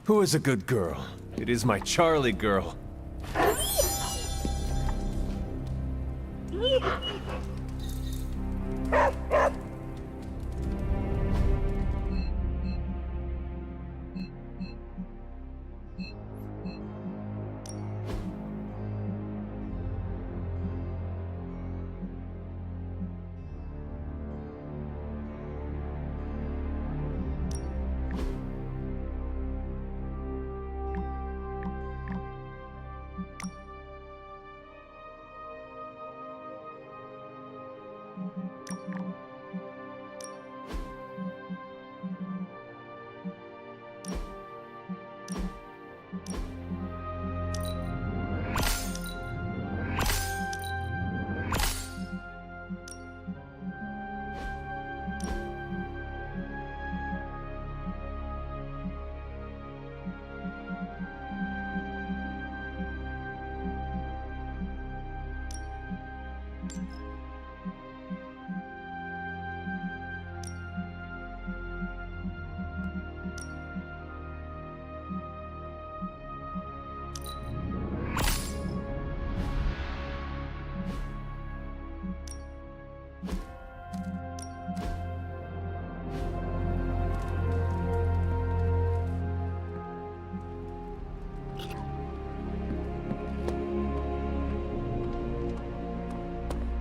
Who is a good girl? It is my Charlie girl.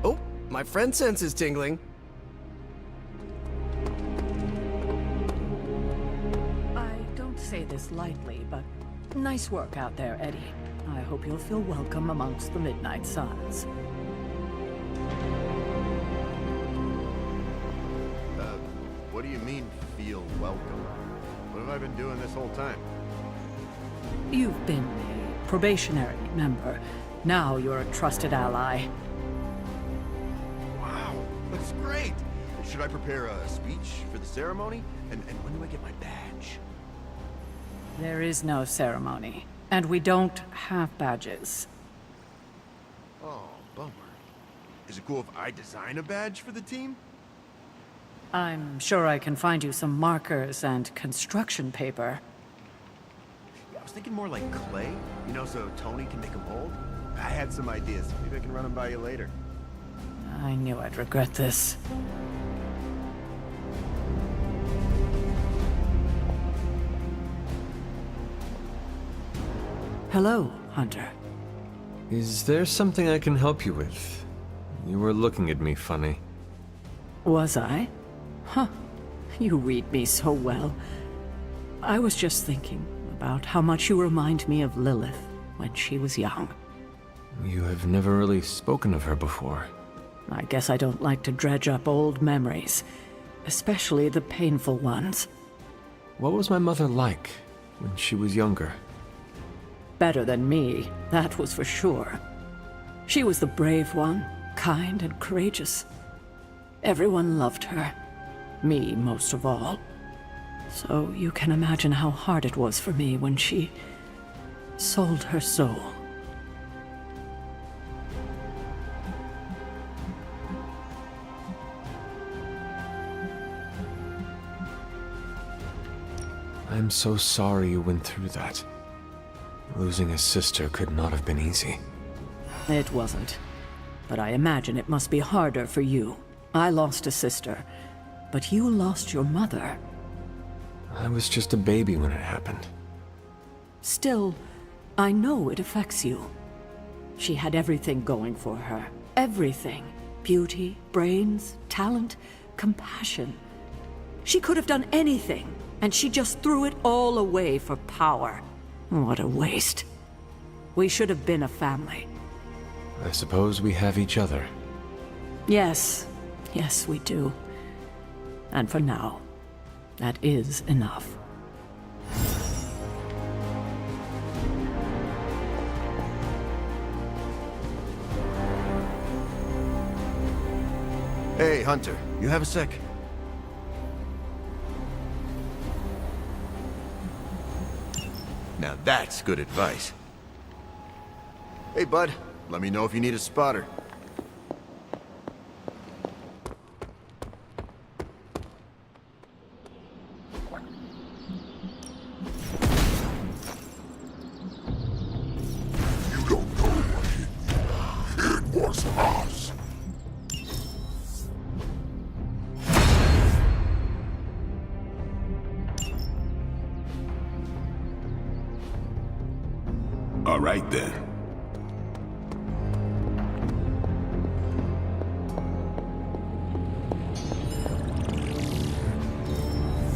Oh, my friend sense is tingling. I don't say this lightly, but nice work out there, Eddie. I hope you'll feel welcome amongst the Midnight Suns. What do you mean, feel welcome? What have I been doing this whole time? You've been a probationary member. Now you're a trusted ally. Wow, that's great! Should I prepare a speech for the ceremony? And when do I get my badge? There is no ceremony, and we don't have badges. Oh, bummer. Is it cool if I design a badge for the team? I'm sure I can find you some markers and construction paper. Yeah, I was thinking more like clay, you know, so Tony can make them mold. I had some ideas. Maybe I can run them by you later. I knew I'd regret this. Hello, Hunter. Is there something I can help you with? You were looking at me funny. Was I? Huh. You read me so well. I was just thinking about how much you remind me of Lilith when she was young. You have never really spoken of her before. I guess I don't like to dredge up old memories, especially the painful ones. What was my mother like when she was younger? Better than me, that was for sure. She was the brave one, kind and courageous. Everyone loved her. Me most of all. So you can imagine how hard it was for me when she sold her soul. I'm so sorry you went through that. Losing a sister could not have been easy. It wasn't. But I imagine it must be harder for you. I lost a sister, but you lost your mother. I was just a baby when it happened. Still, I know it affects you. She had everything going for her. Everything. Beauty, brains, talent, compassion. She could have done anything, and she just threw it all away for power. What a waste. We should have been a family. I suppose we have each other. Yes. Yes, we do. And for now, that is enough. Hey, Hunter, you have a sec? Now that's good advice. Hey, bud, let me know if you need a spotter.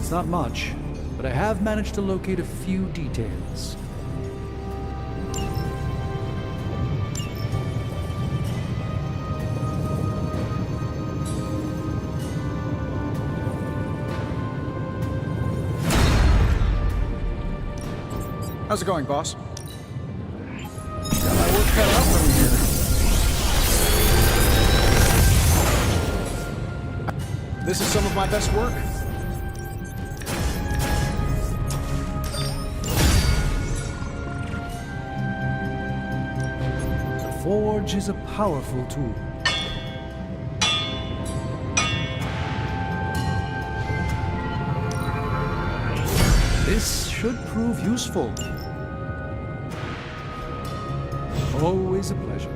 It's not much, but I have managed to locate a few details. How's it going, boss? Got my work cut out for me here. This is some of my best work. The forge is a powerful tool. This should prove useful. Always a pleasure.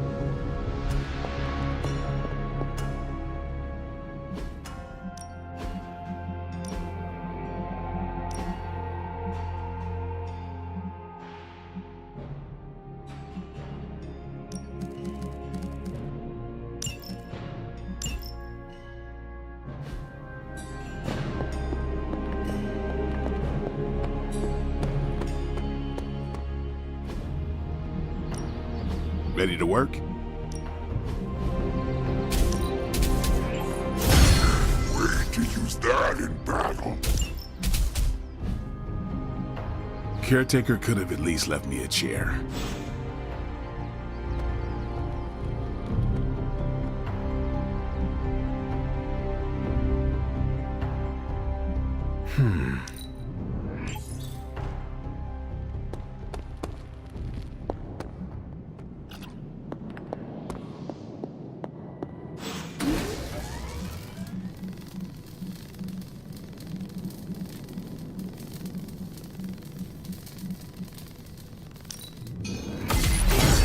Ready to work? Way to use that in battle. Caretaker could have at least left me a chair.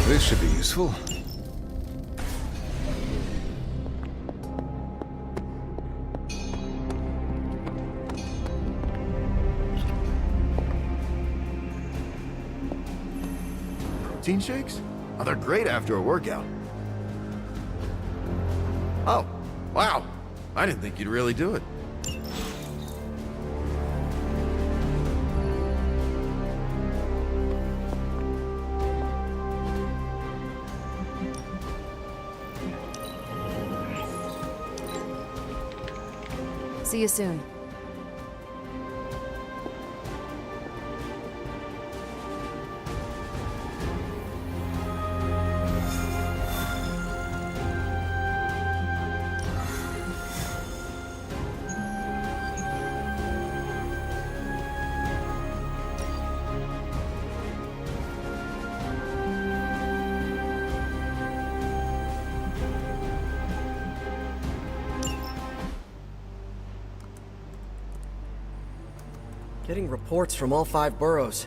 This should be useful. Protein shakes? Oh, they're great after a workout. Oh, wow. I didn't think you'd really do it. See you soon. Getting reports from all 5 boroughs.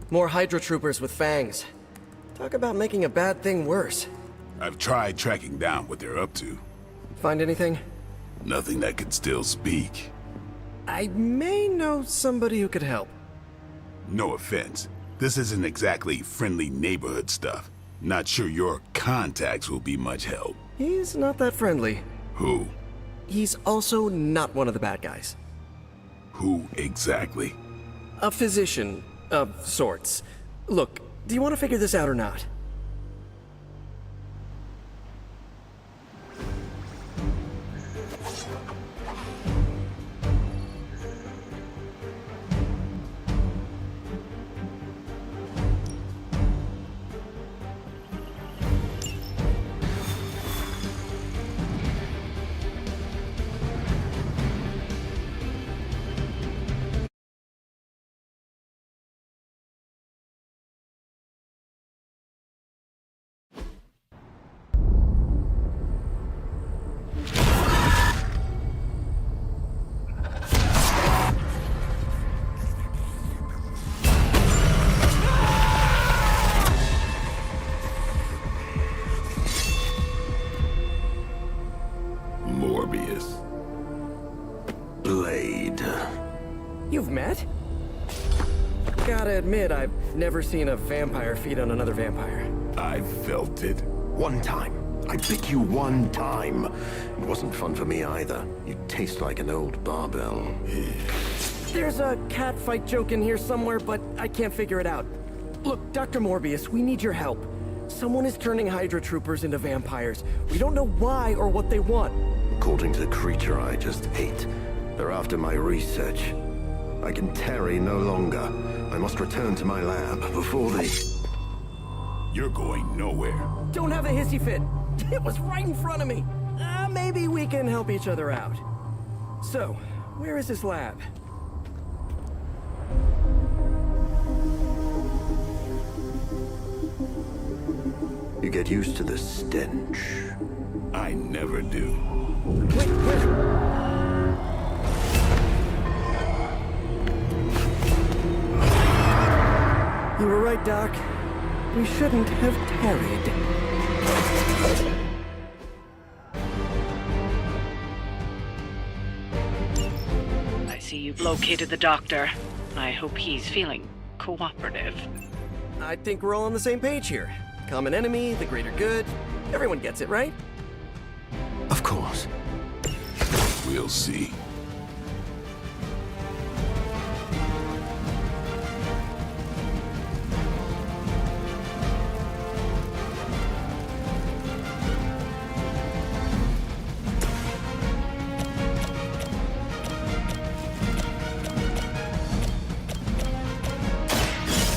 More Hydra troopers with fangs. Talk about making a bad thing worse. I've tried tracking down what they're up to. Find anything? Nothing that could still speak. I may know somebody who could help. No offense. This isn't exactly friendly neighborhood stuff. Not sure your contacts will be much help. He's not that friendly. Who? He's also not one of the bad guys. Who exactly? A physician of sorts. Look, do you want to figure this out or not? Morbius. Blade. You've met? Gotta admit, I've never seen a vampire feed on another vampire. I felt it. One time. I bit you one time. It wasn't fun for me either. You taste like an old barbell. There's a cat fight joke in here somewhere, but I can't figure it out. Look, Dr. Morbius, we need your help. Someone is turning Hydra troopers into vampires. We don't know why or what they want. According to the creature I just ate, they're after my research. I can tarry no longer. I must return to my lab before they... You're going nowhere. Don't have a hissy fit. It was right in front of me. Maybe we can help each other out. So, where is this lab? You get used to the stench. I never do. Wait, You were right, Doc. We shouldn't have tarried. I see you've located the doctor. I hope he's feeling cooperative. I think we're all on the same page here. Common enemy, the greater good. Everyone gets it, right? Of course. We'll see.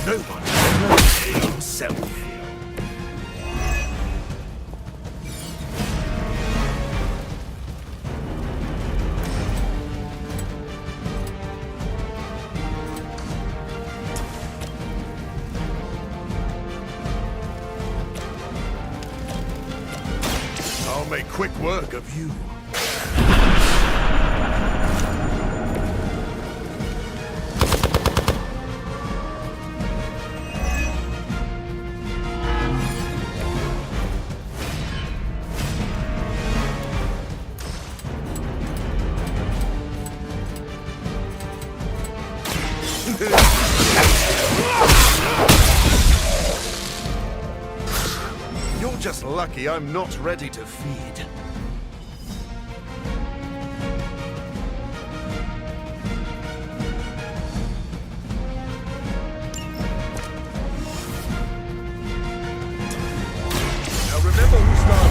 No one knows himself. I'll make quick work of you. You're just lucky I'm not ready to feed. Now remember who started.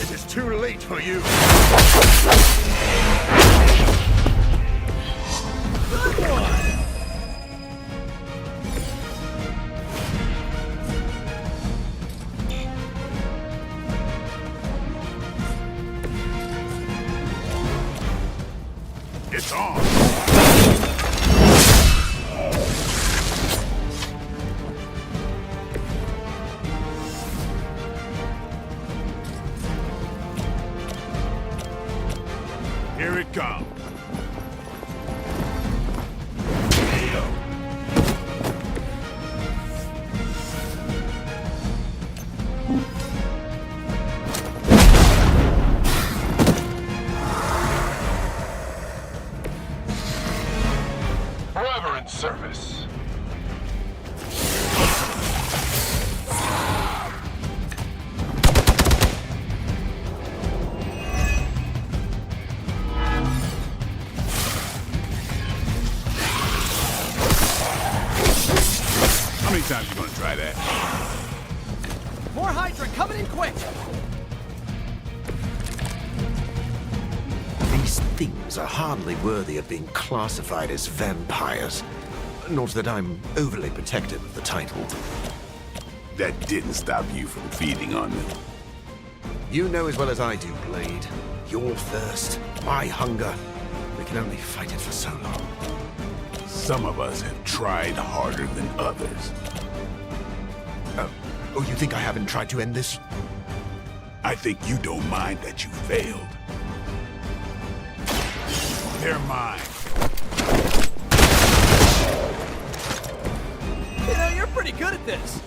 It is too late for you. It's on. Here it comes. Forever in service. How many times you gonna try that? More Hydra coming in quick! These things are hardly worthy of being classified as vampires. Not that I'm overly protective of the title. That didn't stop you from feeding on them. You know as well as I do, Blade. Your thirst, my hunger. We can only fight it for so long. Some of us have tried harder than others. Oh, you think I haven't tried to end this? I think you don't mind that you failed. They're mine. You know, you're pretty good at this.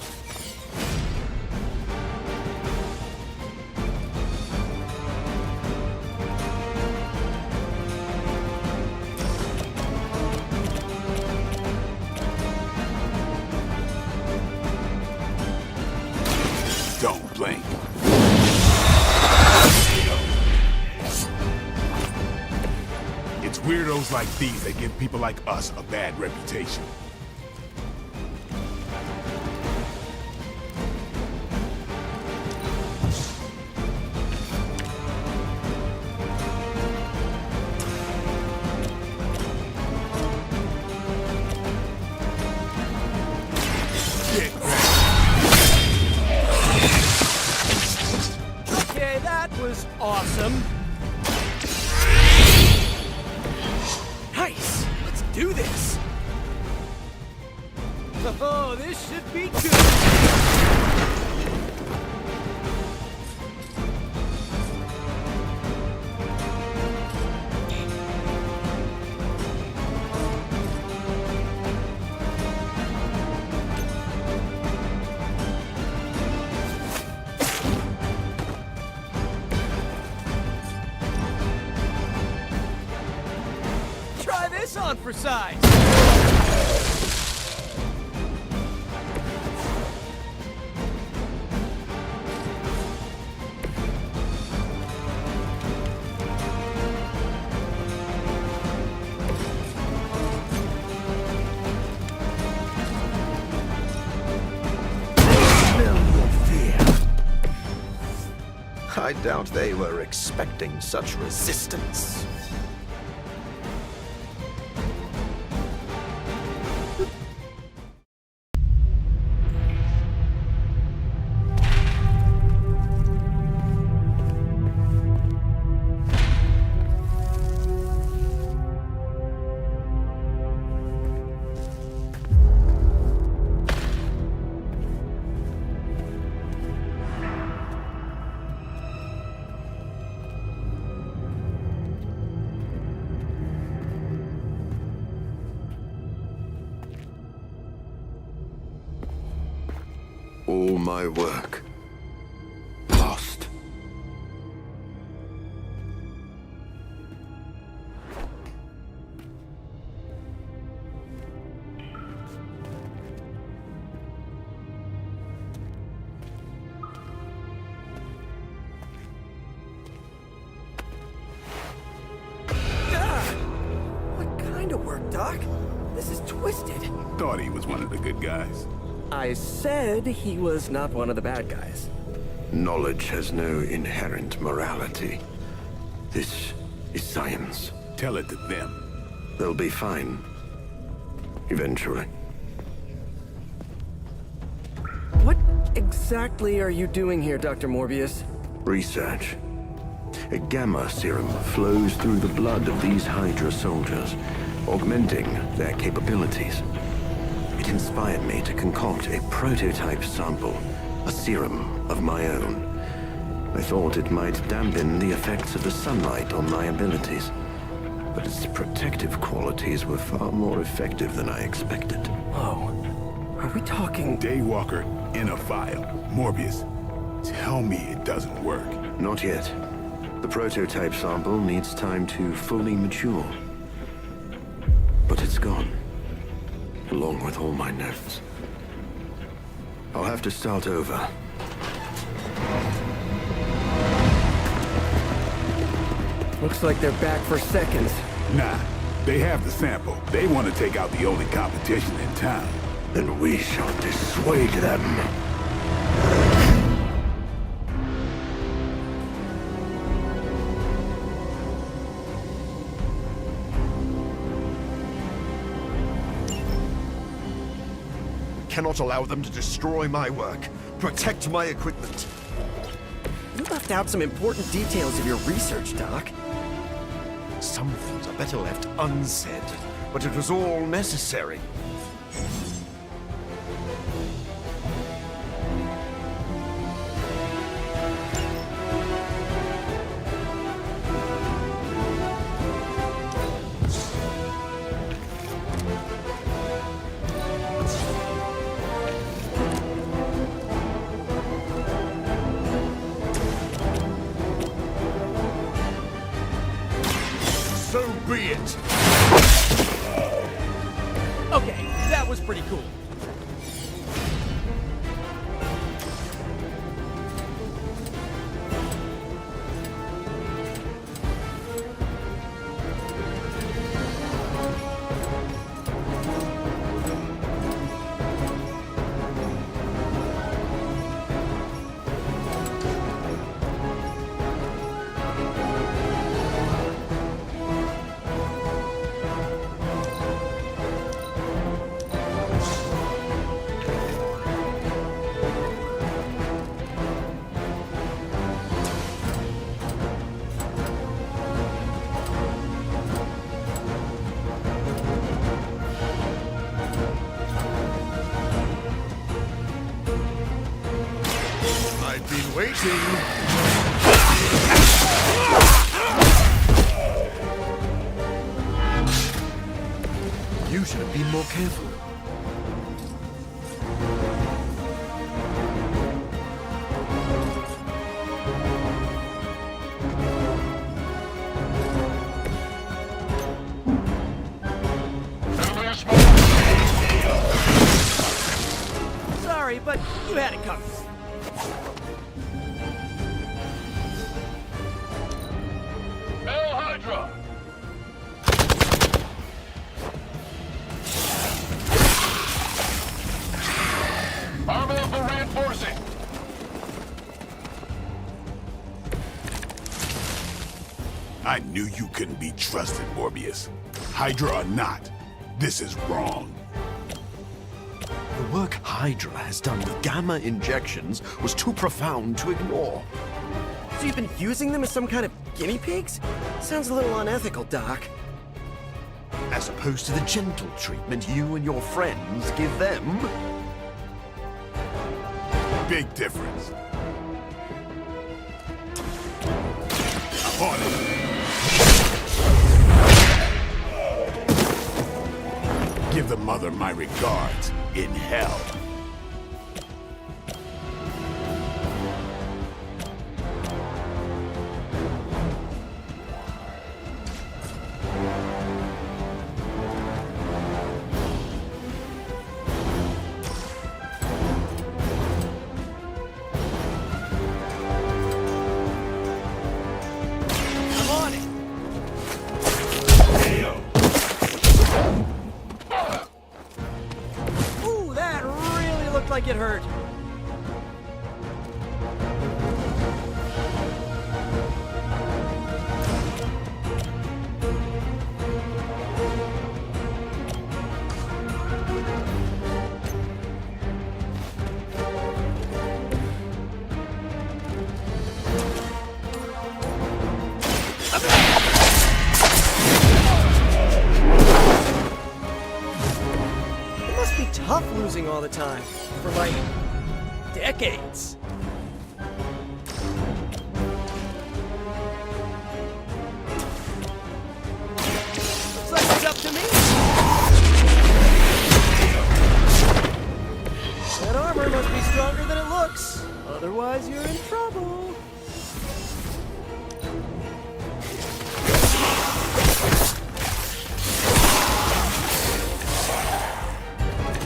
weirdos like these that give people like us a bad reputation. Okay, that was awesome. Nice! Let's do this! Oh, this should be good! Try this on for size! I doubt they were expecting such resistance. All my work lost. What kind of work, Doc? This is twisted. Thought he was one of the good guys. I said he was not one of the bad guys. Knowledge has no inherent morality. This is science. Tell it to them. They'll be fine. Eventually. What exactly are you doing here, Dr. Morbius? Research. A gamma serum flows through the blood of these Hydra soldiers, augmenting their capabilities. It inspired me to concoct a prototype sample, a serum of my own. I thought it might dampen the effects of the sunlight on my abilities, but its protective qualities were far more effective than I expected. Whoa. Are we talking... Daywalker in a vial. Morbius, tell me it doesn't work. Not yet. The prototype sample needs time to fully mature. But it's gone. Along with all my notes. I'll have to start over. Looks like they're back for seconds. Nah, they have the sample. They want to take out the only competition in town. Then we shall dissuade them. Cannot allow them to destroy my work. Protect my equipment. You left out some important details of your research, Doc. Some things are better left unsaid, but it was all necessary. So be it. Okay, that was pretty cool. You should have been more careful. Sorry, but you had it covered. Hail Hydra! Armor for reinforcing! I knew you couldn't be trusted, Morbius. Hydra or not, this is wrong. The work Hydra has done with gamma injections was too profound to ignore. So you've been using them as some kind of guinea pigs? Sounds a little unethical, Doc. As opposed to the gentle treatment you and your friends give them. Big difference. I'm on it. Give the mother my regards in hell. I'm on it! Ooh, that really looked like it hurt. It must be tough losing all the time. For like decades. Looks like it's up to me. That armor must be stronger than it looks. Otherwise, you're in trouble.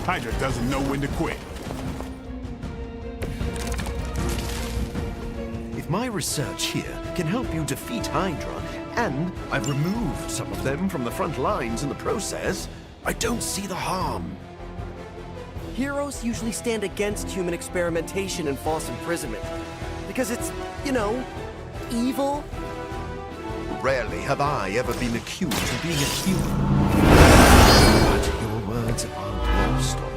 Hydra doesn't know when to quit. If my research here can help you defeat Hydra, and I've removed some of them from the front lines in the process, I don't see the harm. Heroes usually stand against human experimentation and false imprisonment. Because it's, you know, evil. Rarely have I ever been accused of being a human. But your words aren't lost on me.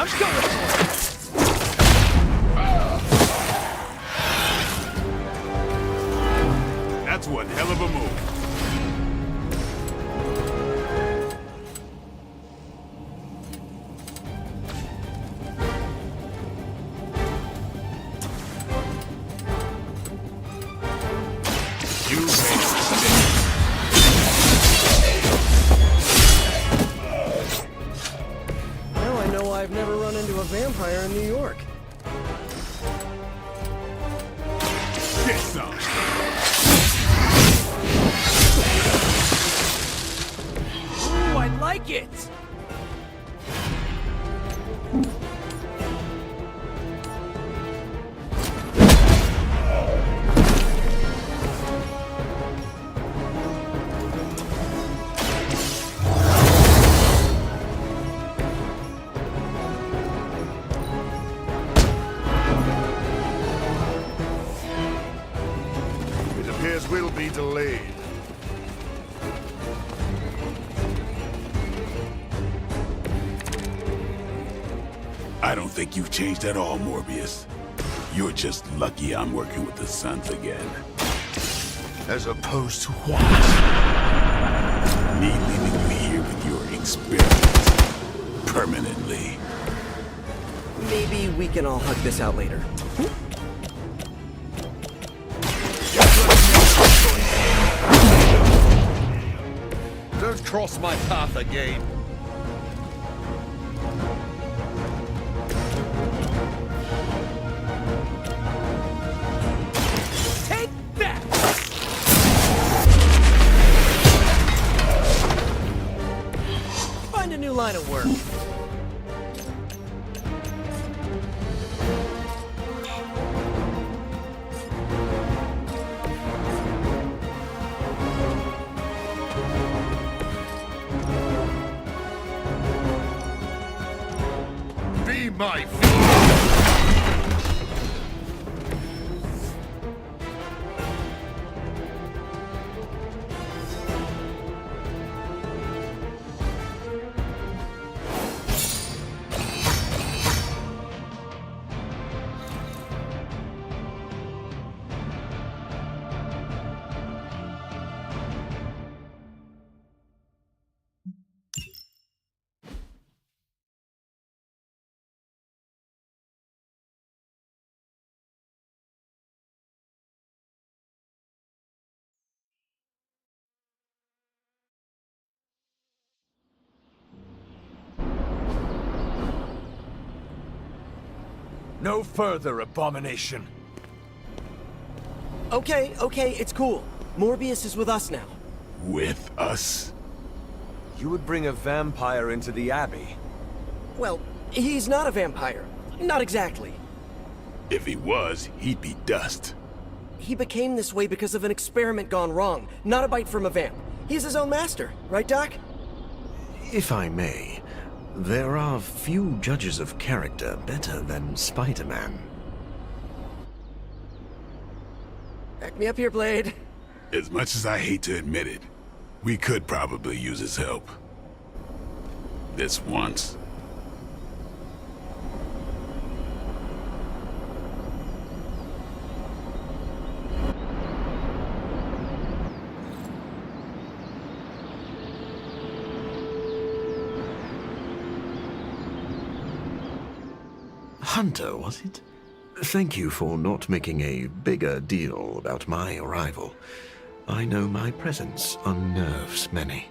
I'm going! That's one hell of a move. You made a mistake. Now I know I've never run into a vampire in New York. Get some. Ooh, I like it! be delayed. I don't think you've changed at all, Morbius. You're just lucky I'm working with the Sons again. As opposed to what? Me leaving you here with your experiments. Permanently. Maybe we can all hug this out later. Don't cross my path again. Take that! Find a new line of work. Be my No further, abomination. Okay, it's cool. Morbius is with us now. With us? You would bring a vampire into the Abbey. Well, he's not a vampire. Not exactly. If he was, he'd be dust. He became this way because of an experiment gone wrong, not a bite from a vamp. He's his own master, right, Doc? If I may, there are few judges of character better than Spider-Man. Back me up here, Blade. As much as I hate to admit it, we could probably use his help. This once. Hunter, was it? Thank you for not making a bigger deal about my arrival. I know my presence unnerves many.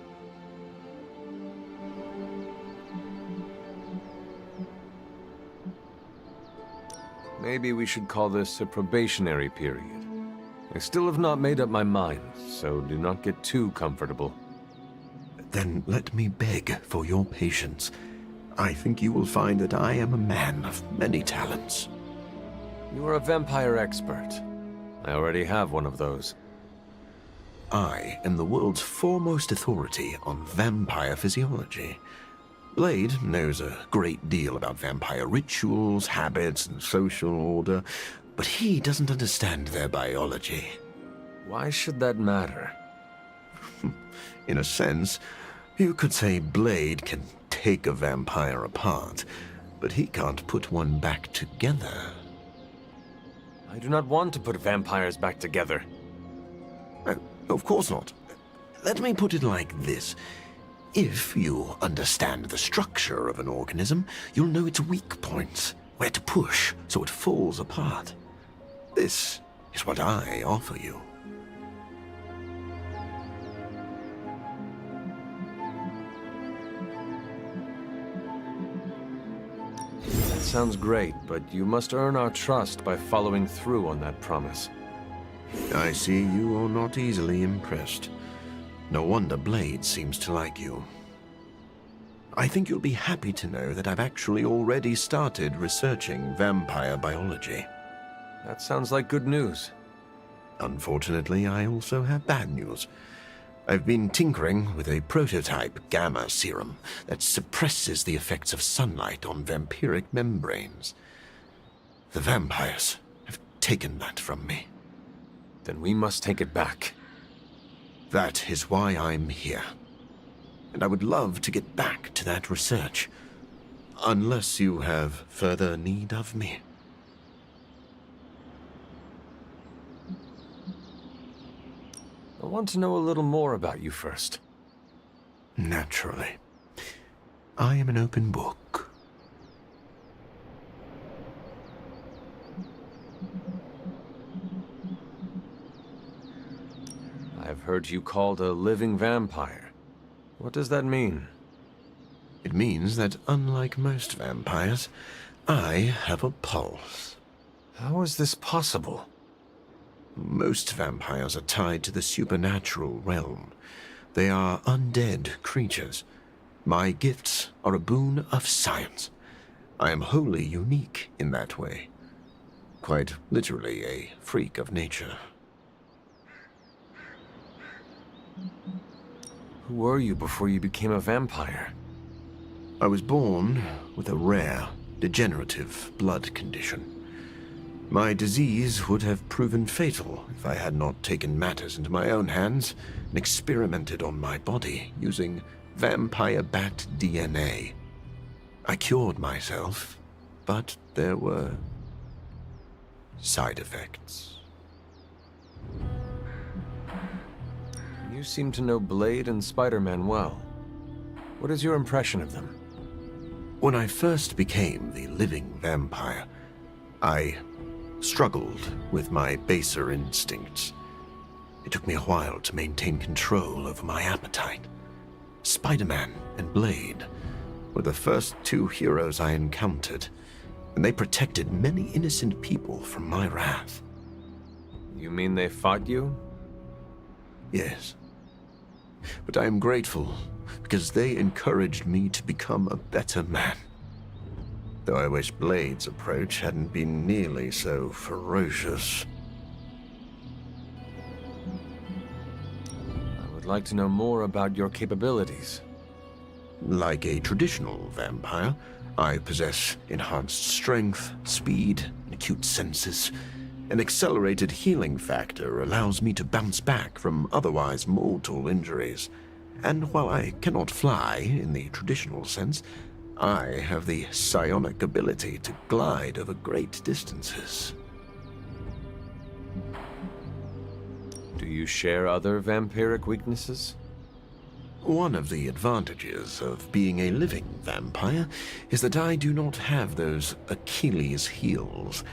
Maybe we should call this a probationary period. I still have not made up my mind, so do not get too comfortable. Then let me beg for your patience. I think you will find that I am a man of many talents. You are a vampire expert. I already have one of those. I am the world's foremost authority on vampire physiology. Blade knows a great deal about vampire rituals, habits, and social order, but he doesn't understand their biology. Why should that matter? In a sense, you could say Blade can take a vampire apart, but he can't put one back together. I do not want to put vampires back together. Of course not. Let me put it like this. If you understand the structure of an organism, you'll know its weak points, where to push so it falls apart. This is what I offer you. That sounds great, but you must earn our trust by following through on that promise. I see you are not easily impressed. No wonder Blade seems to like you. I think you'll be happy to know that I've actually already started researching vampire biology. That sounds like good news. Unfortunately, I also have bad news. I've been tinkering with a prototype gamma serum that suppresses the effects of sunlight on vampiric membranes. The vampires have taken that from me. Then we must take it back. That is why I'm here. And I would love to get back to that research. Unless you have further need of me. I want to know a little more about you first. Naturally. I am an open book. I've heard you called a living vampire. What does that mean? It means that unlike most vampires, I have a pulse. How is this possible? Most vampires are tied to the supernatural realm. They are undead creatures. My gifts are a boon of science. I am wholly unique in that way. Quite literally a freak of nature. Who were you before you became a vampire? I was born with a rare, degenerative blood condition. My disease would have proven fatal if I had not taken matters into my own hands and experimented on my body using vampire bat DNA. I cured myself, but there were side effects. You seem to know Blade and Spider-Man well. What is your impression of them? When I first became the living vampire, I struggled with my baser instincts. It took me a while to maintain control over my appetite. Spider-Man and Blade were the first two heroes I encountered, and they protected many innocent people from my wrath. You mean they fought you? Yes. But I am grateful because they encouraged me to become a better man. Though I wish Blade's approach hadn't been nearly so ferocious. I would like to know more about your capabilities. Like a traditional vampire, I possess enhanced strength, speed, and acute senses. An accelerated healing factor allows me to bounce back from otherwise mortal injuries. And while I cannot fly in the traditional sense, I have the psionic ability to glide over great distances. Do you share other vampiric weaknesses? One of the advantages of being a living vampire is that I do not have those Achilles heels.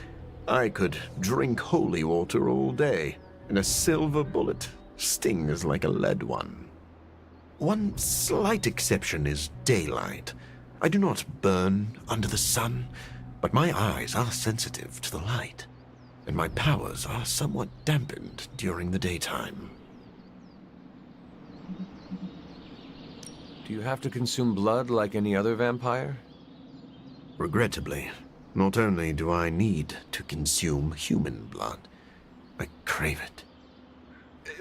I could drink holy water all day, and a silver bullet stings like a lead one. One slight exception is daylight. I do not burn under the sun, but my eyes are sensitive to the light, and my powers are somewhat dampened during the daytime. Do you have to consume blood like any other vampire? Regrettably, not only do I need to consume human blood, I crave it.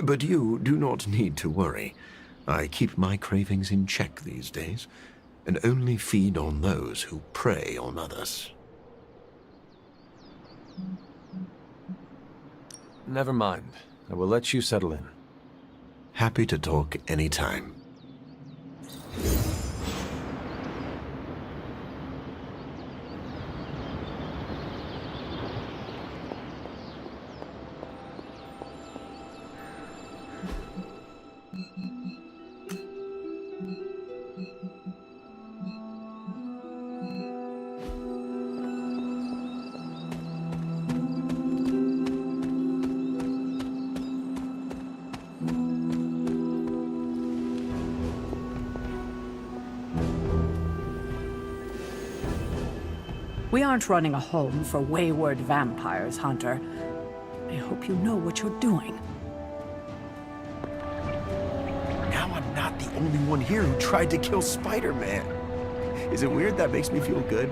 But you do not need to worry. I keep my cravings in check these days, and only feed on those who prey on others. Never mind. I will let you settle in. Happy to talk anytime. We aren't running a home for wayward vampires, Hunter. I hope you know what you're doing. Now I'm not the only one here who tried to kill Spider-Man. Is it weird that makes me feel good?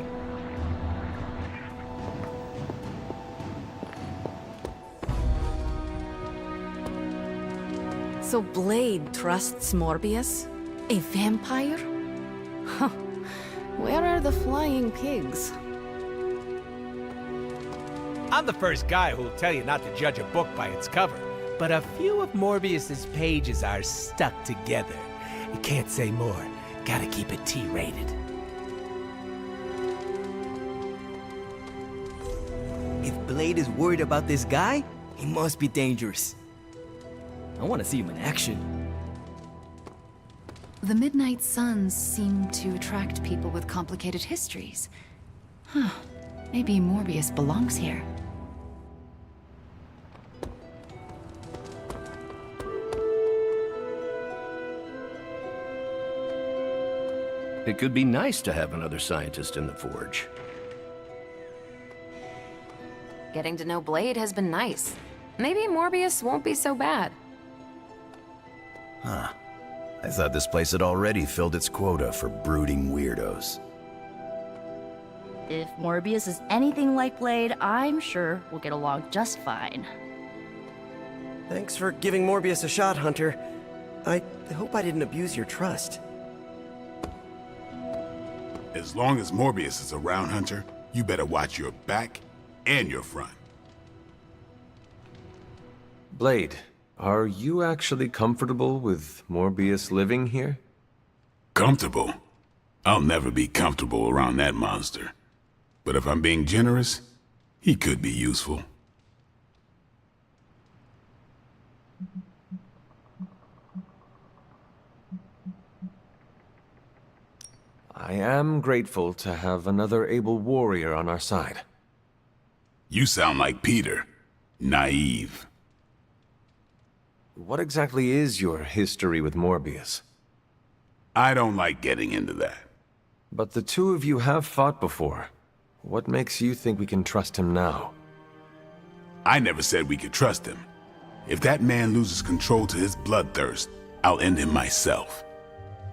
So Blade trusts Morbius? A vampire? Huh. Where are the flying pigs? I'm the first guy who'll tell you not to judge a book by its cover. but a few of Morbius's pages are stuck together. I can't say more. Gotta keep it T-rated. If Blade is worried about this guy, he must be dangerous. I want to see him in action. The Midnight Suns seem to attract people with complicated histories. Huh. Maybe Morbius belongs here. It could be nice to have another scientist in the Forge. Getting to know Blade has been nice. Maybe Morbius won't be so bad. Huh. I thought this place had already filled its quota for brooding weirdos. If Morbius is anything like Blade, I'm sure we'll get along just fine. Thanks for giving Morbius a shot, Hunter. I hope I didn't abuse your trust. As long as Morbius is around, Hunter, you better watch your back and your front. Blade, are you actually comfortable with Morbius living here? Comfortable? I'll never be comfortable around that monster. But if I'm being generous, he could be useful. I am grateful to have another able warrior on our side. You sound like Peter. Naive. What exactly is your history with Morbius? I don't like getting into that. But the two of you have fought before. What makes you think we can trust him now? I never said we could trust him. If that man loses control to his bloodthirst, I'll end him myself.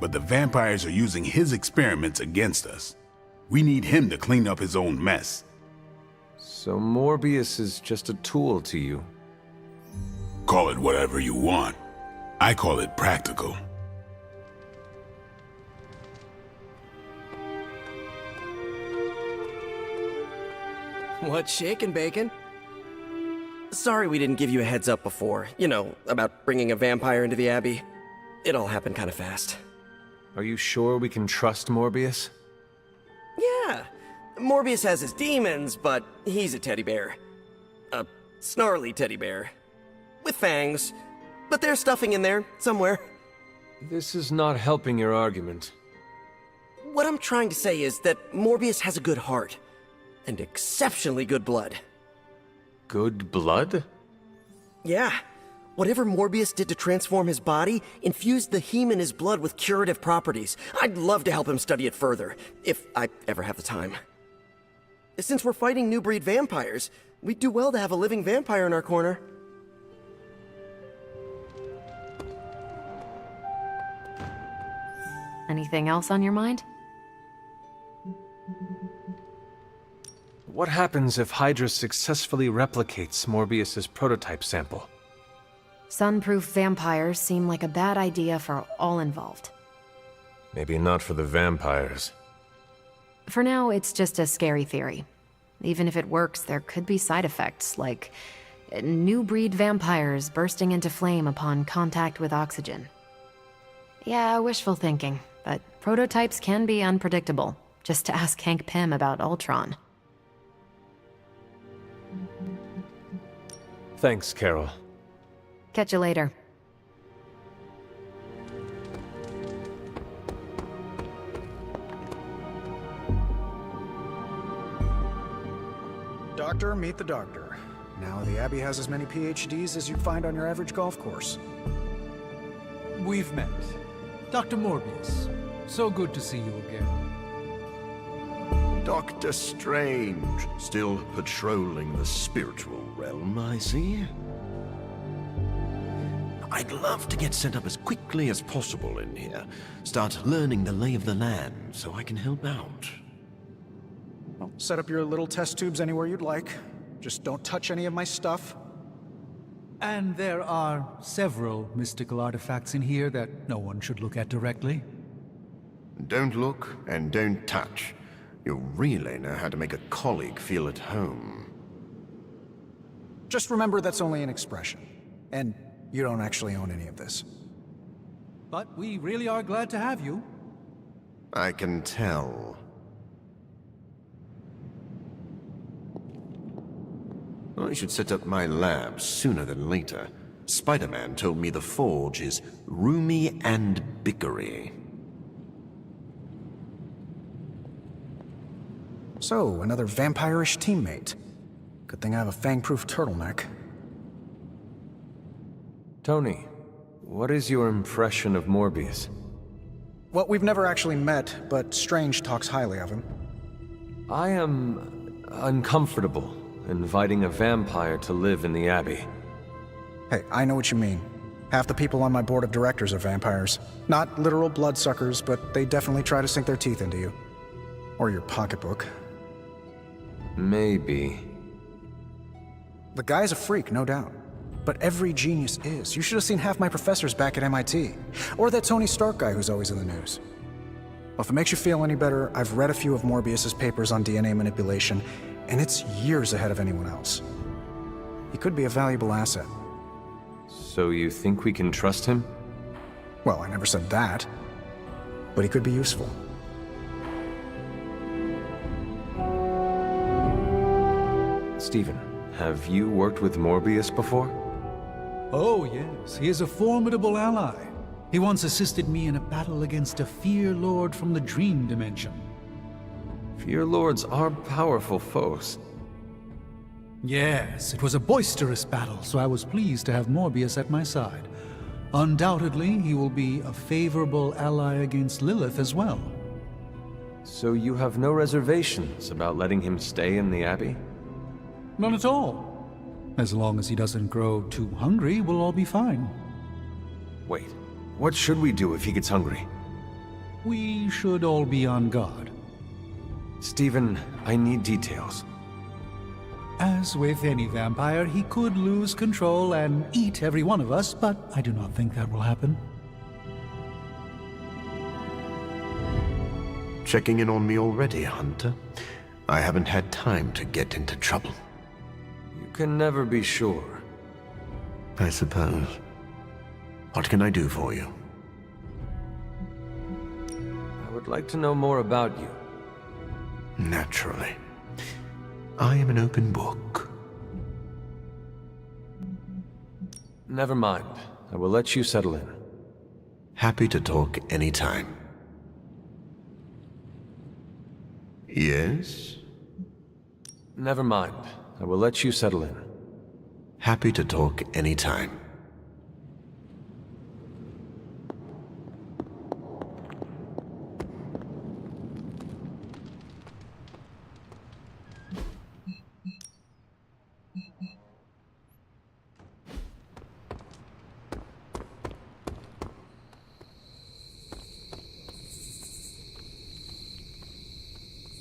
But the vampires are using his experiments against us. We need him to clean up his own mess. So Morbius is just a tool to you? Call it whatever you want. I call it practical. What's shaking, Bacon? Sorry we didn't give you a heads up before. You know, about bringing a vampire into the Abbey. It all happened kind of fast. Are you sure we can trust Morbius? Yeah. Morbius has his demons, but he's a teddy bear. A snarly teddy bear. With fangs. But there's stuffing in there, somewhere. This is not helping your argument. What I'm trying to say is that Morbius has a good heart. And exceptionally good blood. Good blood? Yeah. Whatever Morbius did to transform his body infused the heme in his blood with curative properties. I'd love to help him study it further, if I ever have the time. Since we're fighting new breed vampires, we'd do well to have a living vampire in our corner. Anything else on your mind? What happens if Hydra successfully replicates Morbius's prototype sample? Sunproof vampires seem like a bad idea for all involved. Maybe not for the vampires. For now, it's just a scary theory. Even if it works, there could be side effects, like new breed vampires bursting into flame upon contact with oxygen. Yeah, wishful thinking, but prototypes can be unpredictable. Just to ask Hank Pym about Ultron. Thanks, Carol. Catch you later. Doctor, meet the doctor. Now the Abbey has as many PhDs as you'd find on your average golf course. We've met. Dr. Morbius. So good to see you again. Doctor Strange, still patrolling the spiritual realm, I see. I'd love to get set up as quickly as possible in here. Start learning the lay of the land so I can help out. Well, set up your little test tubes anywhere you'd like. Just don't touch any of my stuff. And there are several mystical artifacts in here that no one should look at directly. Don't look and don't touch. You'll really know how to make a colleague feel at home. Just remember that's only an expression. And you don't actually own any of this. But we really are glad to have you. I can tell. I should set up my lab sooner than later. Spider-Man told me the Forge is roomy and bickery. So, another vampire-ish teammate. Good thing I have a fang-proof turtleneck. Tony, what is your impression of Morbius? Well, we've never actually met, but Strange talks highly of him. I am uncomfortable inviting a vampire to live in the Abbey. Hey, I know what you mean. Half the people on my board of directors are vampires. Not literal bloodsuckers, but they definitely try to sink their teeth into you. Or your pocketbook. Maybe. The guy's a freak, no doubt. But every genius is. You should have seen half my professors back at MIT. Or that Tony Stark guy who's always in the news. Well, if it makes you feel any better, I've read a few of Morbius's papers on DNA manipulation, and it's years ahead of anyone else. He could be a valuable asset. So you think we can trust him? Well, I never said that. But he could be useful. Stephen, have you worked with Morbius before? Oh, yes. He is a formidable ally. He once assisted me in a battle against a Fear Lord from the Dream Dimension. Fear Lords are powerful foes. Yes, it was a boisterous battle, so I was pleased to have Morbius at my side. Undoubtedly, he will be a favorable ally against Lilith as well. So you have no reservations about letting him stay in the Abbey? None at all. As long as he doesn't grow too hungry, we'll all be fine. Wait, what should we do if he gets hungry? We should all be on guard. Stephen, I need details. As with any vampire, he could lose control and eat every one of us, but I do not think that will happen. Checking in on me already, Hunter? I haven't had time to get into trouble. You can never be sure. I suppose. What can I do for you? I would like to know more about you. Naturally. I am an open book. Never mind. I will let you settle in. Happy to talk anytime. Yes? Never mind. I will let you settle in. Happy to talk anytime.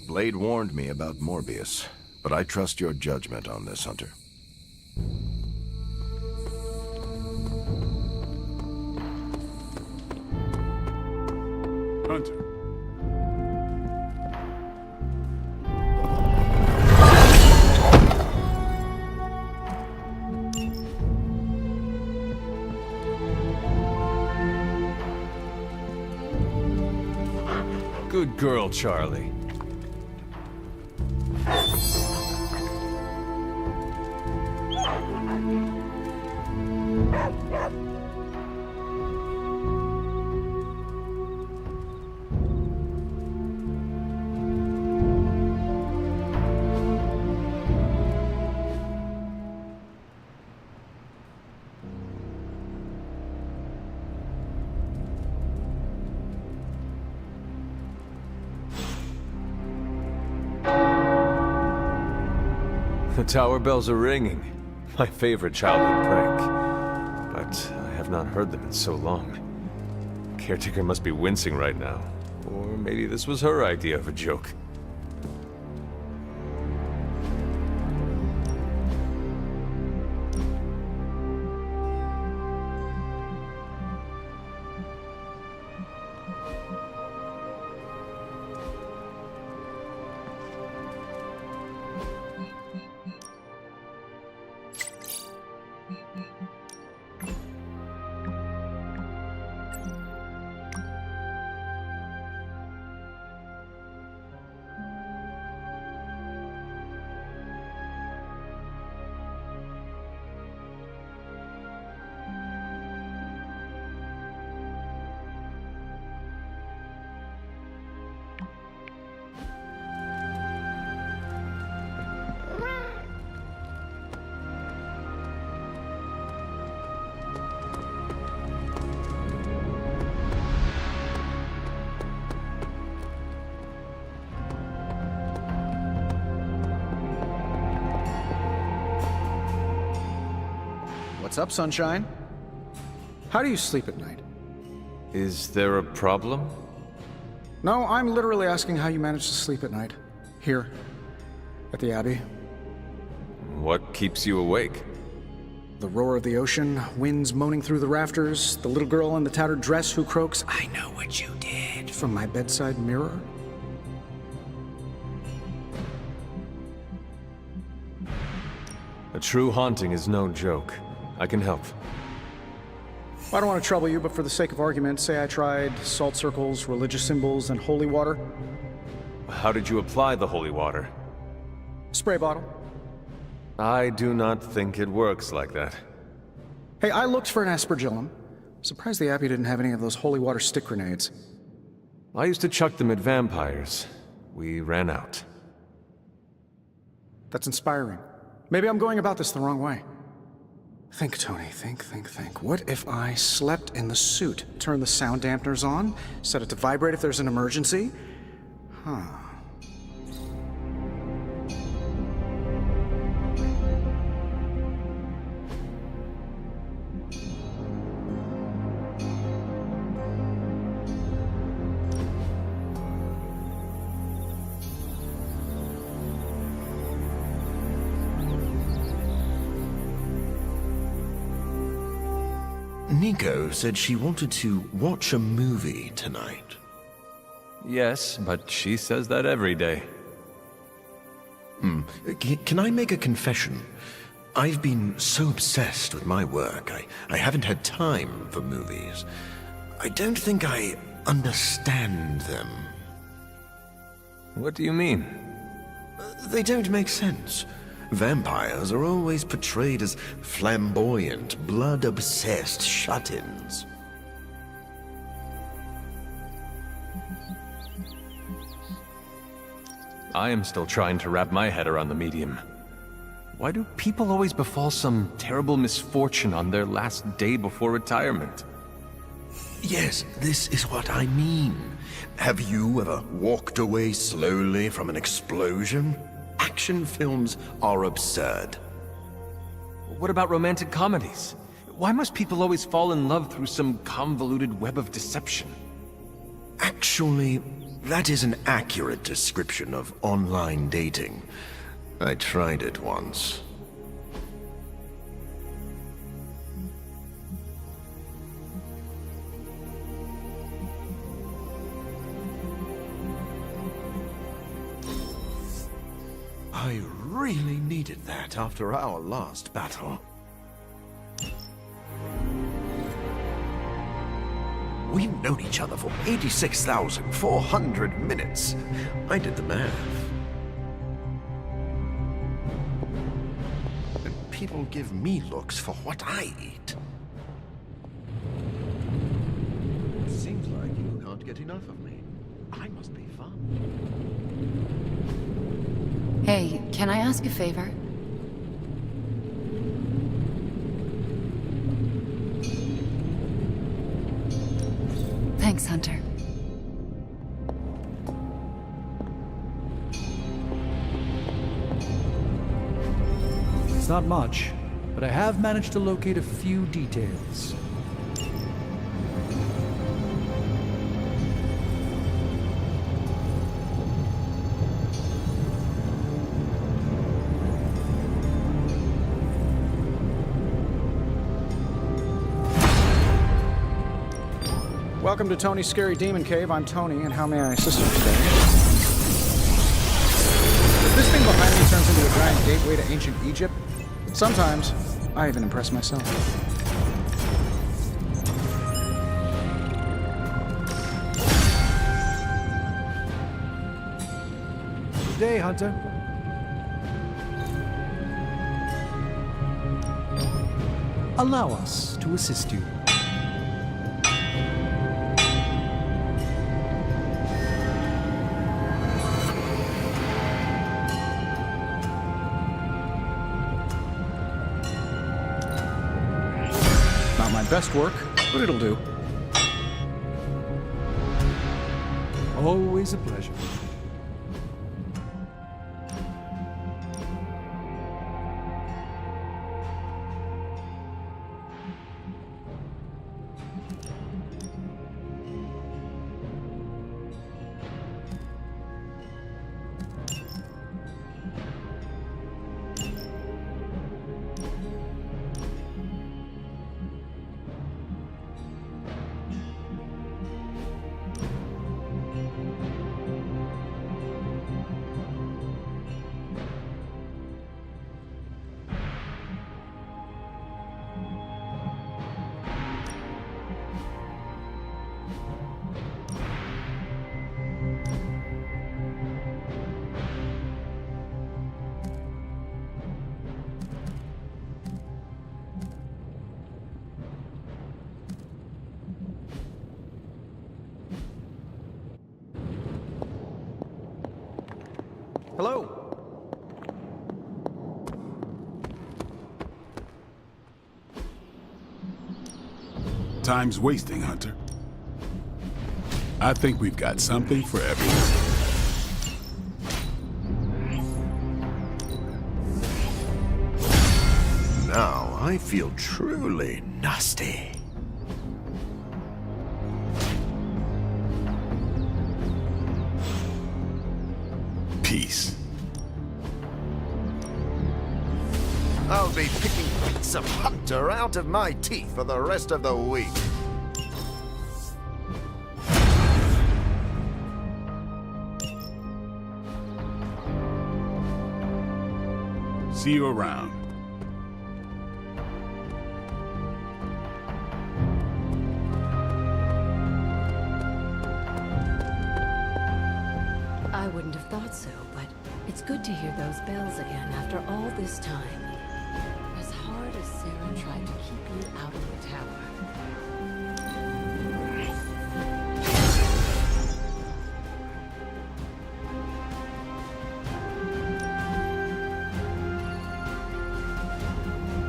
Blade warned me about Morbius, but I trust your judgment on this, Hunter. Hunter. Good girl, Charlie. The tower bells are ringing. My favorite childhood prank. But I have not heard them in so long. Caretaker must be wincing right now. Or maybe this was her idea of a joke. What's up, sunshine? How do you sleep at night? Is there a problem? No, I'm literally asking how you manage to sleep at night. Here, at the Abbey. What keeps you awake? The roar of the ocean, winds moaning through the rafters, the little girl in the tattered dress who croaks, "I know what you did," from my bedside mirror. A true haunting is no joke. I can help. I don't want to trouble you, but for the sake of argument, say I tried salt circles, religious symbols, and holy water. How did you apply the holy water? Spray bottle. I do not think it works like that. Hey, I looked for an aspergillum. Surprised the Abbey didn't have any of those holy water stick grenades. I used to chuck them at vampires. We ran out. That's inspiring. Maybe I'm going about this the wrong way. Think, Tony, think. What if I slept in the suit? Turn the sound dampeners on? Set it to vibrate if there's an emergency? Huh. Nico said she wanted to watch a movie tonight. Yes, but she says that every day. Can I make a confession? I've been so obsessed with my work, I haven't had time for movies. I don't think I understand them. What do you mean? They don't make sense. Vampires are always portrayed as flamboyant, blood-obsessed shut-ins. I am still trying to wrap my head around the medium. Why do people always befall some terrible misfortune on their last day before retirement? Yes, this is what I mean. Have you ever walked away slowly from an explosion? Action films are absurd. What about romantic comedies? Why must people always fall in love through some convoluted web of deception? Actually, that is an accurate description of online dating. I tried it once. I really needed that after our last battle. We've known each other for 86,400 minutes. I did the math. And people give me looks for what I eat. Seems like you can't get enough of me. I must be fun. Hey, can I ask a favor? Thanks, Hunter. It's not much, but I have managed to locate a few details. Welcome to Tony's Scary Demon Cave. I'm Tony, and how may I assist you today? If this thing behind me turns into a giant gateway to ancient Egypt, sometimes I even impress myself. Good day, Hunter. Allow us to assist you. Not my best work, but it'll do. Always a pleasure. Hello. Time's wasting, Hunter. I think we've got something for everyone. Now I feel truly nasty. Peace. I'll be picking bits of Hunter out of my teeth for the rest of the week. See you around. I wouldn't have thought so, but it's good to hear those bells again after all this time. As hard as Sarah tried to keep you out of the tower.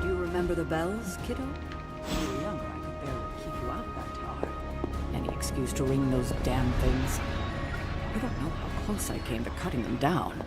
Do you remember the bells, kiddo? When you were younger, I could barely keep you out of that tower. Any excuse to ring those damn things. You don't know how close I came to cutting them down.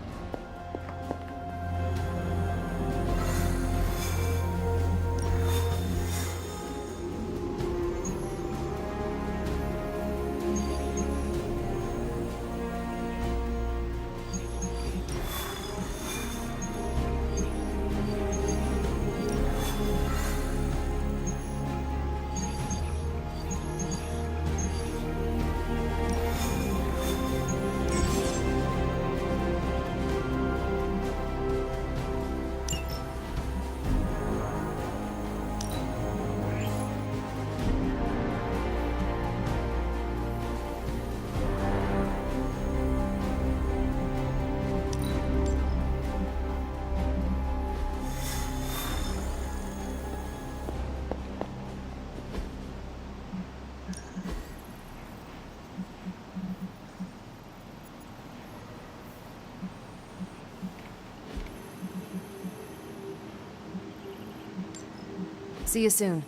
See you soon.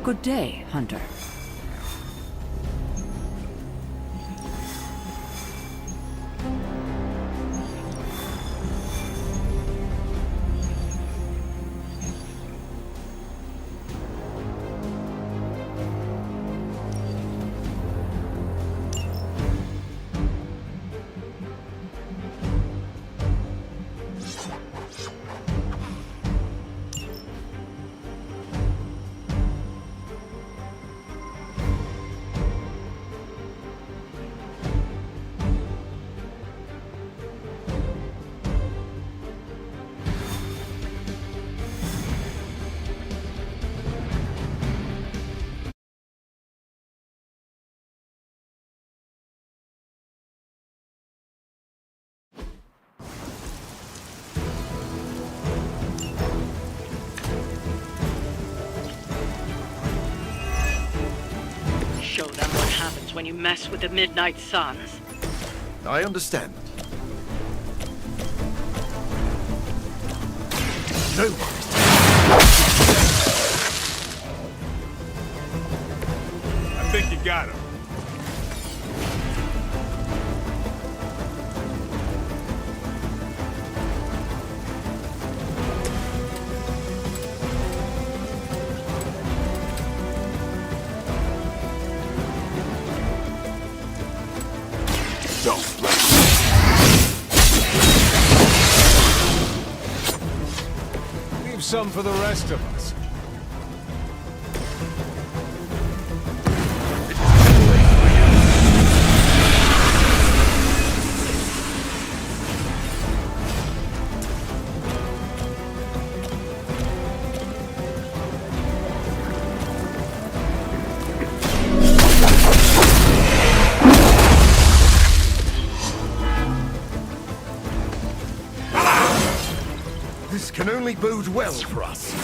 Good day, Hunter. Show them what happens when you mess with the Midnight Suns. I understand. No one. I think you got him. Don't. Leave some for the rest of us. This can only bode well for us.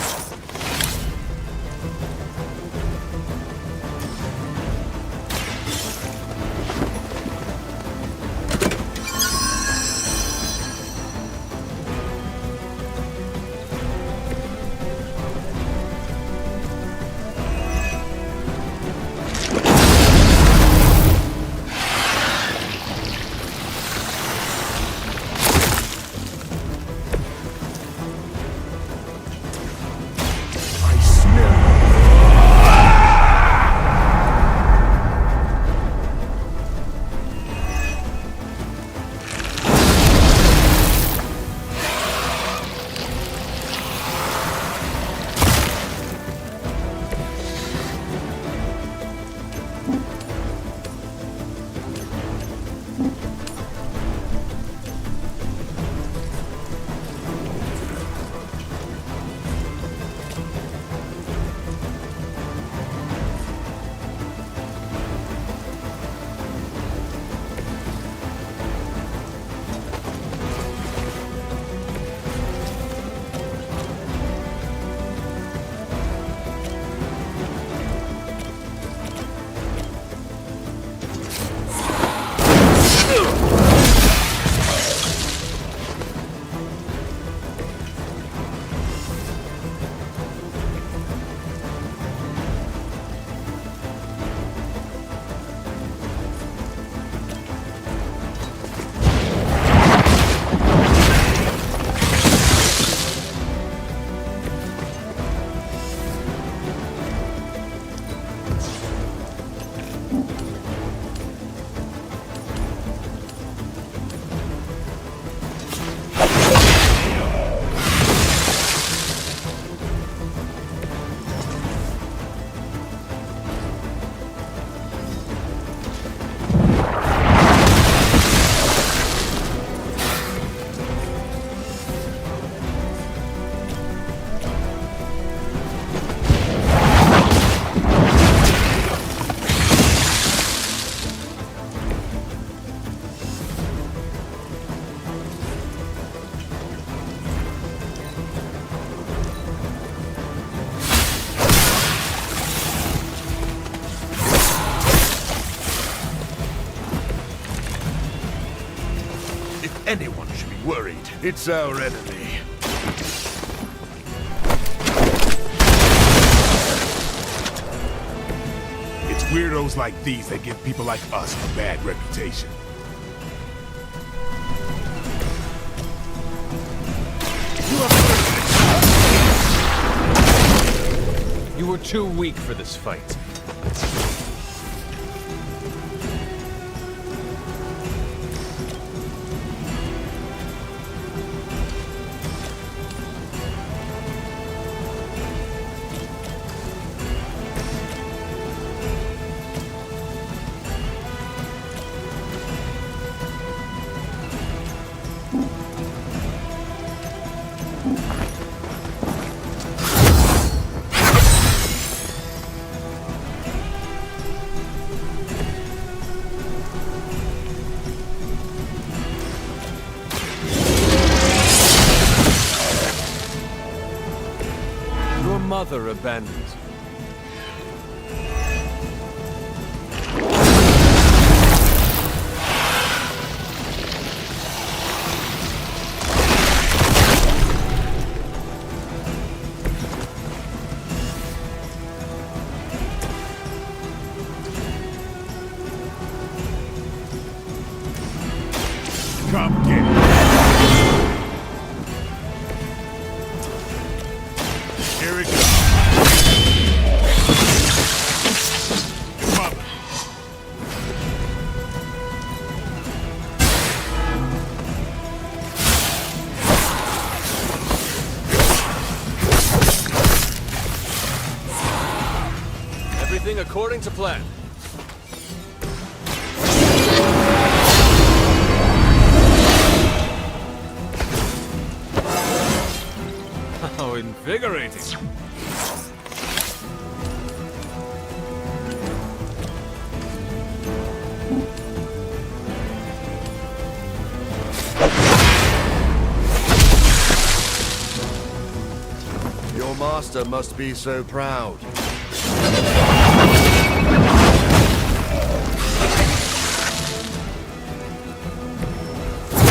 worried. It's our enemy. It's weirdos like these that give people like us a bad reputation. You were too weak for this fight. Your mother abandoned you. Come get it. Here it goes. Your mother. Everything according to plan. How invigorating. Your master must be so proud.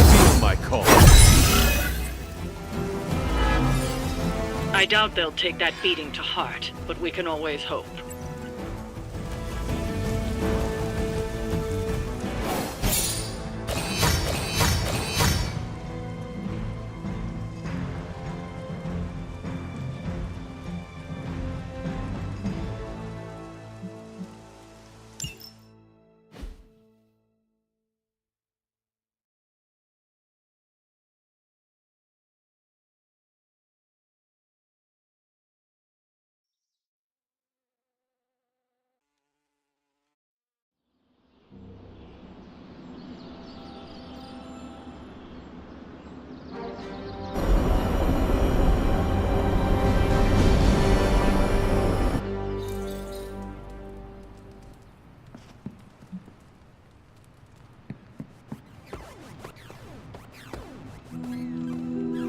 Feel my call. I doubt they'll take that beating to heart, but we can always hope.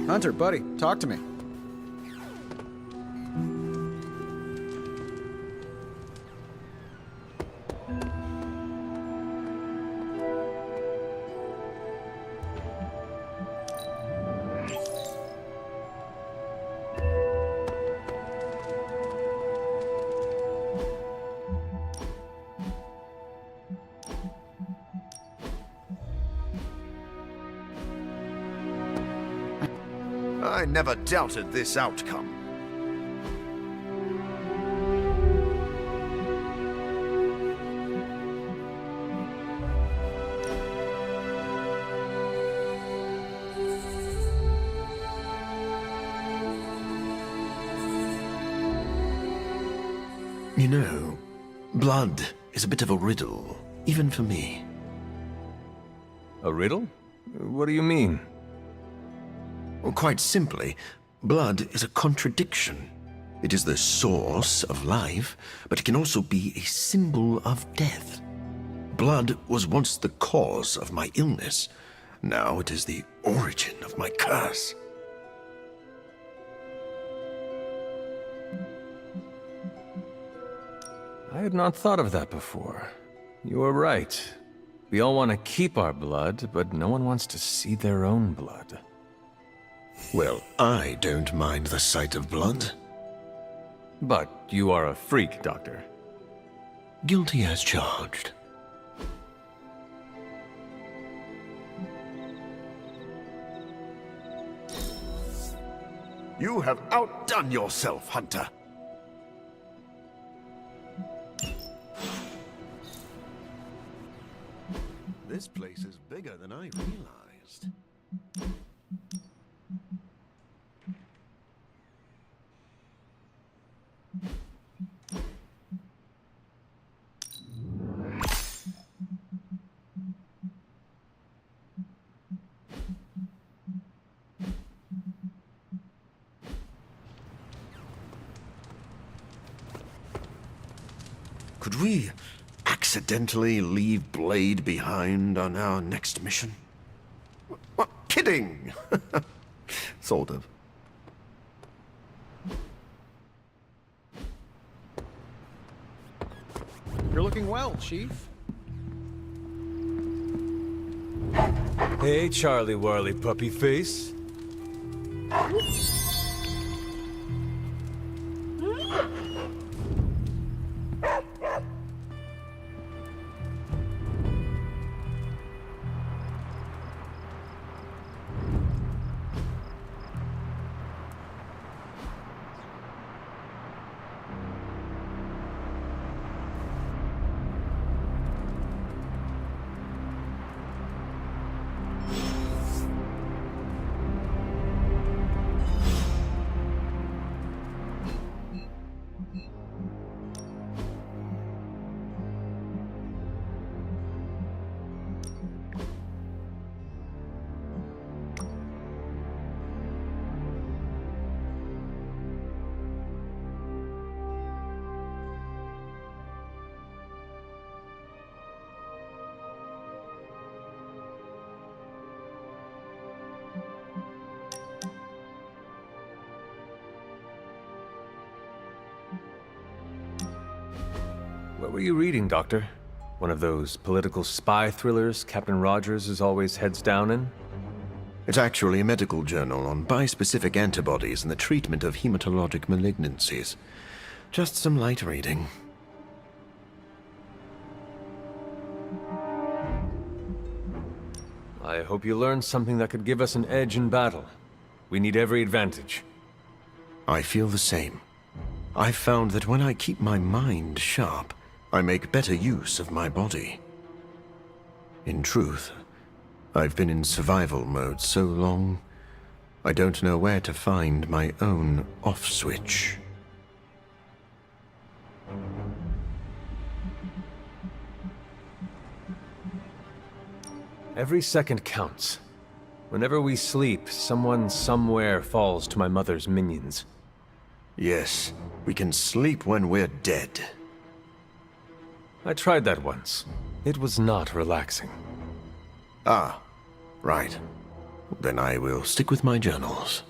Hunter, buddy, talk to me. I never doubted this outcome. You know, blood is a bit of a riddle, even for me. A riddle? What do you mean? Well, quite simply, blood is a contradiction. It is the source of life, but it can also be a symbol of death. Blood was once the cause of my illness. Now it is the origin of my curse. I had not thought of that before. You are right. We all want to keep our blood, but no one wants to see their own blood. Well, I don't mind the sight of blood. But you are a freak, Doctor. Guilty as charged. You have outdone yourself, Hunter. This place is bigger than I realized. Could we accidentally leave Blade behind on our next mission? What? Kidding! Sort of. You're looking well, Chief. Hey, Charlie Warley puppy face. What were you reading, Doctor? One of those political spy thrillers Captain Rogers is always heads down in? It's actually a medical journal on bispecific antibodies and the treatment of hematologic malignancies. Just some light reading. I hope you learned something that could give us an edge in battle. We need every advantage. I feel the same. I've found that when I keep my mind sharp, I make better use of my body. In truth, I've been in survival mode so long, I don't know where to find my own off switch. Every second counts. Whenever we sleep, someone somewhere falls to my mother's minions. Yes, we can sleep when we're dead. I tried that once. It was not relaxing. Ah, right. Then I will stick with my journals.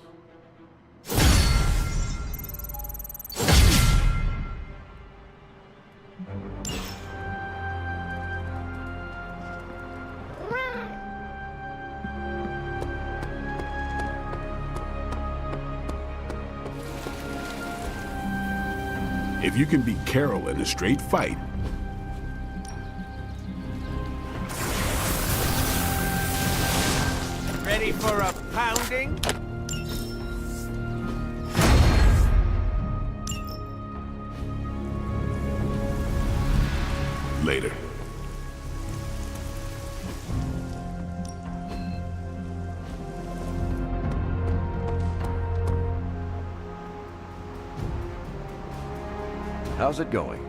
If you can beat Carol in a straight fight, Ready for a pounding? later. How's it going?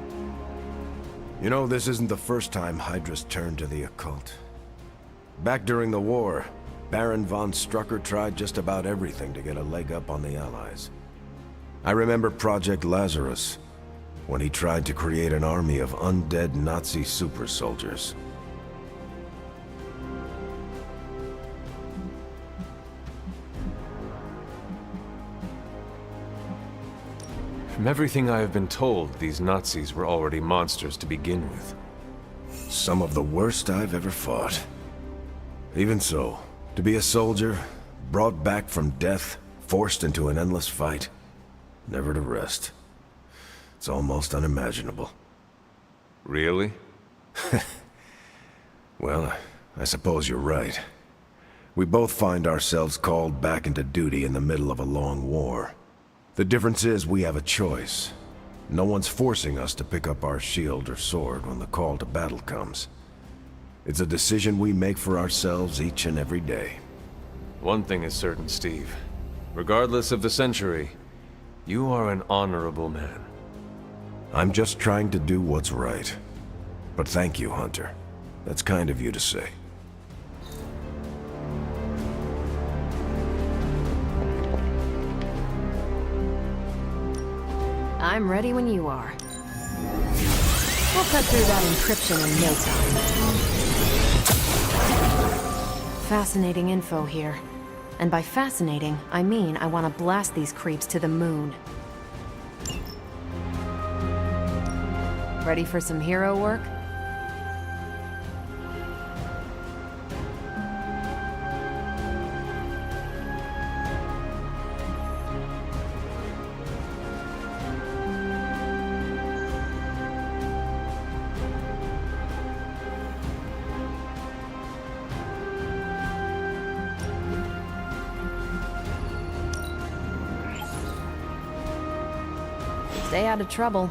You know, this isn't the first time Hydra's turned to the occult. Back during the war, Baron von Strucker tried just about everything to get a leg up on the Allies. I remember Project Lazarus, when he tried to create an army of undead Nazi super soldiers. From everything I have been told, these Nazis were already monsters to begin with. Some of the worst I've ever fought. Even so, to be a soldier, brought back from death, forced into an endless fight, never to rest. It's almost unimaginable. Really? Well, I suppose you're right. We both find ourselves called back into duty in the middle of a long war. The difference is we have a choice. No one's forcing us to pick up our shield or sword when the call to battle comes. It's a decision we make for ourselves each and every day. One thing is certain, Steve. Regardless of the century, you are an honorable man. I'm just trying to do what's right. But thank you, Hunter. That's kind of you to say. I'm ready when you are. We'll cut through that encryption in no time. Fascinating info here. And by fascinating, I mean I want to blast these creeps to the moon. Ready for some hero work? Stay out of trouble.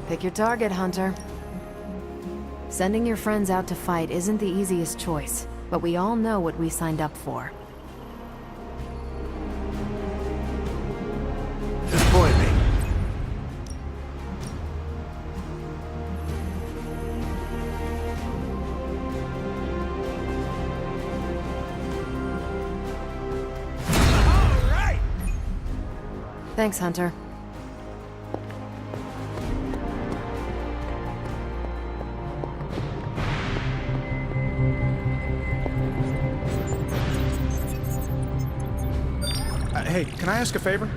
Pick your target, Hunter. Sending your friends out to fight isn't the easiest choice, but we all know what we signed up for. Disappoint me. Thanks, Hunter. Hey, can I ask a favor?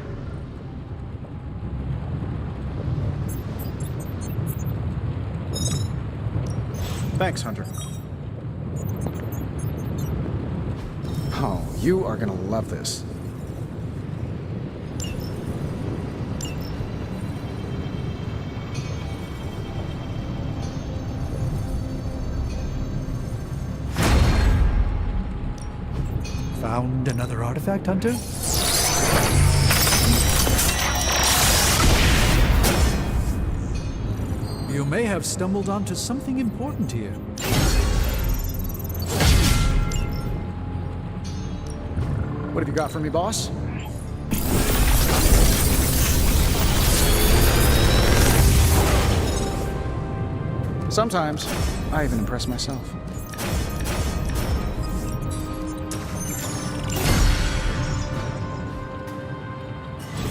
Thanks, Hunter. Oh, you are gonna love this. Found another artifact, Hunter? You may have stumbled onto something important here. What have you got for me, boss? Sometimes, I even impress myself.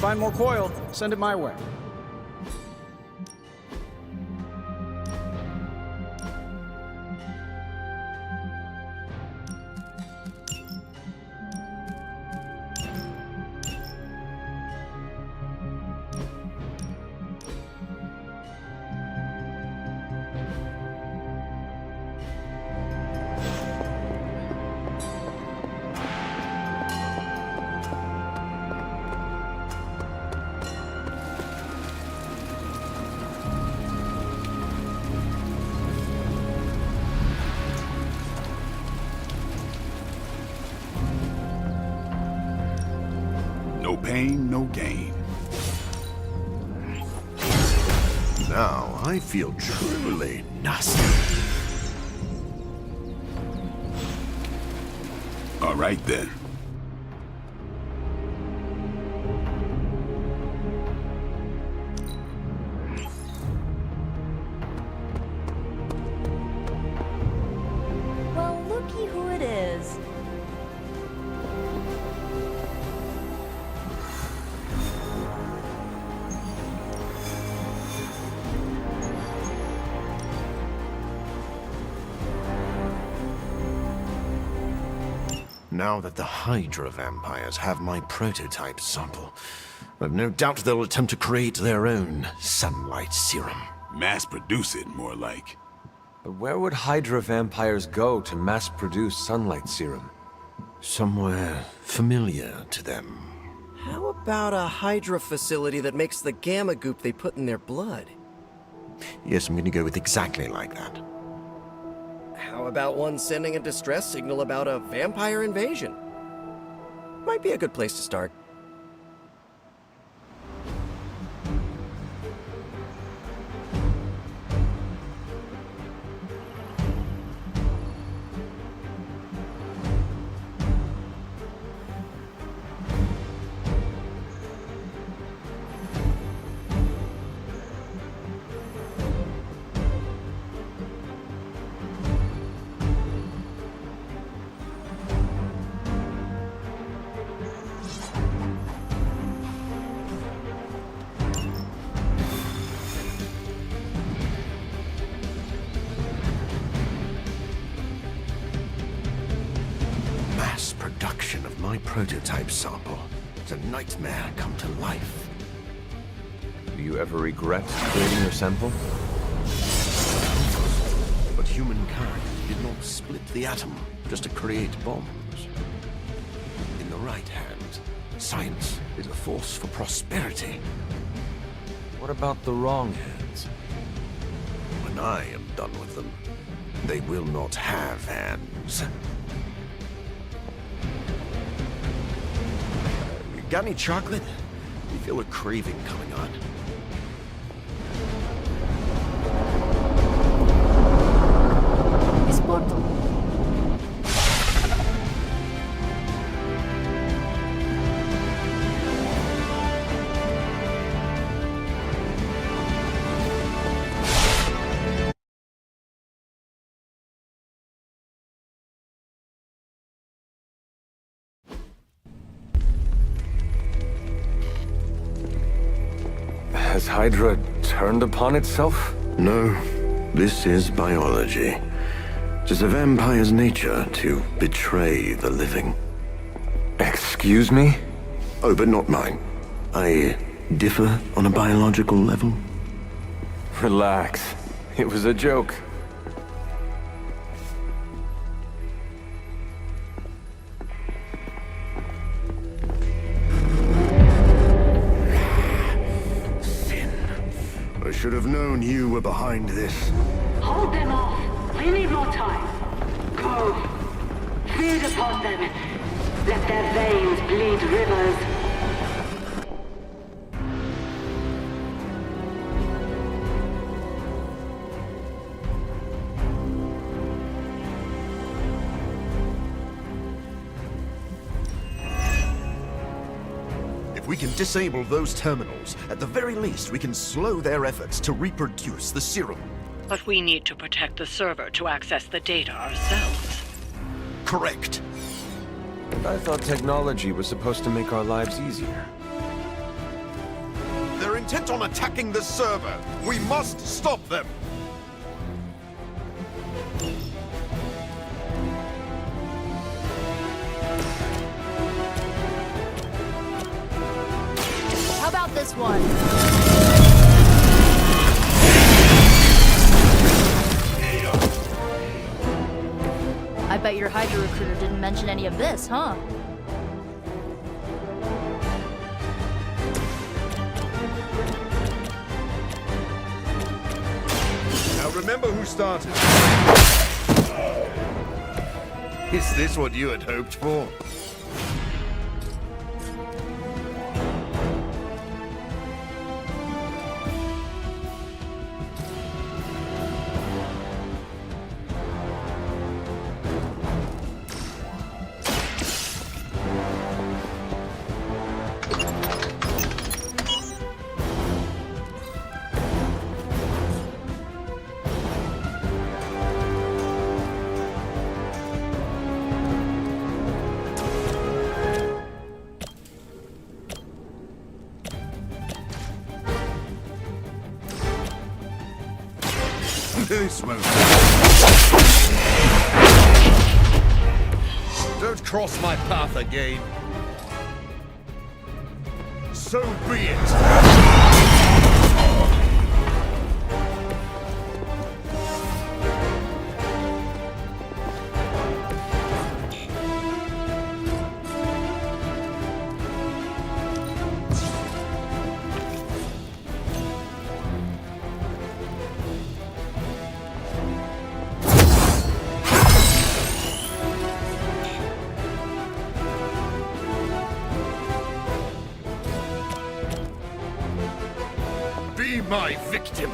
Find more coil, send it my way. No pain, no gain. Now I feel truly nasty. All right then. Well, looky who it is. Now that the Hydra vampires have my prototype sample, I've no doubt they'll attempt to create their own sunlight serum. Mass produce it, more like. But where would Hydra vampires go to mass-produce sunlight serum? Somewhere familiar to them. How about a Hydra facility that makes the gamma goop they put in their blood? Yes, I'm gonna go with exactly like that. How about one sending a distress signal about a vampire invasion? Might be a good place to start. Mass production of my prototype sample. It's a nightmare come to life. Do you ever regret creating your sample? But humankind did not split the atom just to create bombs. In the right hand, science is a force for prosperity. What about the wrong hands? When I am done with them, they will not have hands. Got any chocolate? You feel a craving coming on. This portal. Has Hydra turned upon itself? No, this is biology. It is a vampire's nature to betray the living. Excuse me? Oh, but not mine. I differ on a biological level. Relax. It was a joke. I should have known you were behind this. Hold them off. We need more time. Go. Feed upon them. Let their veins bleed rivers. If we can disable those terminals, at the very least we can slow their efforts to reproduce the serum. But we need to protect the server to access the data ourselves. Correct. I thought technology was supposed to make our lives easier. They're intent on attacking the server. We must stop them. How about this one? I bet your Hydra recruiter didn't mention any of this, huh? Now remember who started. Is this what you had hoped for? This one. Don't cross my path again. So be it. Be my victim.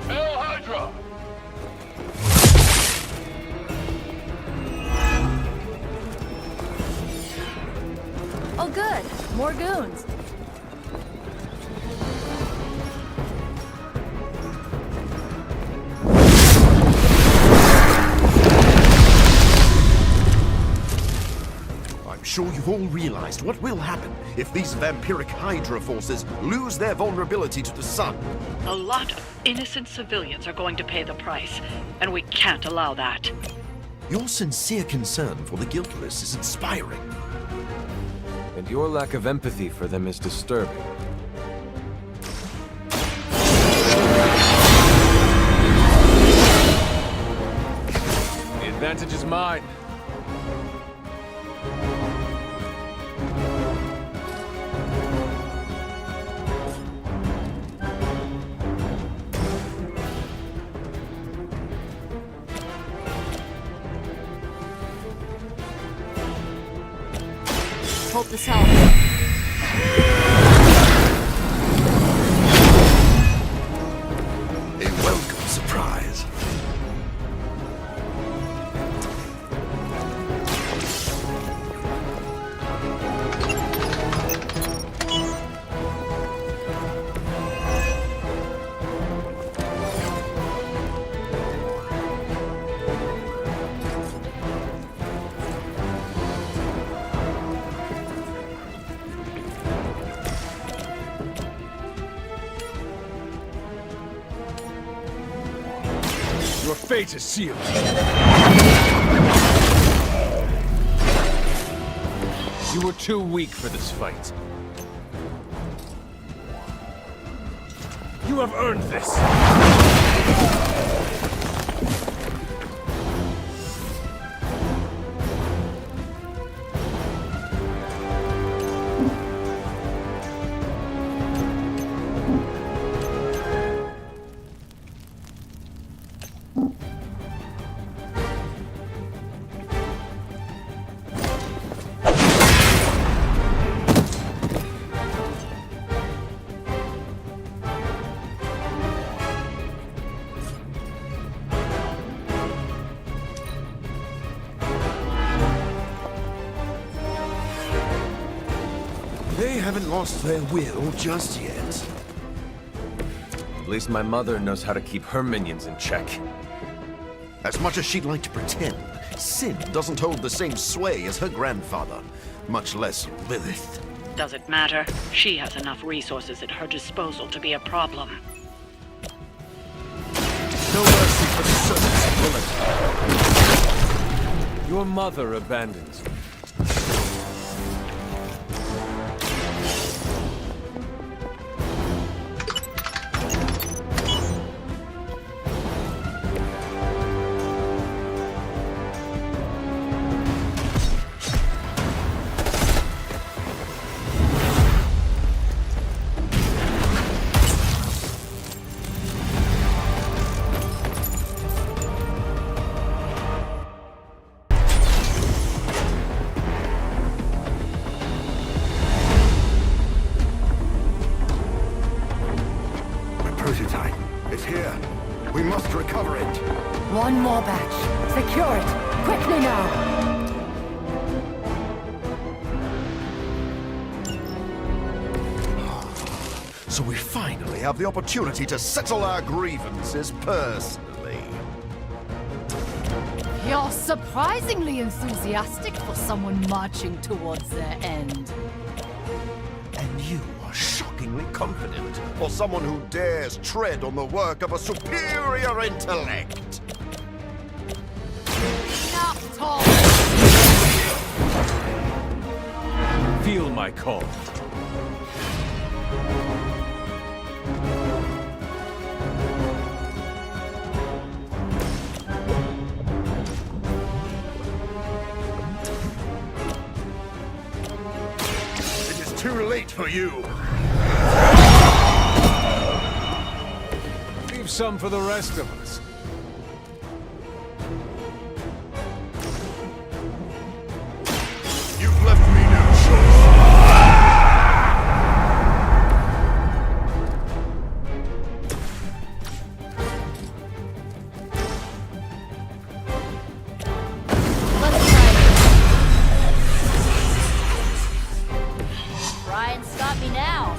El Hydra! Oh good, more goons. I'm sure you've all realized what will happen if these vampiric Hydra forces lose their vulnerability to the sun. A lot of innocent civilians are going to pay the price, and we can't allow that. Your sincere concern for the guiltless is inspiring. And your lack of empathy for them is disturbing. The advantage is mine. Hope this helps. A welcome surprise. Your fate is sealed. You were too weak for this fight. You have earned this. They haven't lost their will just yet. At least my mother knows how to keep her minions in check. As much as she'd like to pretend, Sin doesn't hold the same sway as her grandfather, much less Lilith. Does it matter? She has enough resources at her disposal to be a problem. No mercy for the servants of Lilith. Your mother abandons you. Prototype. It's here. We must recover it. One more batch. Secure it. Quickly now. So we finally have the opportunity to settle our grievances personally. You're surprisingly enthusiastic for someone marching towards their end. And you are shockingly confident for someone who dares tread on the work of a superior intellect. Enough talk! Feel my call. It is too late for you. Leave some for the rest of us. You've left me no choice. Try and stop me now.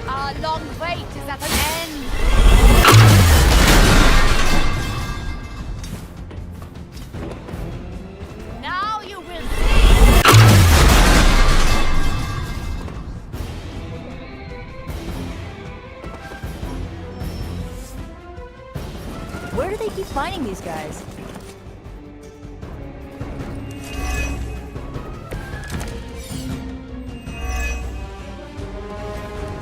Our long wait is at an end. Now you will see. Where do they keep finding these guys?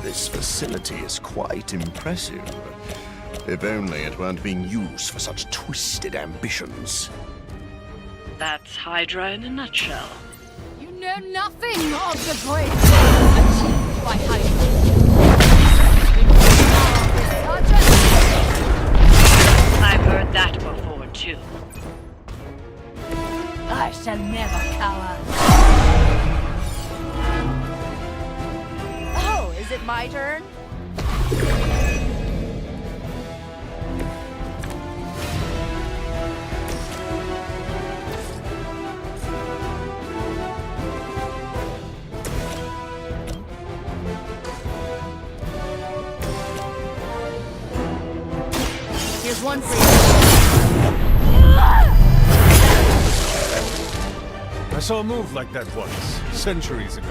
This facility is quite impressive. If only it weren't being used for such twisted ambitions. That's Hydra in a nutshell. You know nothing of the great things achieved by Hydra. I've heard that before, too. I shall never cower. Oh, is it my turn? Here's one for you. I saw a move like that once, centuries ago.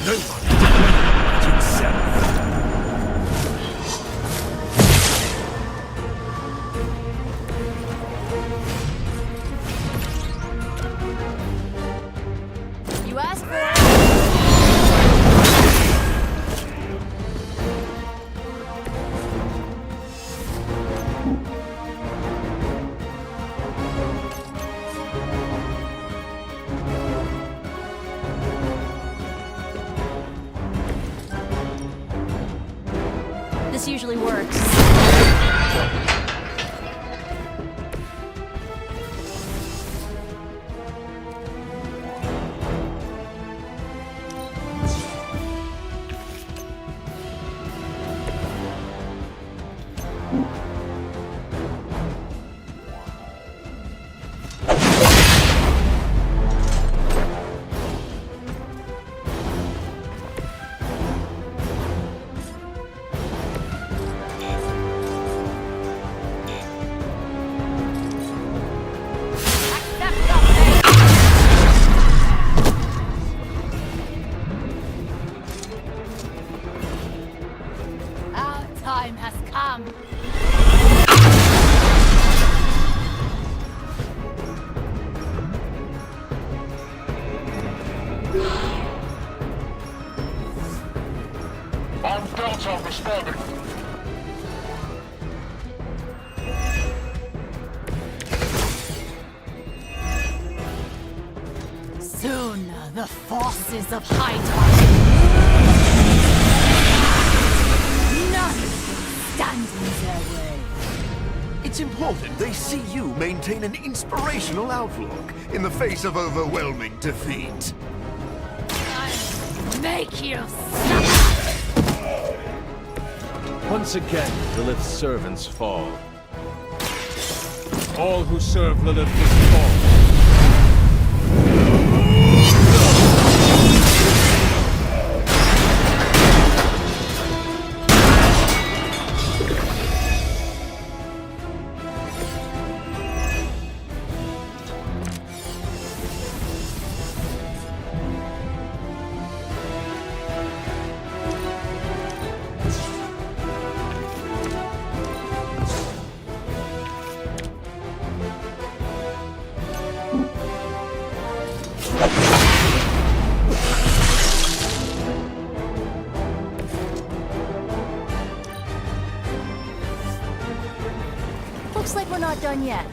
Nobody but yourself. You asked for it. This usually works. Our time has come. Armed Delta responding. Soon, the forces of Hydra. None can stand in their way. It important they see you maintain an inspirational outlook in the face of overwhelming defeat. Make you Once again, Lilith's servants fall. All who serve Lilith must fall. Looks like we're not done yet.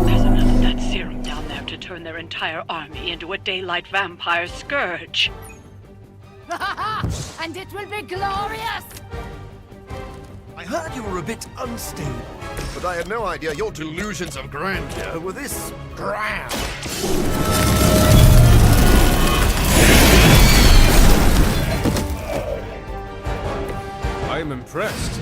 There's enough of that serum down there to turn their entire army into a daylight vampire scourge. And it will be glorious! I heard you were a bit unstable, but I had no idea your delusions of grandeur were this grand. I am impressed.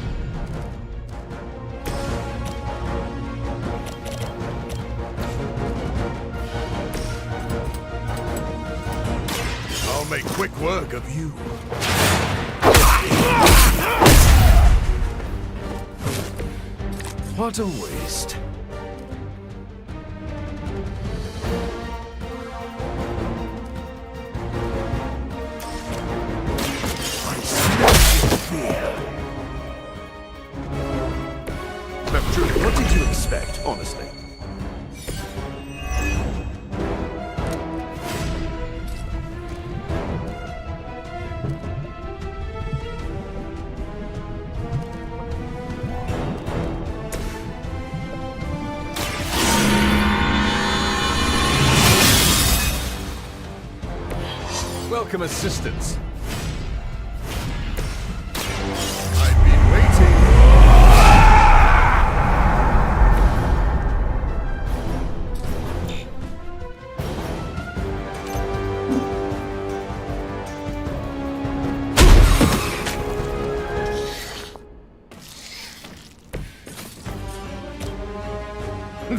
I'll make quick work of you. What a waste. Now, truly, what did you expect, honestly? Welcome assistance. I've been waiting.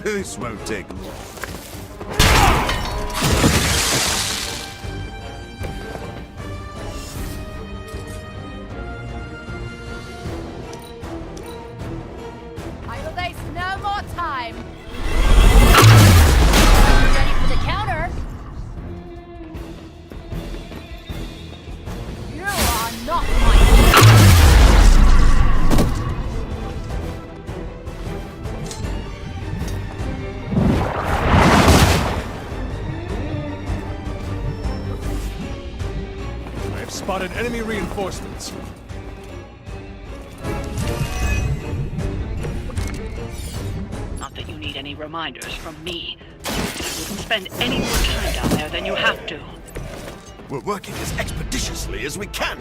This won't take long. I will waste no more time. Ready for the counter? You are not I have spotted enemy reinforcements. Not that you need any reminders from me. I wouldn't spend any more time down there than you have to. We're working as expeditiously as we can.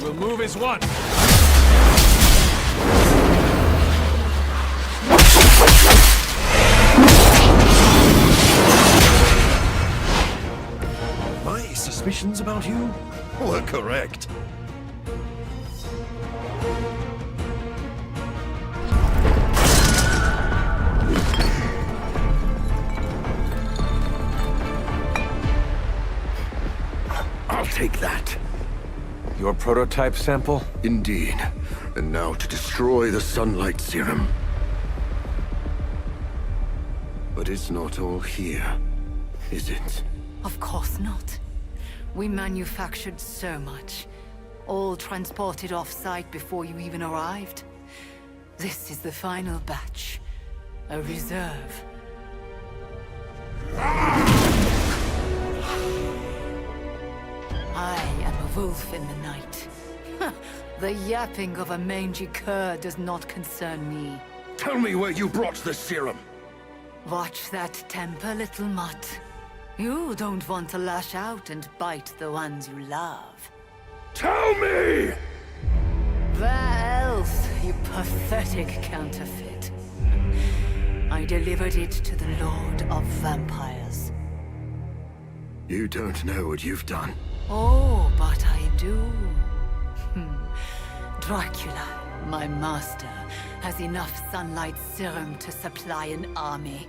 We'll move as one. My suspicions about you were correct. I'll take that. Your prototype sample? Indeed. And now to destroy the sunlight serum. But it's not all here, is it? Of course not. We manufactured so much. All transported off-site before you even arrived. This is the final batch. A reserve. I am a wolf in the night. The yapping of a mangy cur does not concern me. Tell me where you brought the serum. Watch that temper, little mutt. You don't want to lash out and bite the ones you love. Tell me! Where else, you pathetic counterfeit? I delivered it to the Lord of Vampires. You don't know what you've done. Oh, but I do. Dracula, my master, has enough sunlight serum to supply an army.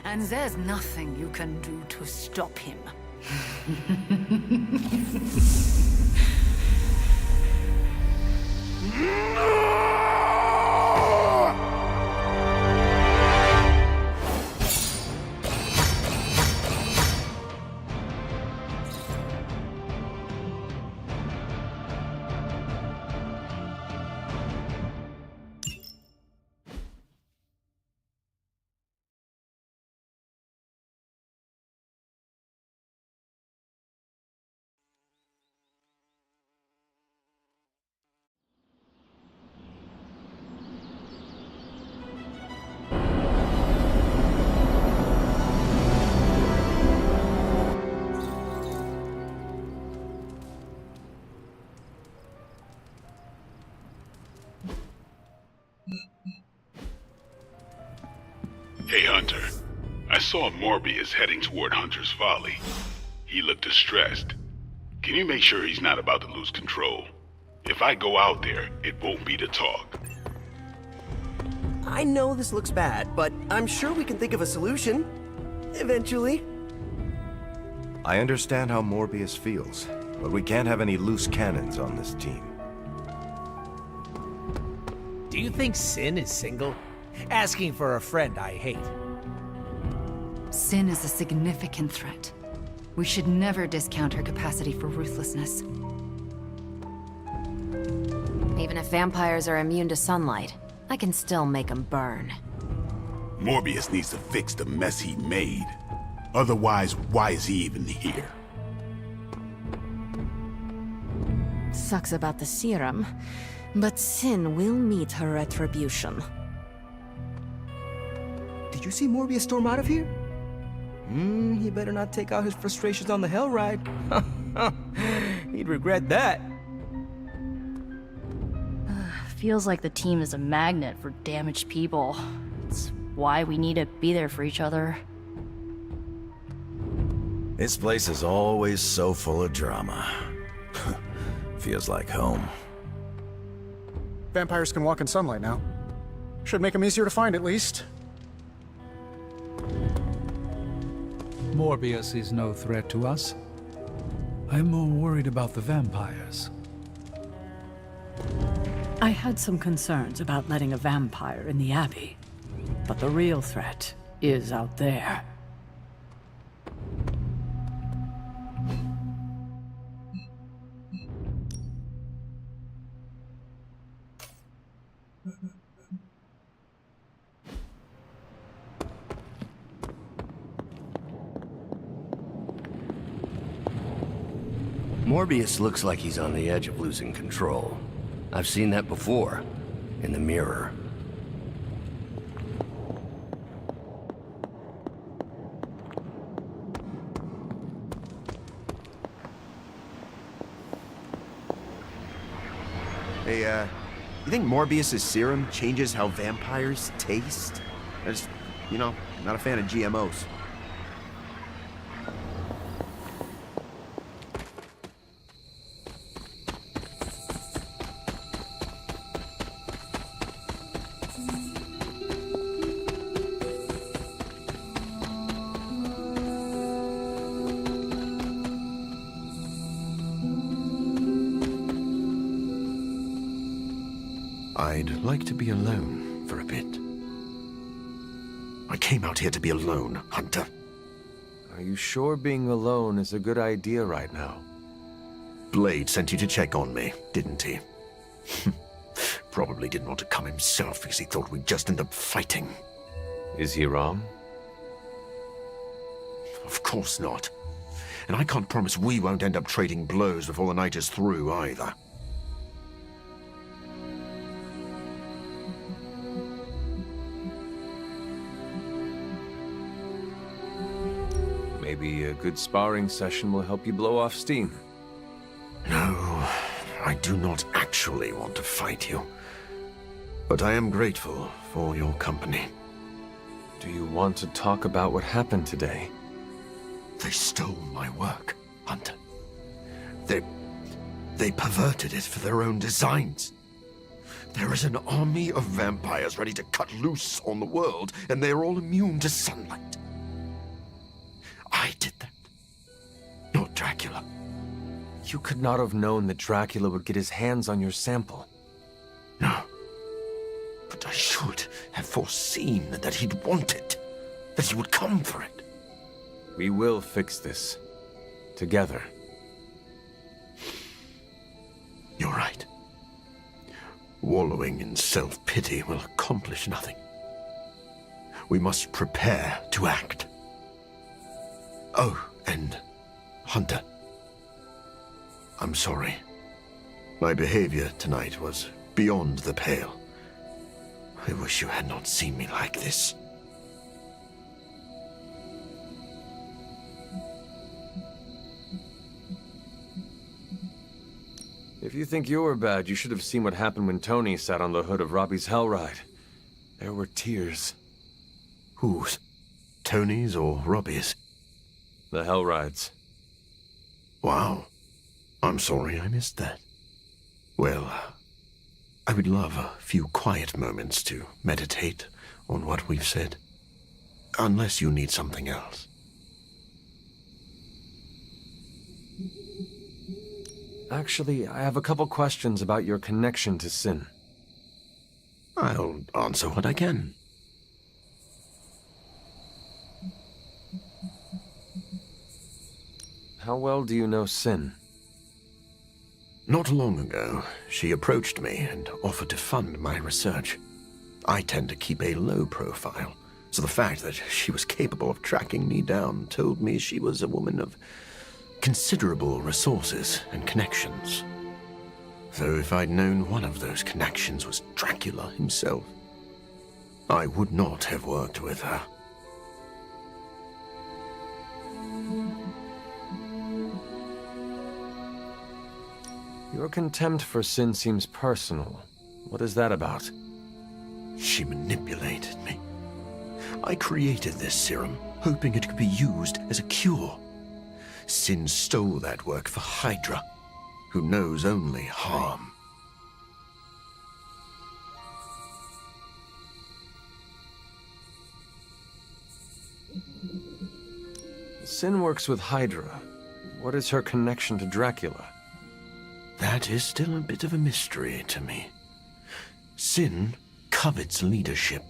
And there's nothing you can do to stop him. Hey, Hunter. I saw Morbius heading toward Hunter's Folly. He looked distressed. Can you make sure he's not about to lose control? If I go out there, it won't be to talk. I know this looks bad, but I'm sure we can think of a solution. Eventually. I understand how Morbius feels, but we can't have any loose cannons on this team. Do you think Sin is single? Asking for a friend I hate. Sin is a significant threat. We should never discount her capacity for ruthlessness. Even if vampires are immune to sunlight, I can still make them burn. Morbius needs to fix the mess he made. Otherwise, why is he even here? Sucks about the serum, but Sin will meet her retribution. Did you see Morbius storm out of here? He better not take out his frustrations on the Hell Ride. He'd regret that. Feels like the team is a magnet for damaged people. It's why we need to be there for each other. This place is always so full of drama. Feels like home. Vampires can walk in sunlight now. Should make them easier to find, at least. Morbius is no threat to us. I'm more worried about the vampires. I had some concerns about letting a vampire in the Abbey, but the real threat is out there. Morbius looks like he's on the edge of losing control. I've seen that before, in the mirror. Hey, you think Morbius's serum changes how vampires taste? I just, not a fan of GMOs. I'd like to be alone for a bit. I came out here to be alone, Hunter. Are you sure being alone is a good idea right now? Blade sent you to check on me, didn't he? probably didn't want to come himself because he thought we'd just end up fighting. Is he wrong? Of course not. And I can't promise we won't end up trading blows before the night is through, either. Maybe a good sparring session will help you blow off steam. No, I do not actually want to fight you. But I am grateful for your company. Do you want to talk about what happened today? They stole my work, Hunter. They perverted it for their own designs. There is an army of vampires ready to cut loose on the world, and they are all immune to sunlight. I did that. Not Dracula. You could not have known that Dracula would get his hands on your sample. No. But I should have foreseen that he'd want it. That he would come for it. We will fix this. Together. You're right. Wallowing in self-pity will accomplish nothing. We must prepare to act. Oh, and Hunter. I'm sorry. My behavior tonight was beyond the pale. I wish you had not seen me like this. If you think you were bad, you should have seen what happened when Tony sat on the hood of Robbie's Hellride. There were tears. Whose? Tony's or Robbie's? The Hellrides. Wow. I'm sorry I missed that. Well, I would love a few quiet moments to meditate on what we've said. Unless you need something else. Actually, I have a couple questions about your connection to Sin. I'll answer what I can. How well do you know Sin? Not long ago, she approached me and offered to fund my research. I tend to keep a low profile, so the fact that she was capable of tracking me down told me she was a woman of considerable resources and connections. Though if I'd known one of those connections was Dracula himself, I would not have worked with her. Your contempt for Sin seems personal. What is that about? She manipulated me. I created this serum, hoping it could be used as a cure. Sin stole that work for Hydra, who knows only harm. Sin works with Hydra. What is her connection to Dracula? That is still a bit of a mystery to me. Sin covets leadership,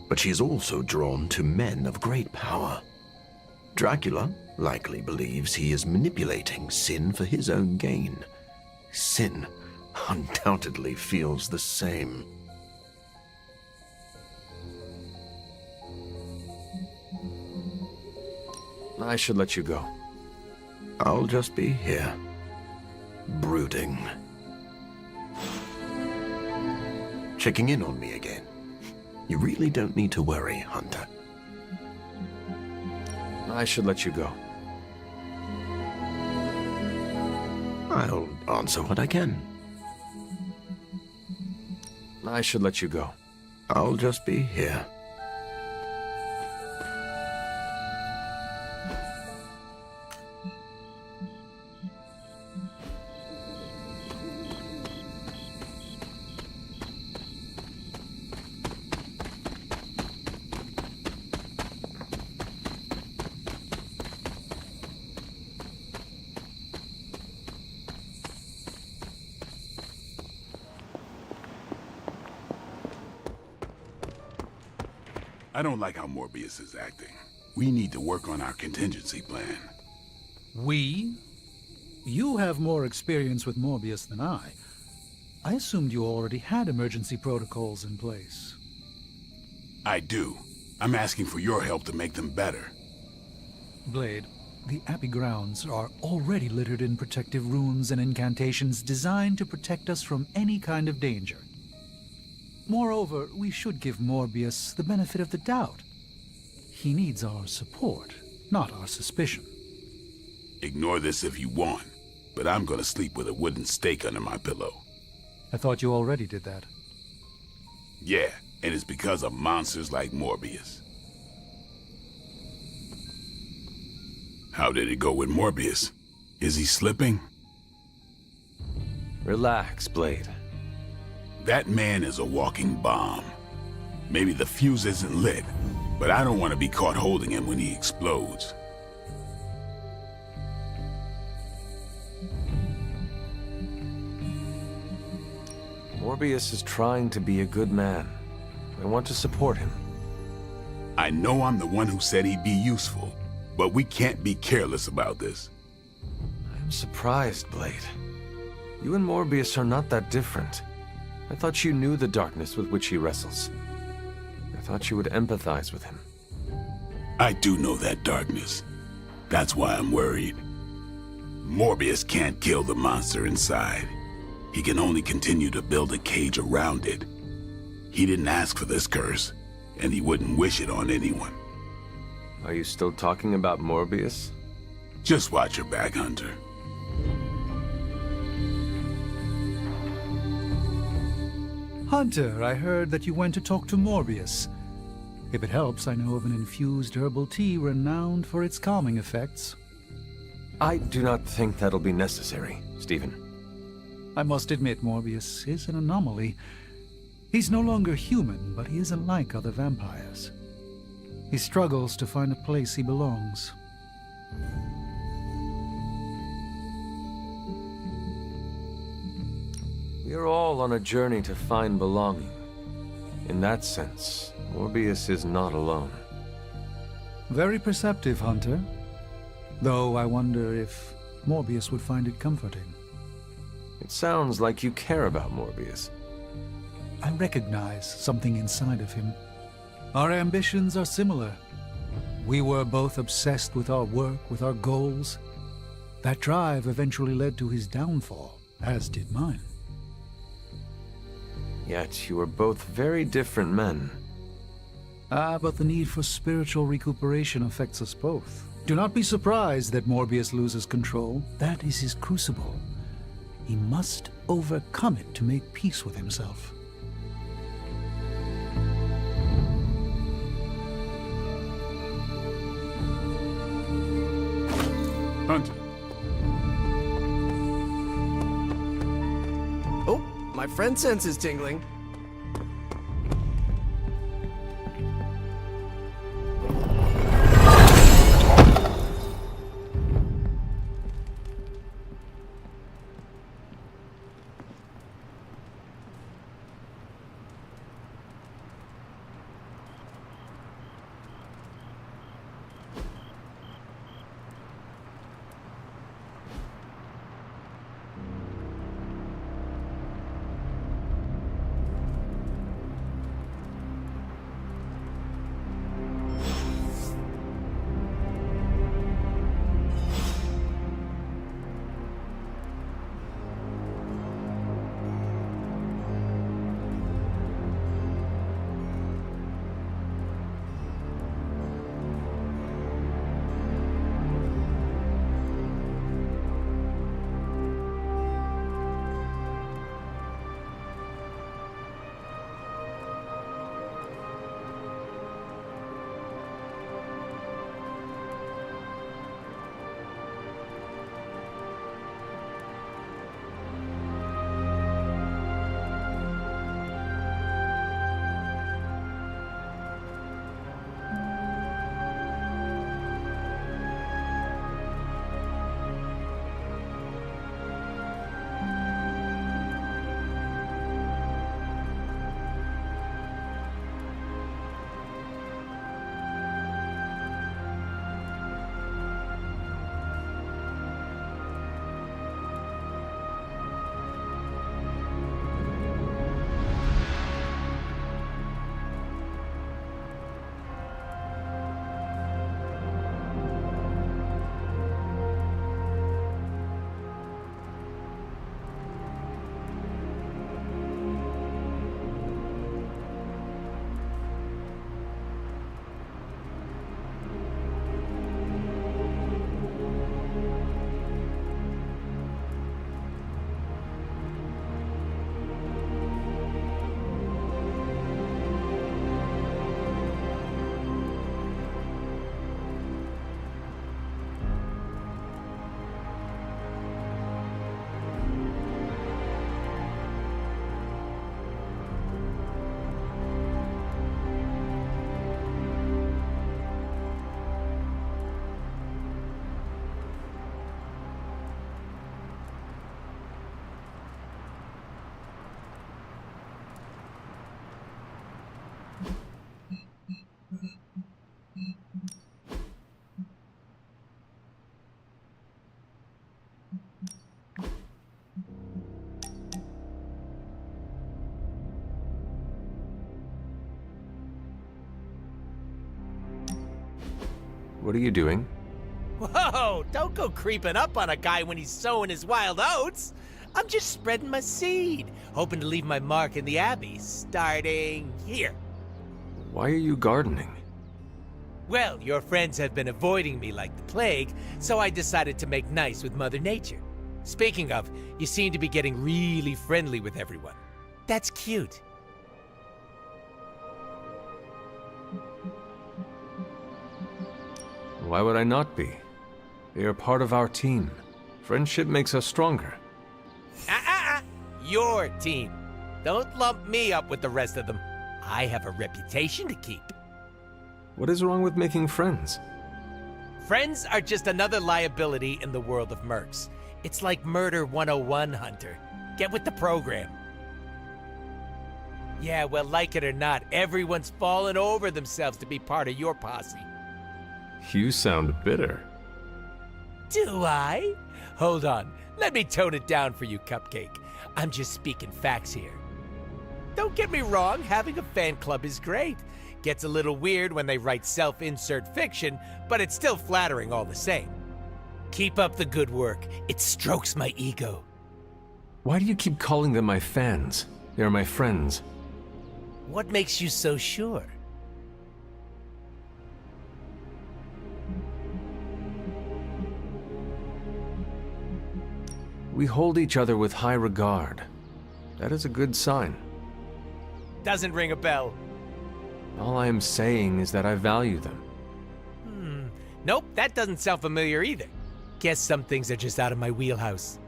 but she is also drawn to men of great power. Dracula likely believes he is manipulating Sin for his own gain. Sin undoubtedly feels the same. I should let you go. I'll just be here, brooding. Checking in on me again. You really don't need to worry, Hunter. I should let you go. I'll answer what I can. I should let you go. I'll just be here. I don't like how Morbius is acting. We need to work on our contingency plan. We? You have more experience with Morbius than I. I assumed you already had emergency protocols in place. I do. I'm asking for your help to make them better. Blade, the Abbey grounds are already littered in protective runes and incantations designed to protect us from any kind of danger. Moreover, we should give Morbius the benefit of the doubt. He needs our support, not our suspicion. Ignore this if you want, but I'm gonna sleep with a wooden stake under my pillow. I thought you already did that. Yeah, and it's because of monsters like Morbius. How did it go with Morbius? Is he slipping? Relax, Blade. That man is a walking bomb. Maybe the fuse isn't lit, but I don't want to be caught holding him when he explodes. Morbius is trying to be a good man. I want to support him. I know I'm the one who said he'd be useful, but we can't be careless about this. I'm surprised, Blade. You and Morbius are not that different. I thought you knew the darkness with which he wrestles. I thought you would empathize with him. I do know that darkness. That's why I'm worried. Morbius can't kill the monster inside. He can only continue to build a cage around it. He didn't ask for this curse, and he wouldn't wish it on anyone. Are you still talking about Morbius? Just watch your back, Hunter. Hunter, I heard that you went to talk to Morbius. If it helps, I know of an infused herbal tea renowned for its calming effects. I do not think that'll be necessary, Stephen. I must admit Morbius is an anomaly. He's no longer human, but he isn't like other vampires. He struggles to find a place he belongs. We are all on a journey to find belonging. In that sense, Morbius is not alone. Very perceptive, Hunter. Though I wonder if Morbius would find it comforting. It sounds like you care about Morbius. I recognize something inside of him. Our ambitions are similar. We were both obsessed with our work, with our goals. That drive eventually led to his downfall, as did mine. Yet you are both very different men. But the need for spiritual recuperation affects us both. Do not be surprised that Morbius loses control. That is his crucible. He must overcome it to make peace with himself. Hunter. Oh, my friend sense is tingling. What are you doing? Whoa, don't go creeping up on a guy when he's sowing his wild oats. I'm just spreading my seed, hoping to leave my mark in the Abbey, starting here. Why are you gardening? Well, your friends have been avoiding me like the plague, so I decided to make nice with Mother Nature. Speaking of, you seem to be getting really friendly with everyone. That's cute. Why would I not be? They are part of our team. Friendship makes us stronger. Your team. Don't lump me up with the rest of them. I have a reputation to keep. What is wrong with making friends? Friends are just another liability in the world of mercs. It's like Murder 101, Hunter. Get with the program. Yeah, well, like it or not, everyone's fallen over themselves to be part of your posse. You sound bitter. Do I? Hold on. Let me tone it down for you, Cupcake. I'm just speaking facts here. Don't get me wrong, having a fan club is great. Gets a little weird when they write self-insert fiction, but it's still flattering all the same. Keep up the good work. It strokes my ego. Why do you keep calling them my fans? They are my friends. What makes you so sure? We hold each other with high regard. That is a good sign. Doesn't ring a bell. All I am saying is that I value them. Nope, that doesn't sound familiar either. Guess some things are just out of my wheelhouse.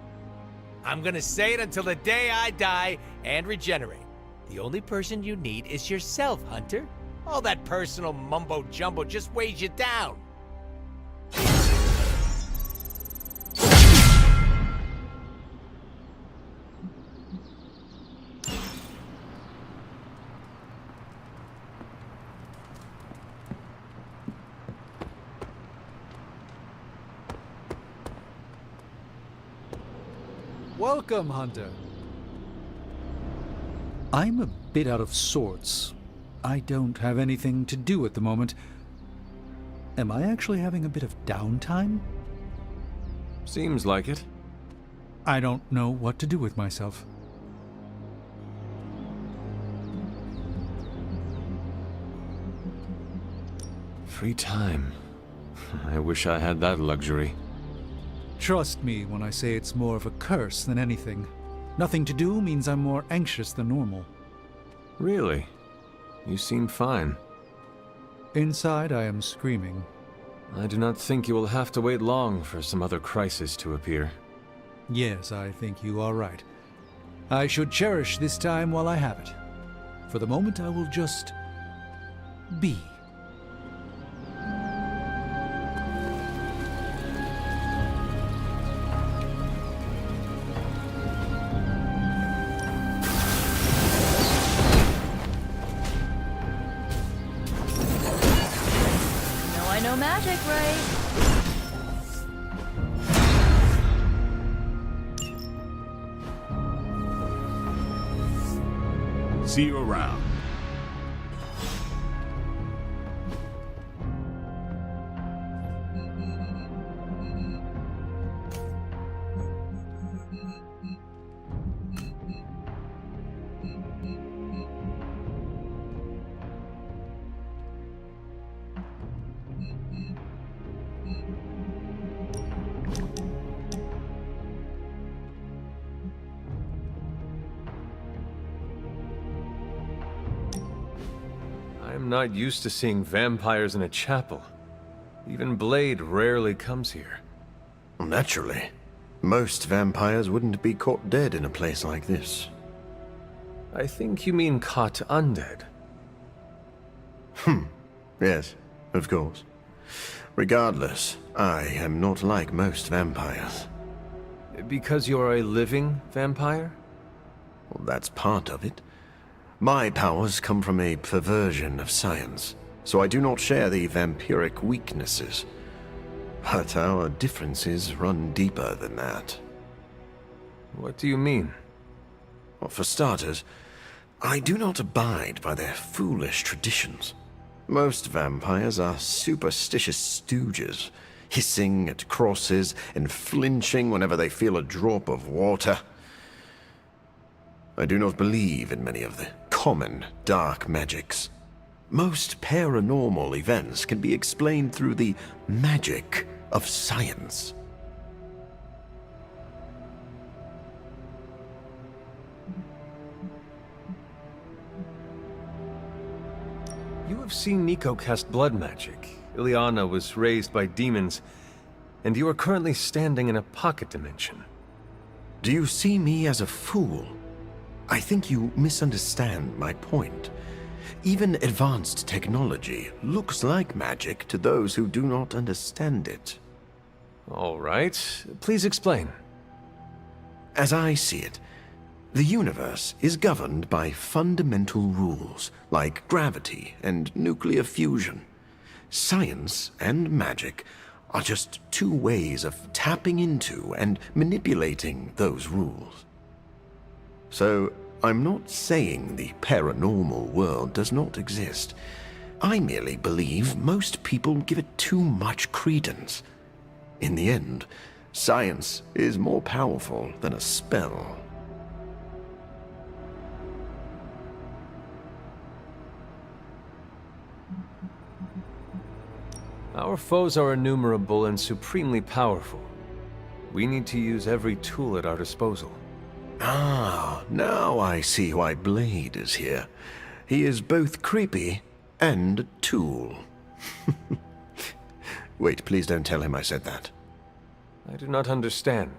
I'm gonna say it until the day I die and regenerate. The only person you need is yourself, Hunter. All that personal mumbo-jumbo just weighs you down. Welcome, Hunter. I'm a bit out of sorts. I don't have anything to do at the moment. Am I actually having a bit of downtime? Seems like it. I don't know what to do with myself. Free time. I wish I had that luxury. Trust me when I say it's more of a curse than anything. Nothing to do means I'm more anxious than normal. Really? You seem fine. Inside, I am screaming. I do not think you will have to wait long for some other crisis to appear. Yes, I think you are right. I should cherish this time while I have it. For the moment, I will just be. Magic, right? See you around. I'm not used to seeing vampires in a chapel. Even Blade rarely comes here. Naturally. Most vampires wouldn't be caught dead in a place like this. I think you mean caught undead. Yes, of course. Regardless, I am not like most vampires. Because you're a living vampire? Well, that's part of it. My powers come from a perversion of science, so I do not share the vampiric weaknesses. But our differences run deeper than that. What do you mean? Well, for starters, I do not abide by their foolish traditions. Most vampires are superstitious stooges, hissing at crosses and flinching whenever they feel a drop of water. I do not believe in many of the common dark magics. Most paranormal events can be explained through the magic of science. You have seen Nico cast blood magic. Ileana was raised by demons, and you are currently standing in a pocket dimension. Do you see me as a fool? I think you misunderstand my point. Even advanced technology looks like magic to those who do not understand it. All right. Please explain. As I see it, the universe is governed by fundamental rules like gravity and nuclear fusion. Science and magic are just two ways of tapping into and manipulating those rules. So, I'm not saying the paranormal world does not exist. I merely believe most people give it too much credence. In the end, science is more powerful than a spell. Our foes are innumerable and supremely powerful. We need to use every tool at our disposal. Ah, now I see why Blade is here. He is both creepy and a tool. Wait, please don't tell him I said that. I do not understand.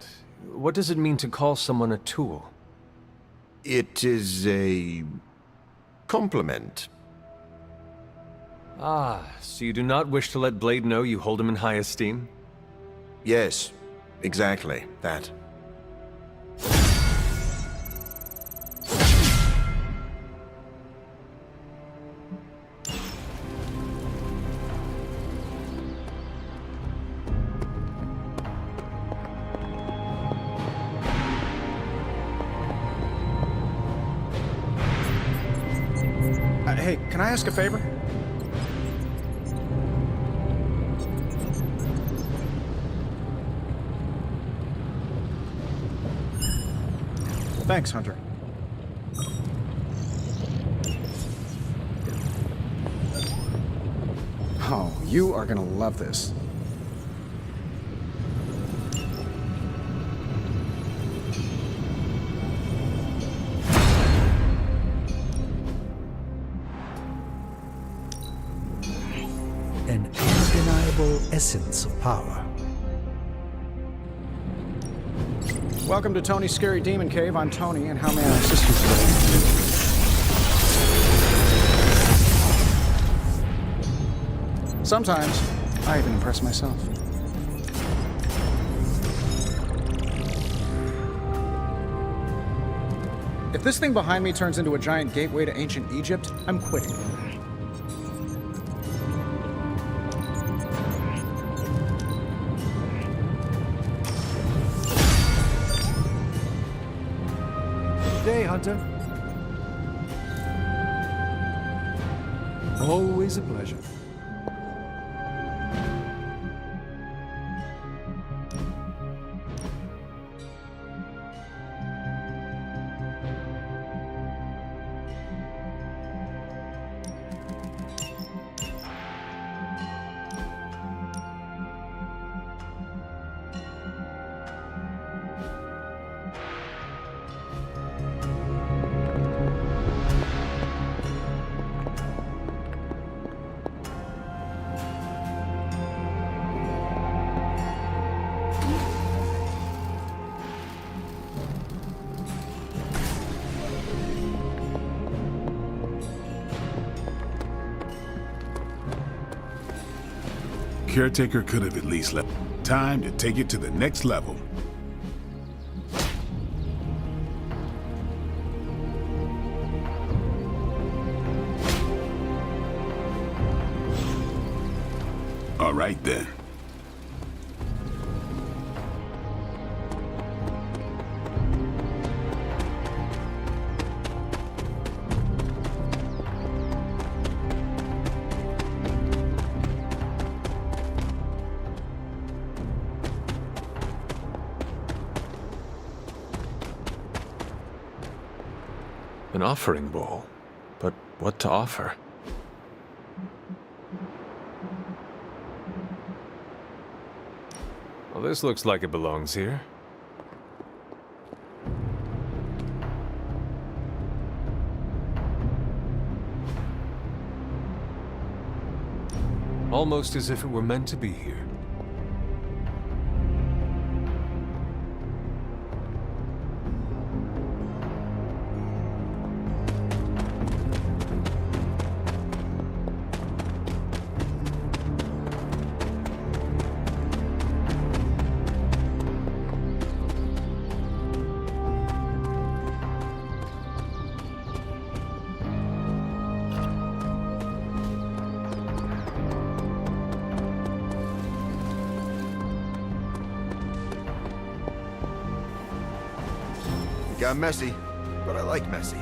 What does it mean to call someone a tool? It is a compliment. Ah, so you do not wish to let Blade know you hold him in high esteem? Yes, exactly that. Hey, can I ask a favor? Thanks, Hunter. Oh, you are gonna love this. An undeniable essence of power. Welcome to Tony's Scary Demon Cave. I'm Tony, and how may I assist you today? Sometimes, I even impress myself. If this thing behind me turns into a giant gateway to ancient Egypt, I'm quitting. Good day, Hunter. Always a pleasure. Caretaker could have at least left time to take it to the next level. All right then. offering bowl. But what to offer? Well, this looks like it belongs here. Almost as if it were meant to be here. It got messy, but I like messy.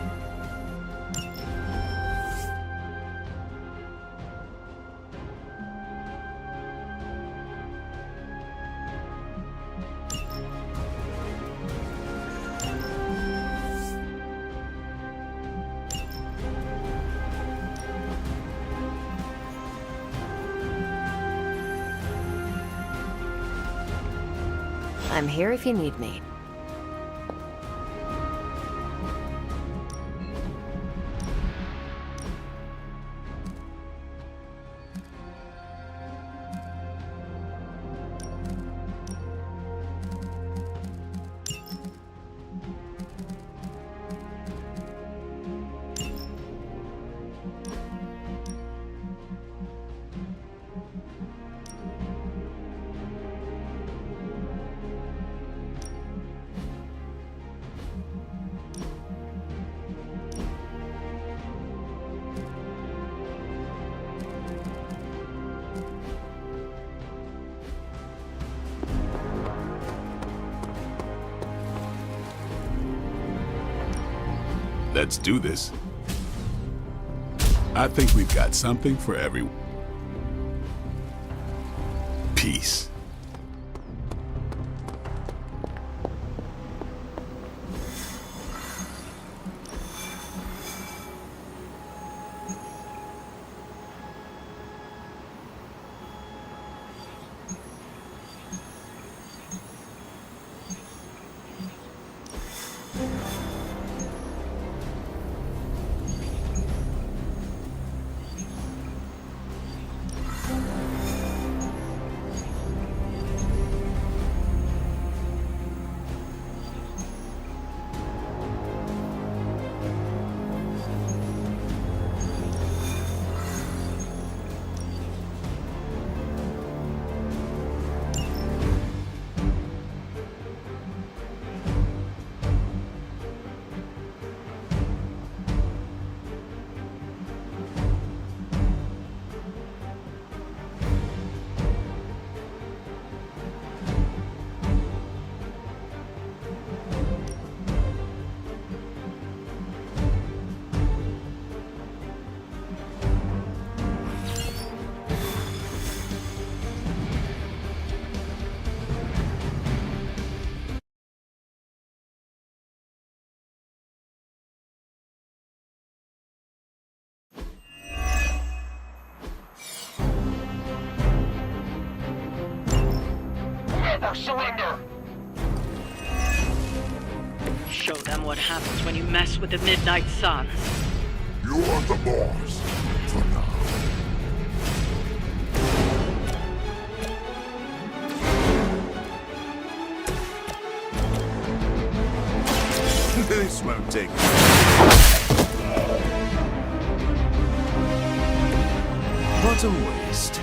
I'm here if you need me. Let's do this. I think we've got something for everyone. Peace. Never surrender! Show them what happens when you mess with the Midnight Suns. You're the boss. For now. This won't take. What a waste.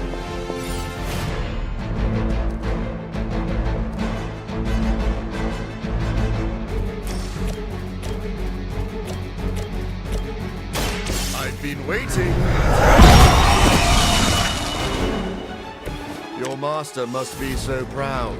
I've been waiting. Your master must be so proud.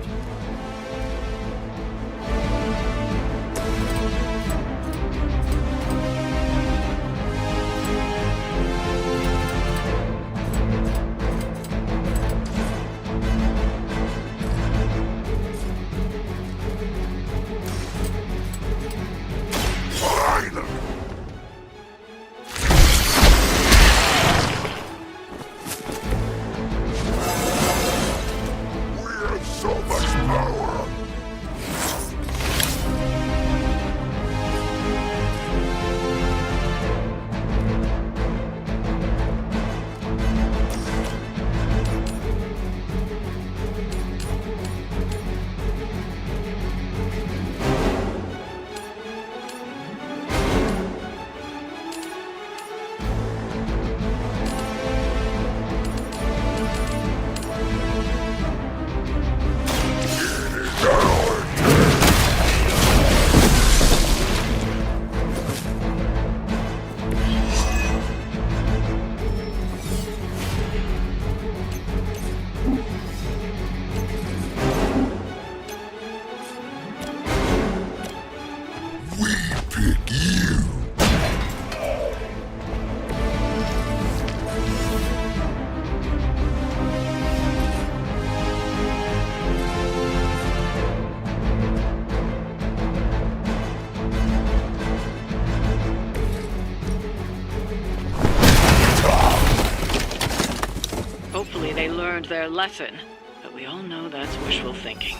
they learned their lesson, but we all know that's wishful thinking.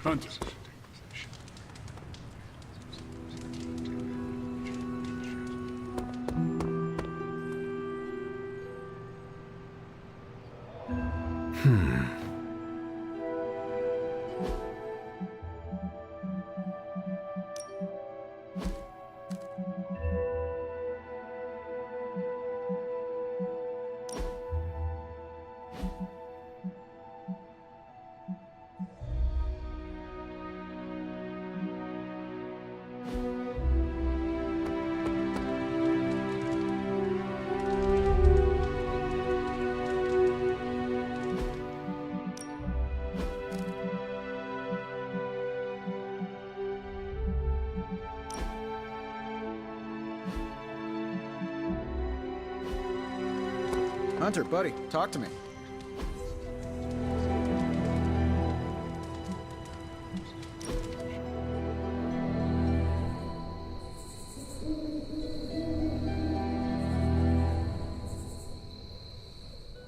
Hunter. Hunter, buddy, talk to me.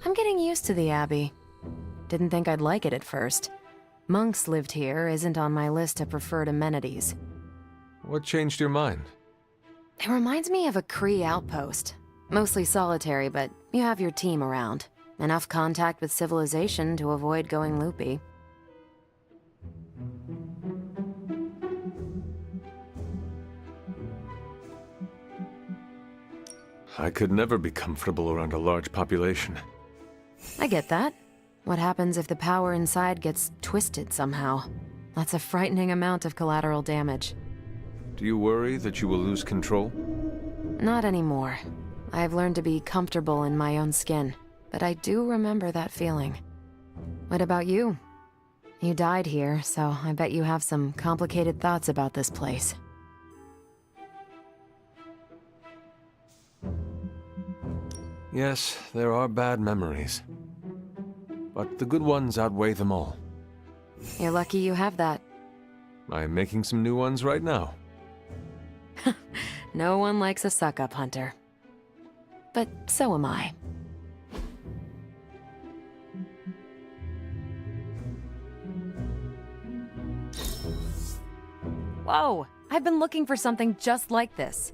I'm getting used to the Abbey. Didn't think I'd like it at first. Monks lived here isn't on my list of preferred amenities. What changed your mind? It reminds me of a Kree outpost. Mostly solitary, but you have your team around. Enough contact with civilization to avoid going loopy. I could never be comfortable around a large population. I get that. What happens if the power inside gets twisted somehow? That's a frightening amount of collateral damage. Do you worry that you will lose control? Not anymore. I've learned to be comfortable in my own skin, but I do remember that feeling. What about you? You died here, so I bet you have some complicated thoughts about this place. Yes, there are bad memories. But the good ones outweigh them all. You're lucky you have that. I'm making some new ones right now. No one likes a suck-up, Hunter. But so am I. Whoa! I've been looking for something just like this.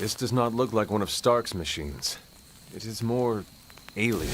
This does not look like one of Stark's machines. It is more alien.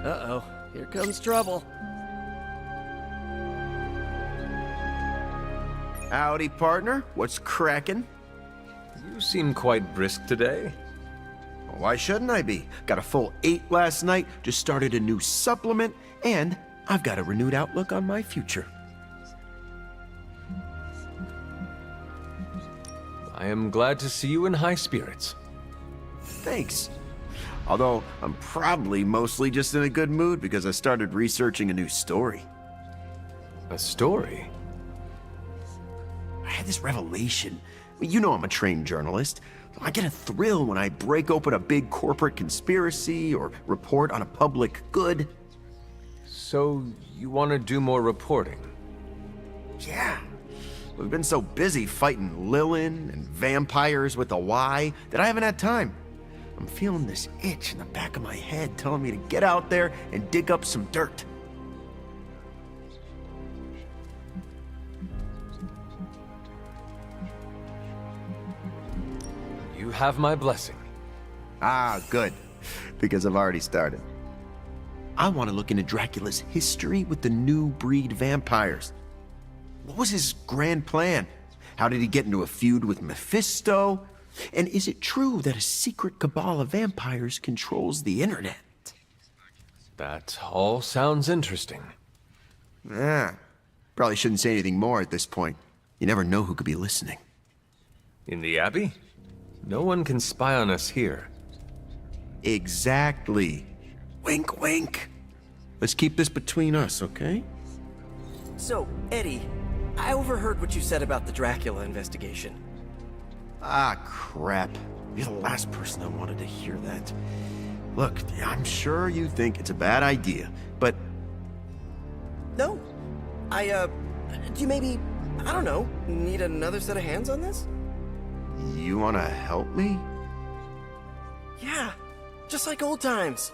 Uh-oh, here comes trouble. Howdy, partner. What's crackin'? You seem quite brisk today. Why shouldn't I be? Got a full 8 last night, just started a new supplement, and I've got a renewed outlook on my future. I am glad to see you in high spirits. Thanks. Although, I'm probably mostly just in a good mood because I started researching a new story. A story? I had this revelation. You know I'm a trained journalist. I get a thrill when I break open a big corporate conspiracy or report on a public good. So, you want to do more reporting? Yeah. We've been so busy fighting Lilin and vampires with a Y that I haven't had time. I'm feeling this itch in the back of my head telling me to get out there and dig up some dirt. You have my blessing. Ah, good. Because I've already started. I want to look into Dracula's history with the new breed vampires. What was his grand plan? How did he get into a feud with Mephisto? And is it true that a secret cabal of vampires controls the internet? That all sounds interesting. Yeah. Probably shouldn't say anything more at this point. You never know who could be listening. In the Abbey? No one can spy on us here. Exactly. Wink, wink. Let's keep this between us, okay? So, Eddie, I overheard what you said about the Dracula investigation. Ah, crap. You're the last person I wanted to hear that. Look, I'm sure you think it's a bad idea, but... No. Do you maybe, I don't know, need another set of hands on this? You want to help me? Yeah, just like old times.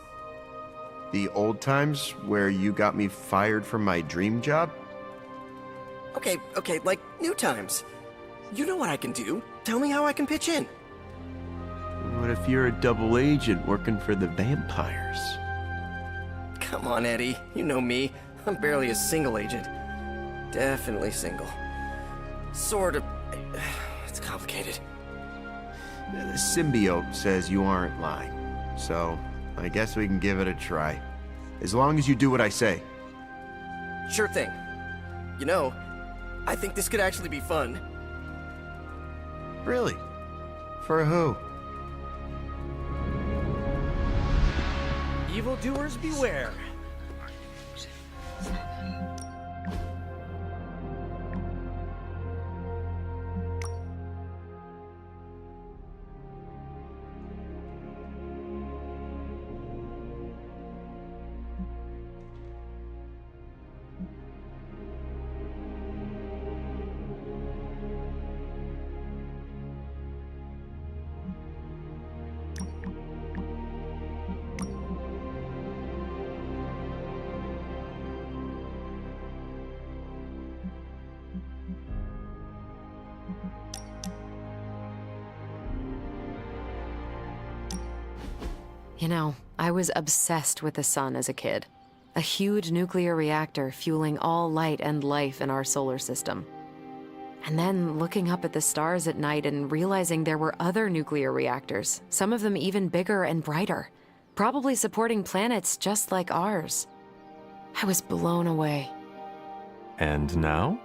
The old times where you got me fired from my dream job? Okay, like new times. You know what I can do. Tell me how I can pitch in. What if you're a double agent working for the vampires? Come on, Eddie. You know me. I'm barely a single agent. Definitely single. Sort of. It's complicated. The symbiote says you aren't lying. So, I guess we can give it a try. As long as you do what I say. Sure thing. You know, I think this could actually be fun. Really? For who? Evildoers beware. You know, I was obsessed with the sun as a kid. A huge nuclear reactor fueling all light and life in our solar system. And then looking up at the stars at night and realizing there were other nuclear reactors, some of them even bigger and brighter, probably supporting planets just like ours. I was blown away. And now?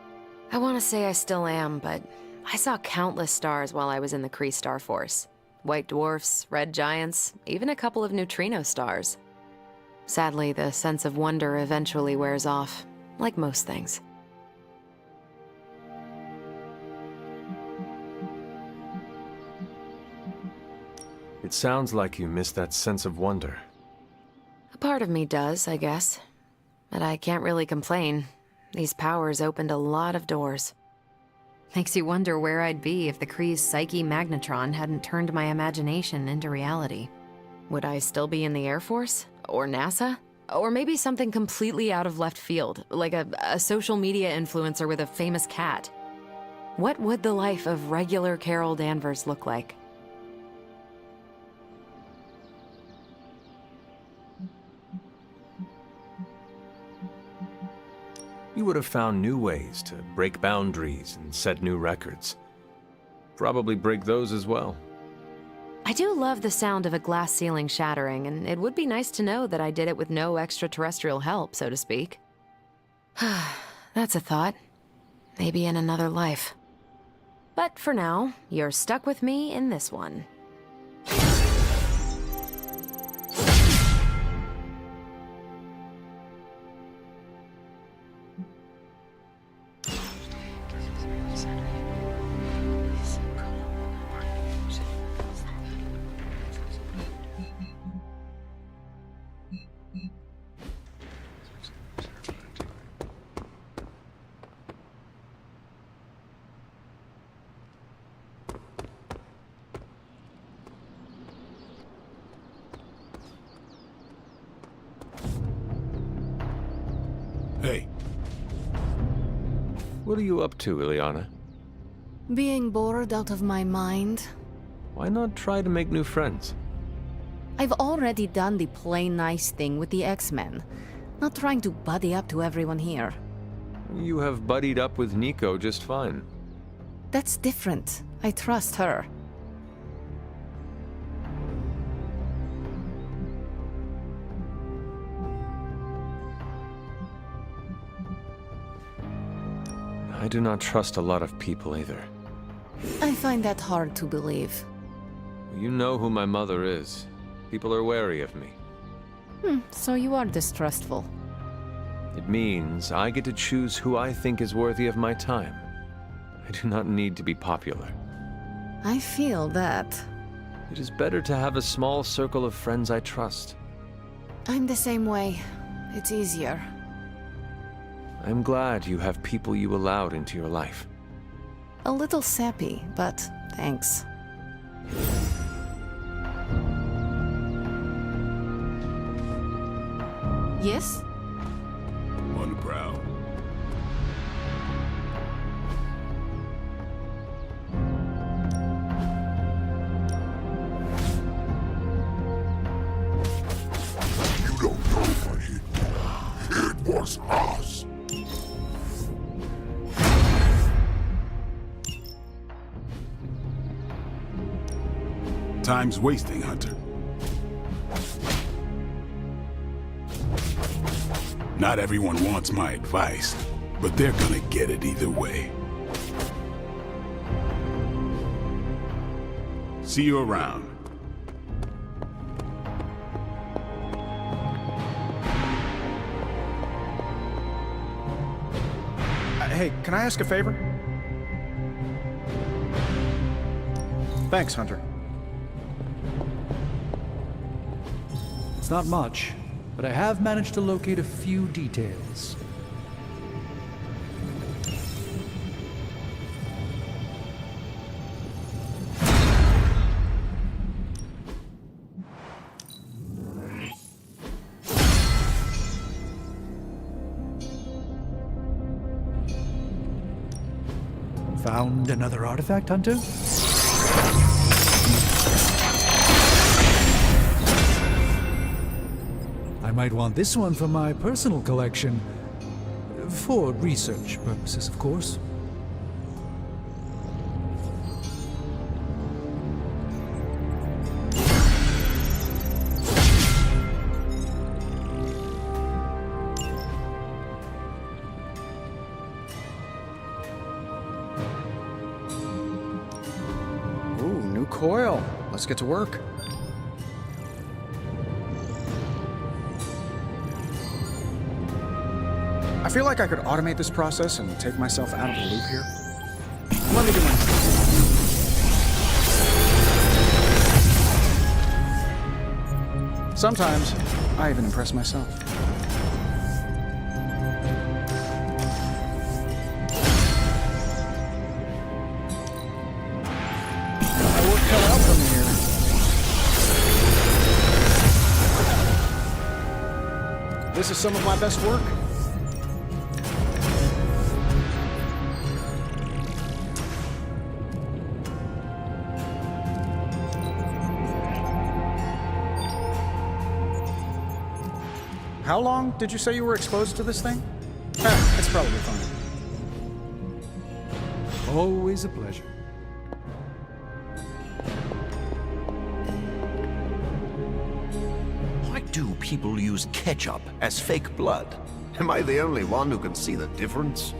I want to say I still am, but I saw countless stars while I was in the Kree Star Force. White dwarfs, red giants, even a couple of neutrino stars. Sadly, the sense of wonder eventually wears off, like most things. It sounds like you miss that sense of wonder. A part of me does, I guess. But I can't really complain. These powers opened a lot of doors. Makes you wonder where I'd be if the Kree's Psyche Magnetron hadn't turned my imagination into reality. Would I still be in the Air Force? Or NASA? Or maybe something completely out of left field, like a social media influencer with a famous cat? What would the life of regular Carol Danvers look like? You would have found new ways to break boundaries and set new records. Probably break those as well. I do love the sound of a glass ceiling shattering, and it would be nice to know that I did it with no extraterrestrial help, so to speak. That's a thought. Maybe in another life. But for now, you're stuck with me in this one. Hey. What are you up to, Illyana? Being bored out of my mind. Why not try to make new friends? I've already done the play nice thing with the X-Men. Not trying to buddy up to everyone here. You have buddied up with Nico just fine. That's different. I trust her. I do not trust a lot of people either. I find that hard to believe. You know who my mother is. People are wary of me. So you are distrustful. It means I get to choose who I think is worthy of my time. I do not need to be popular. I feel that. It is better to have a small circle of friends I trust. I'm the same way. It's easier. I'm glad you have people you allowed into your life. A little sappy, but thanks. Yes? On the prowl. You don't know what it was us. Time's wasting, Hunter. Not everyone wants my advice, but they're gonna get it either way. See you around. Hey, can I ask a favor? Thanks, Hunter. It's not much, but I have managed to locate a few details. Found another artifact, Hunter? might want this one for my personal collection. For research purposes, of course. Ooh, new coil. Let's get to work. I feel like I could automate this process and take myself out of the loop here. Let me do my... Sometimes, I even impress myself. My work cut out from here. This is some of my best work. How long did you say you were exposed to this thing? It's probably fine. Always a pleasure. Why do people use ketchup as fake blood? Am I the only one who can see the difference?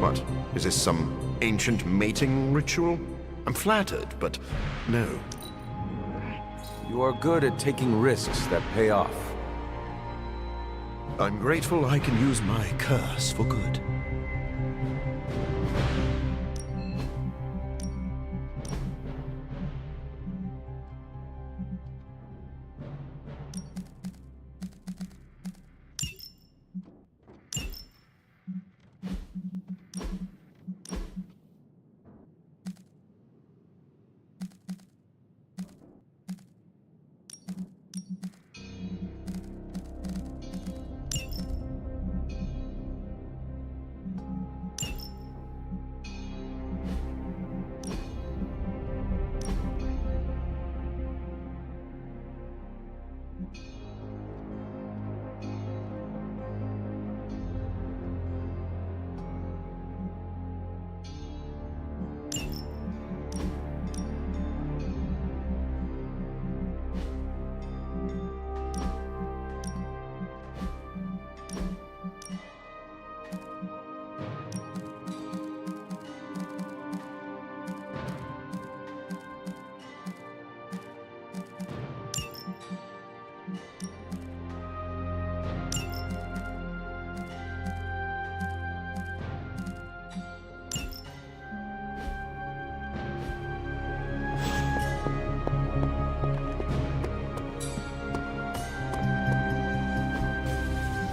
What? Is this some ancient mating ritual? I'm flattered, but no. You are good at taking risks that pay off. I'm grateful I can use my curse for good.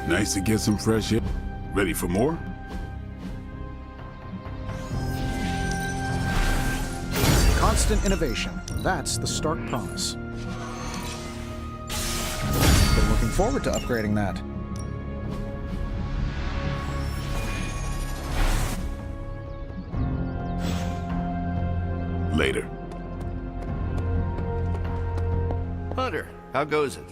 Nice to get some fresh air. Ready for more? Constant innovation. That's the Stark promise. Been looking forward to upgrading that. Later. Hunter, how goes it?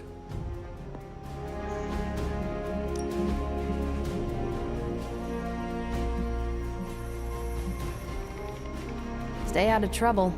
Stay out of trouble.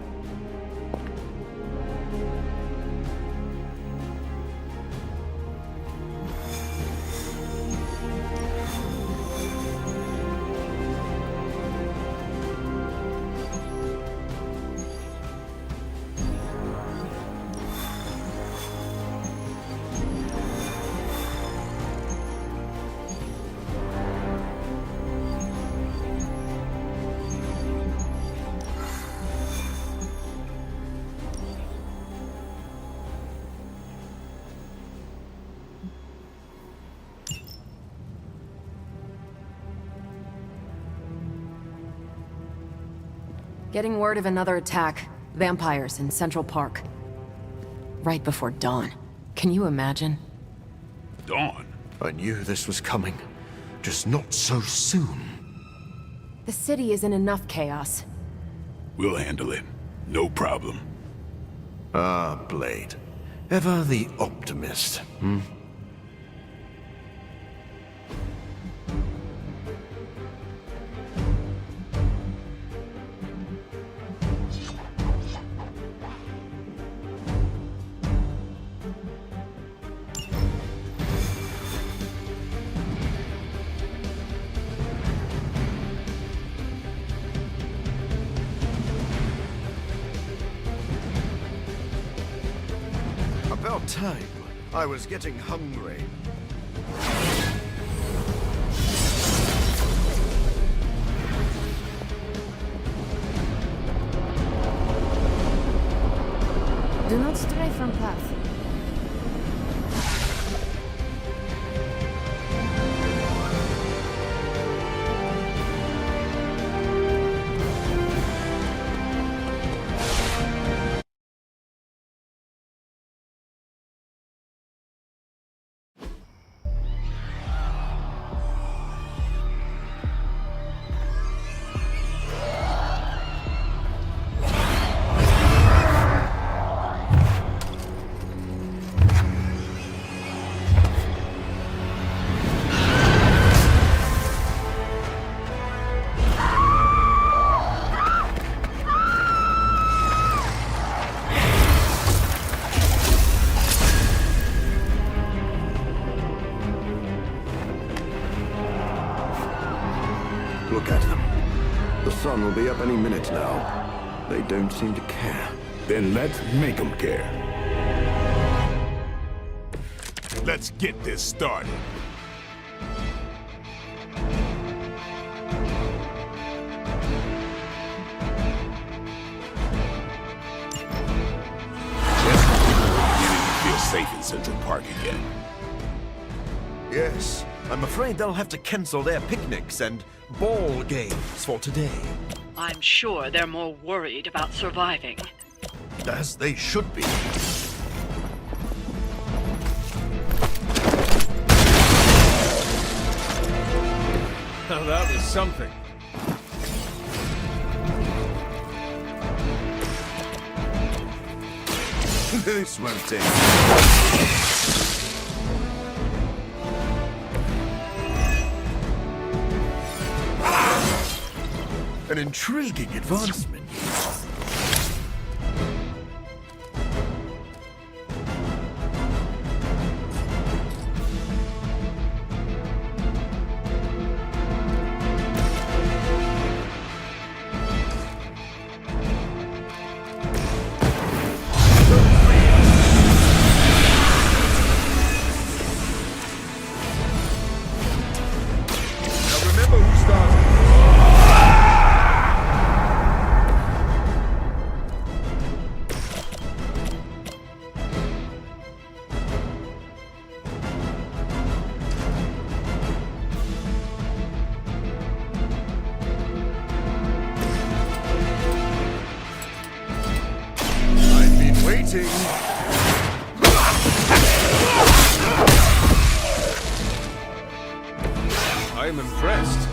Getting word of another attack. Vampires in Central Park. Right before dawn. Can you imagine? Dawn? I knew this was coming. Just not so soon. The city is in enough chaos. We'll handle it. No problem. Ah, Blade. Ever the optimist, hmm? About time. I was getting hungry. Do not stray from path. Look at them. The sun will be up any minute now. They don't seem to care. Then let's make them care. Let's get this started. Just when people are beginning to feel safe in Central Park again. Yes, I'm afraid they'll have to cancel their picnics and ball games for today. I'm sure they're more worried about surviving. As they should be. Now that was something. This won't take. An intriguing advancement. Now remember who started. I've been waiting. I am impressed.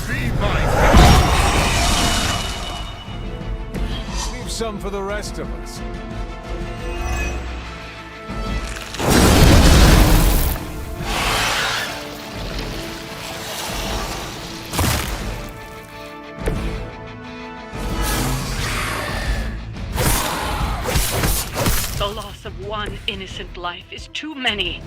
Be my Leave some for the rest of us. The loss of one innocent life is too many.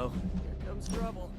Uh-oh, here comes trouble.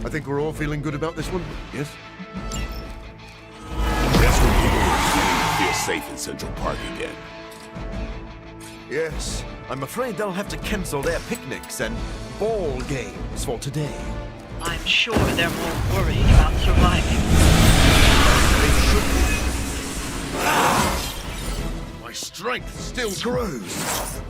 I think we're all feeling good about this one, yes? That's when people will feel safe in Central Park again. Yes, I'm afraid they'll have to cancel their picnics and ball games for today. I'm sure they're more worried about surviving. They should be. My strength still grows.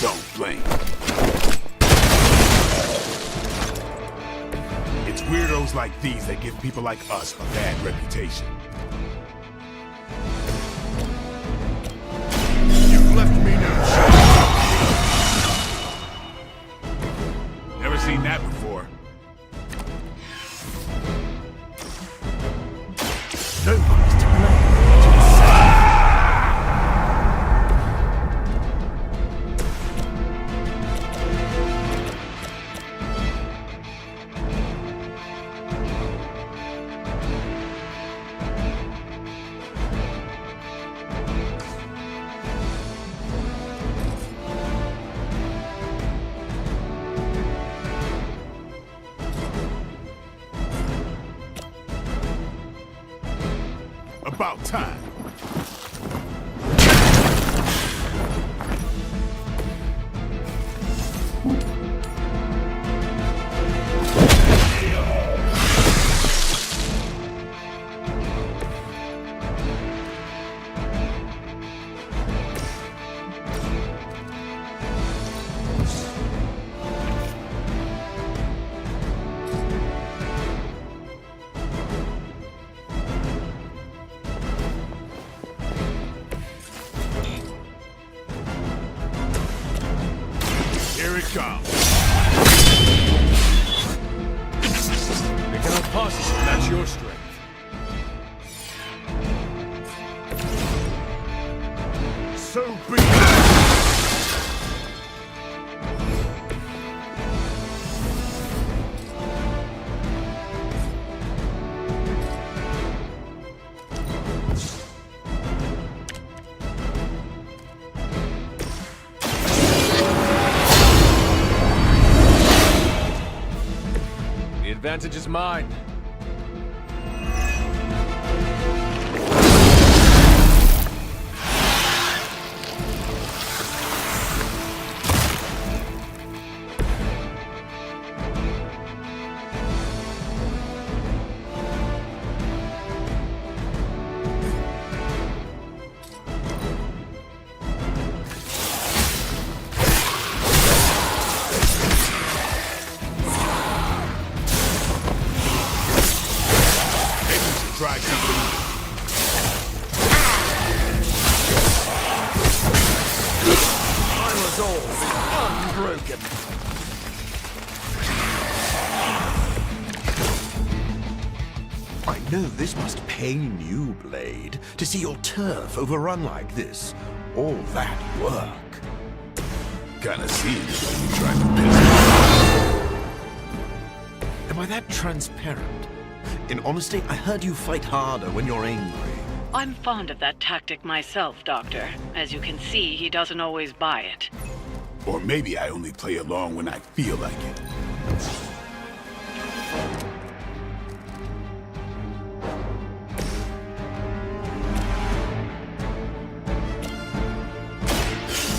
Don't blink. It's weirdos like these that give people like us a bad reputation. You've left me no choice. Never seen that before. Nobody's to blame. About time. scum! They cannot possibly match your strength. So be it! The advantage is mine. Try something. My resolve is unbroken. I know this must pain you, Blade, to see your turf overrun like this. All that work. Kinda seems like you tried to piss me. Am I that transparent? In honesty, I heard you fight harder when you're angry. I'm fond of that tactic myself, Doctor. As you can see, he doesn't always buy it. Or maybe I only play along when I feel like it.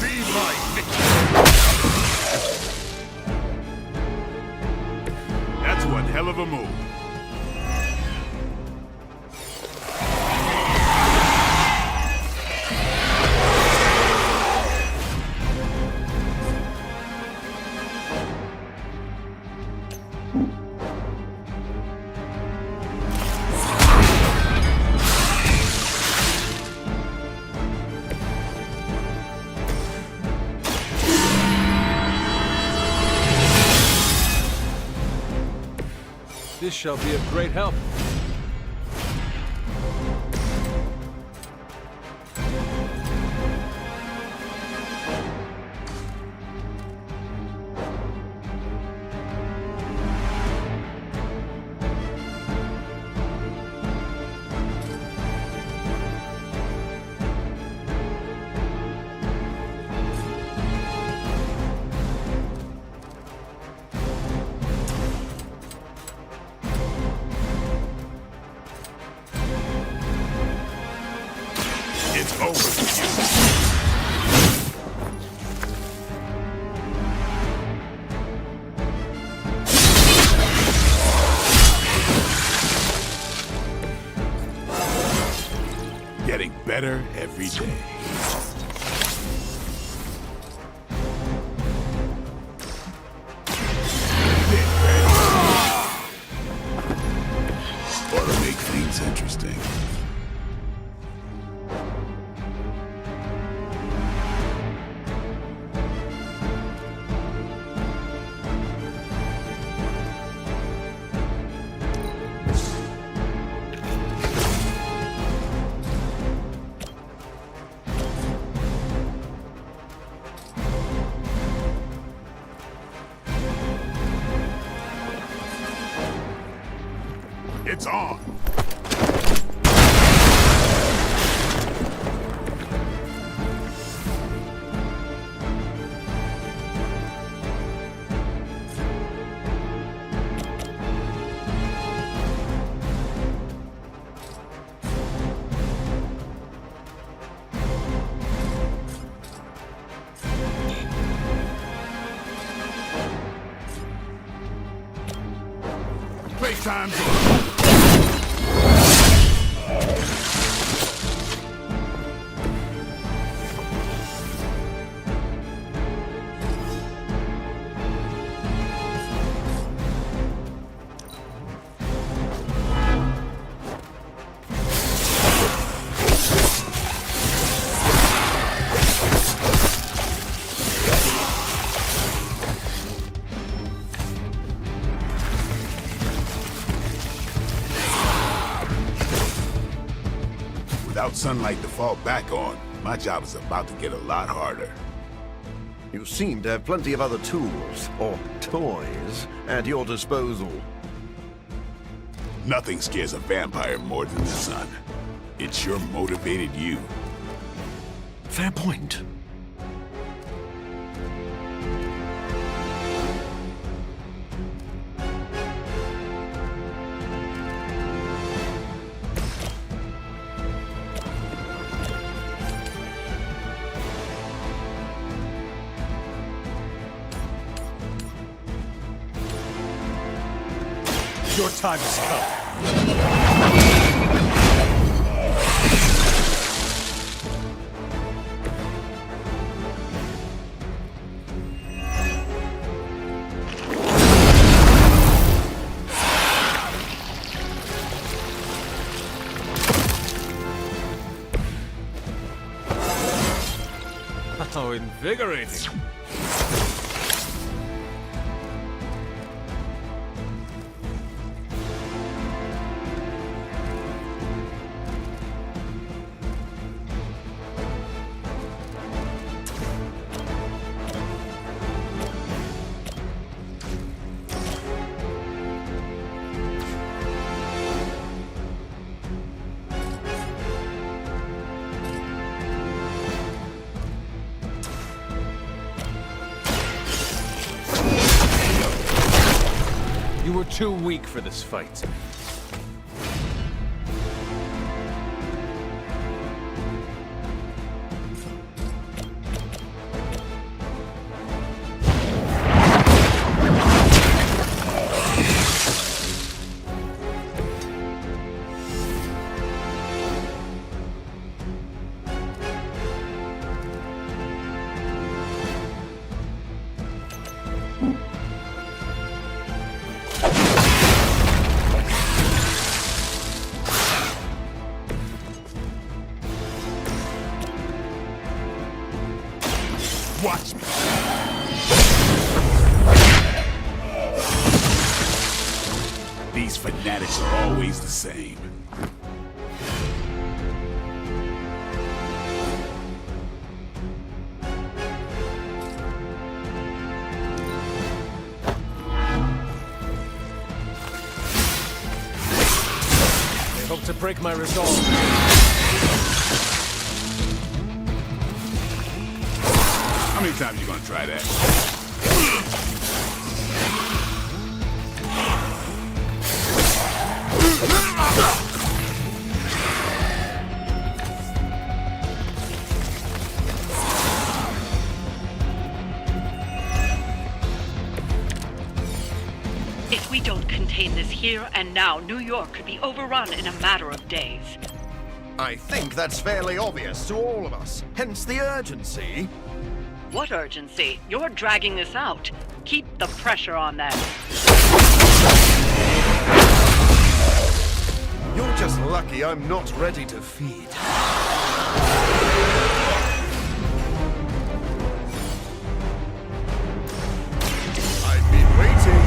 Be my victim. That's one hell of a move. This shall be of great help. It's over for you. Getting better every day. Ought to make things interesting. It's on. Playtime's on. Without sunlight to fall back on, my job is about to get a lot harder. You seem to have plenty of other tools, or toys, at your disposal. Nothing scares a vampire more than the sun. It sure motivated you. Fair point. Your time has come. How invigorating. You were too weak for this fight. Watch me. These fanatics are always the same. They hope to break my resolve. How many times you gonna try that? If we don't contain this here and now, New York could be overrun in a matter of days. I think that's fairly obvious to all of us, hence the urgency. What urgency? You're dragging this out. Keep the pressure on them. You're just lucky I'm not ready to feed. I've been waiting.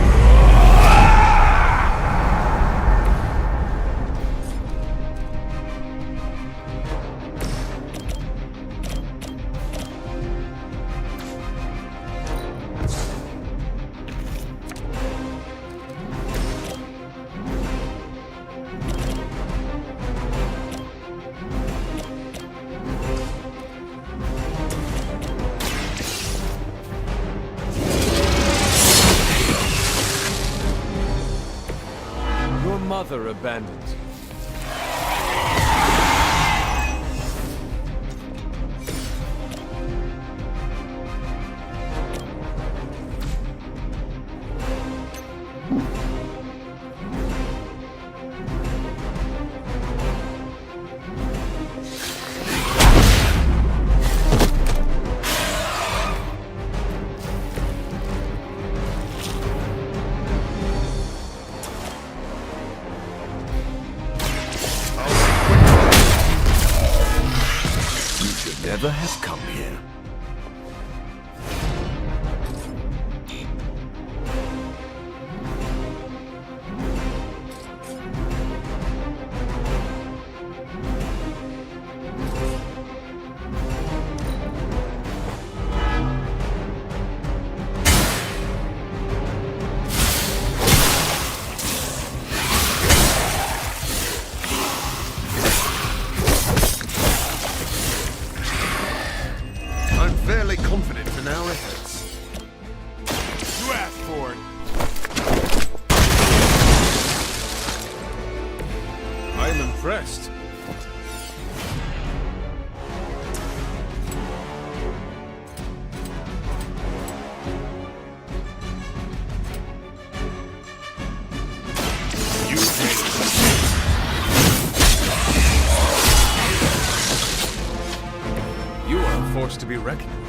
Your mother abandoned you. Never have come here. impressed. You are a force to be reckoned with.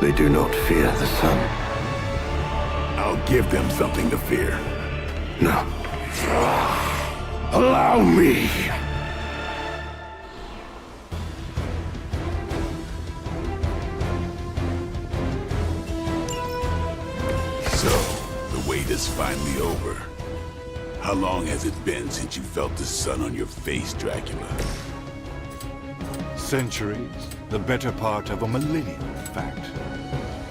They do not fear the sun. I'll give them something to fear. No. Allow me! So, the wait is finally over. How long has it been since you felt the sun on your face, Dracula? Centuries. The better part of a millennium, in fact.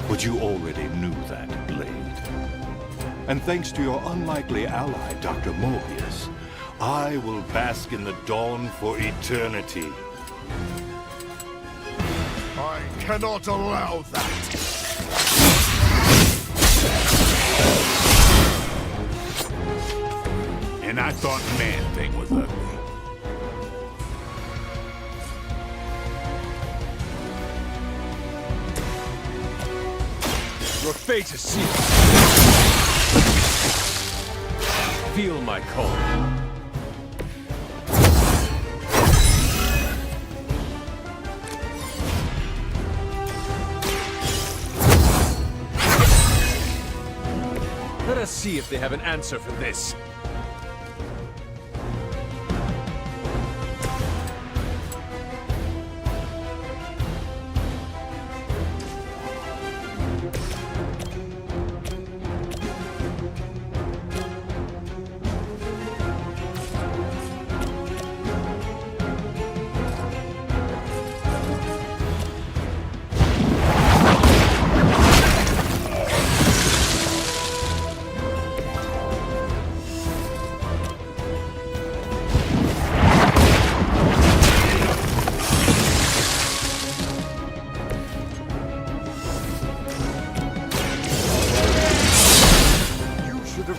But you already knew that, Blade. And thanks to your unlikely ally, Dr. Morbius, I will bask in the dawn for eternity. I cannot allow that! And I thought Man-Thing was ugly. Your fate is sealed. Feel my call. Let us see if they have an answer for this.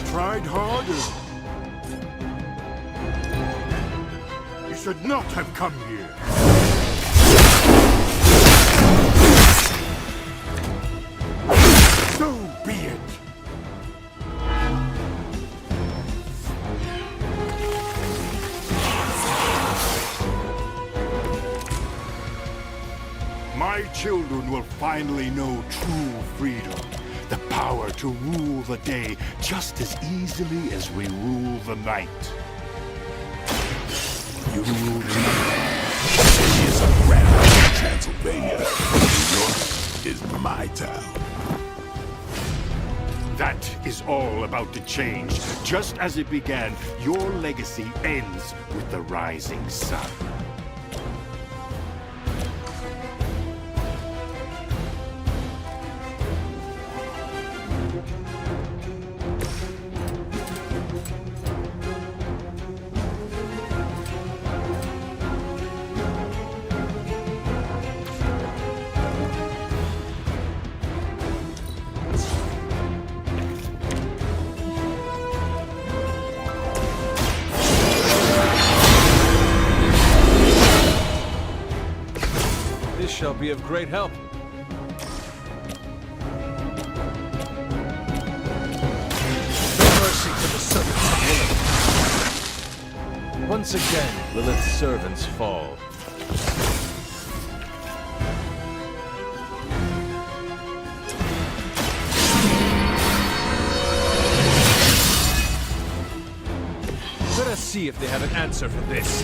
Tried harder. You should not have come here. So be it. My children will finally know true freedom. The power to rule the day just as easily as we rule the night. You rule the night. She is a rat in Transylvania. New York is my town. That is all about to change. Just as it began, your legacy ends with the rising sun. Shall be of great help. Once again, Lilith's servants fall. Let us see if they have an answer for this.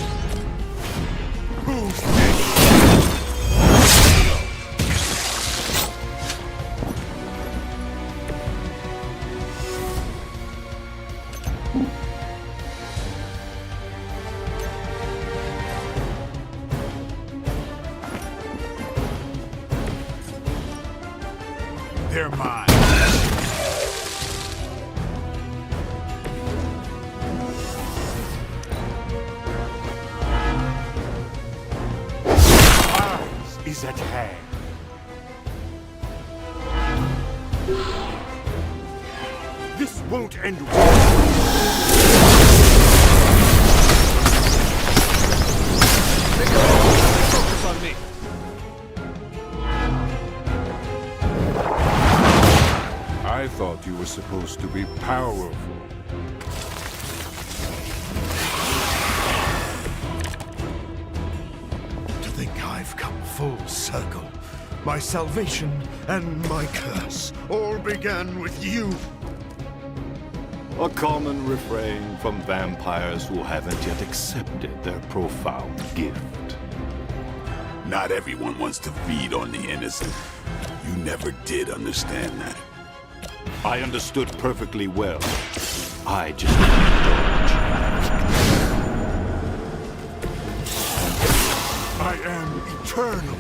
They're mine. Ours is at hand. This won't end Focus on me. I thought you were supposed to be powerful. To think I've come full circle. My salvation and my curse all began with you. A common refrain from vampires who haven't yet accepted their profound gift. Not everyone wants to feed on the innocent. You never did understand that. I understood perfectly well. I just... I am eternal.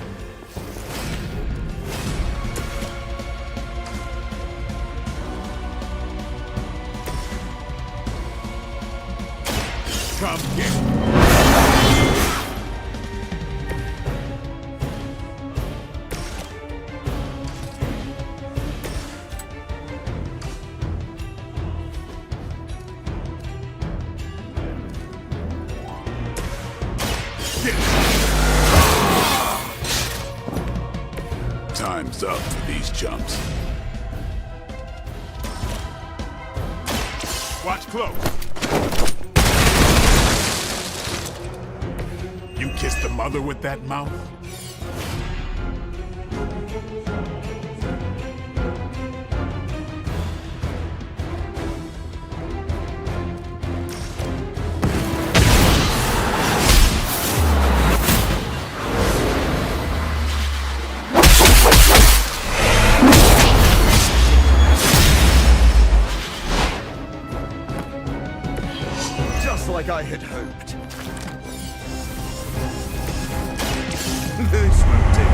Come get me. Time's up for these chumps. Watch close. You kissed the mother with that mouth? Just like I had hoped. This will do.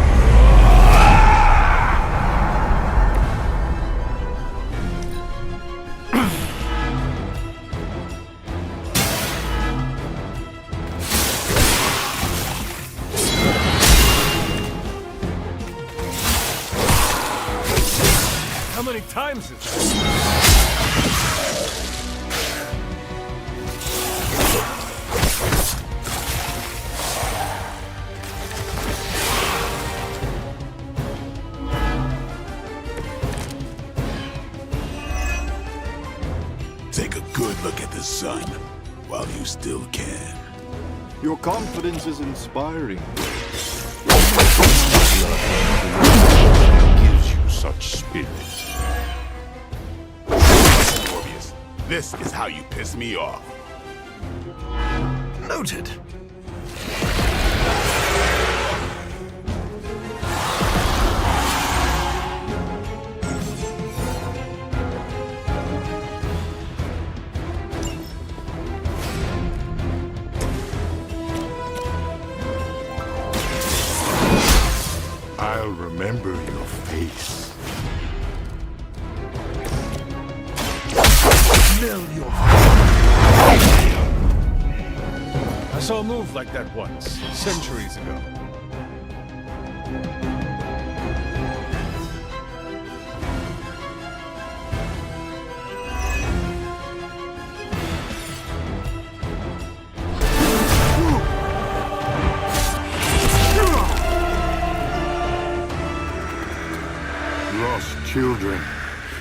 How many times is that? Take a good look at the sun while you still can. Your confidence is inspiring. Gives you such spirit. Morbius, this is how you piss me off. Noted. I'll remember your face. Smell your... I saw a move like that once, centuries ago. Lost children,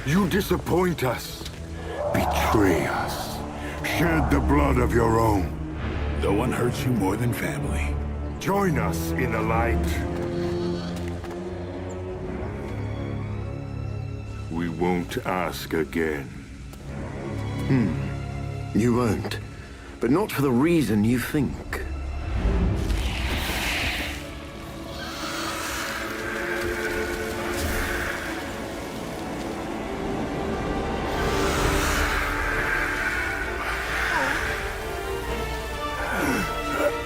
you disappoint us, betray us, shed the blood of your own. No one hurts you more than family. Join us in the light. We won't ask again. You won't. But not for the reason you think.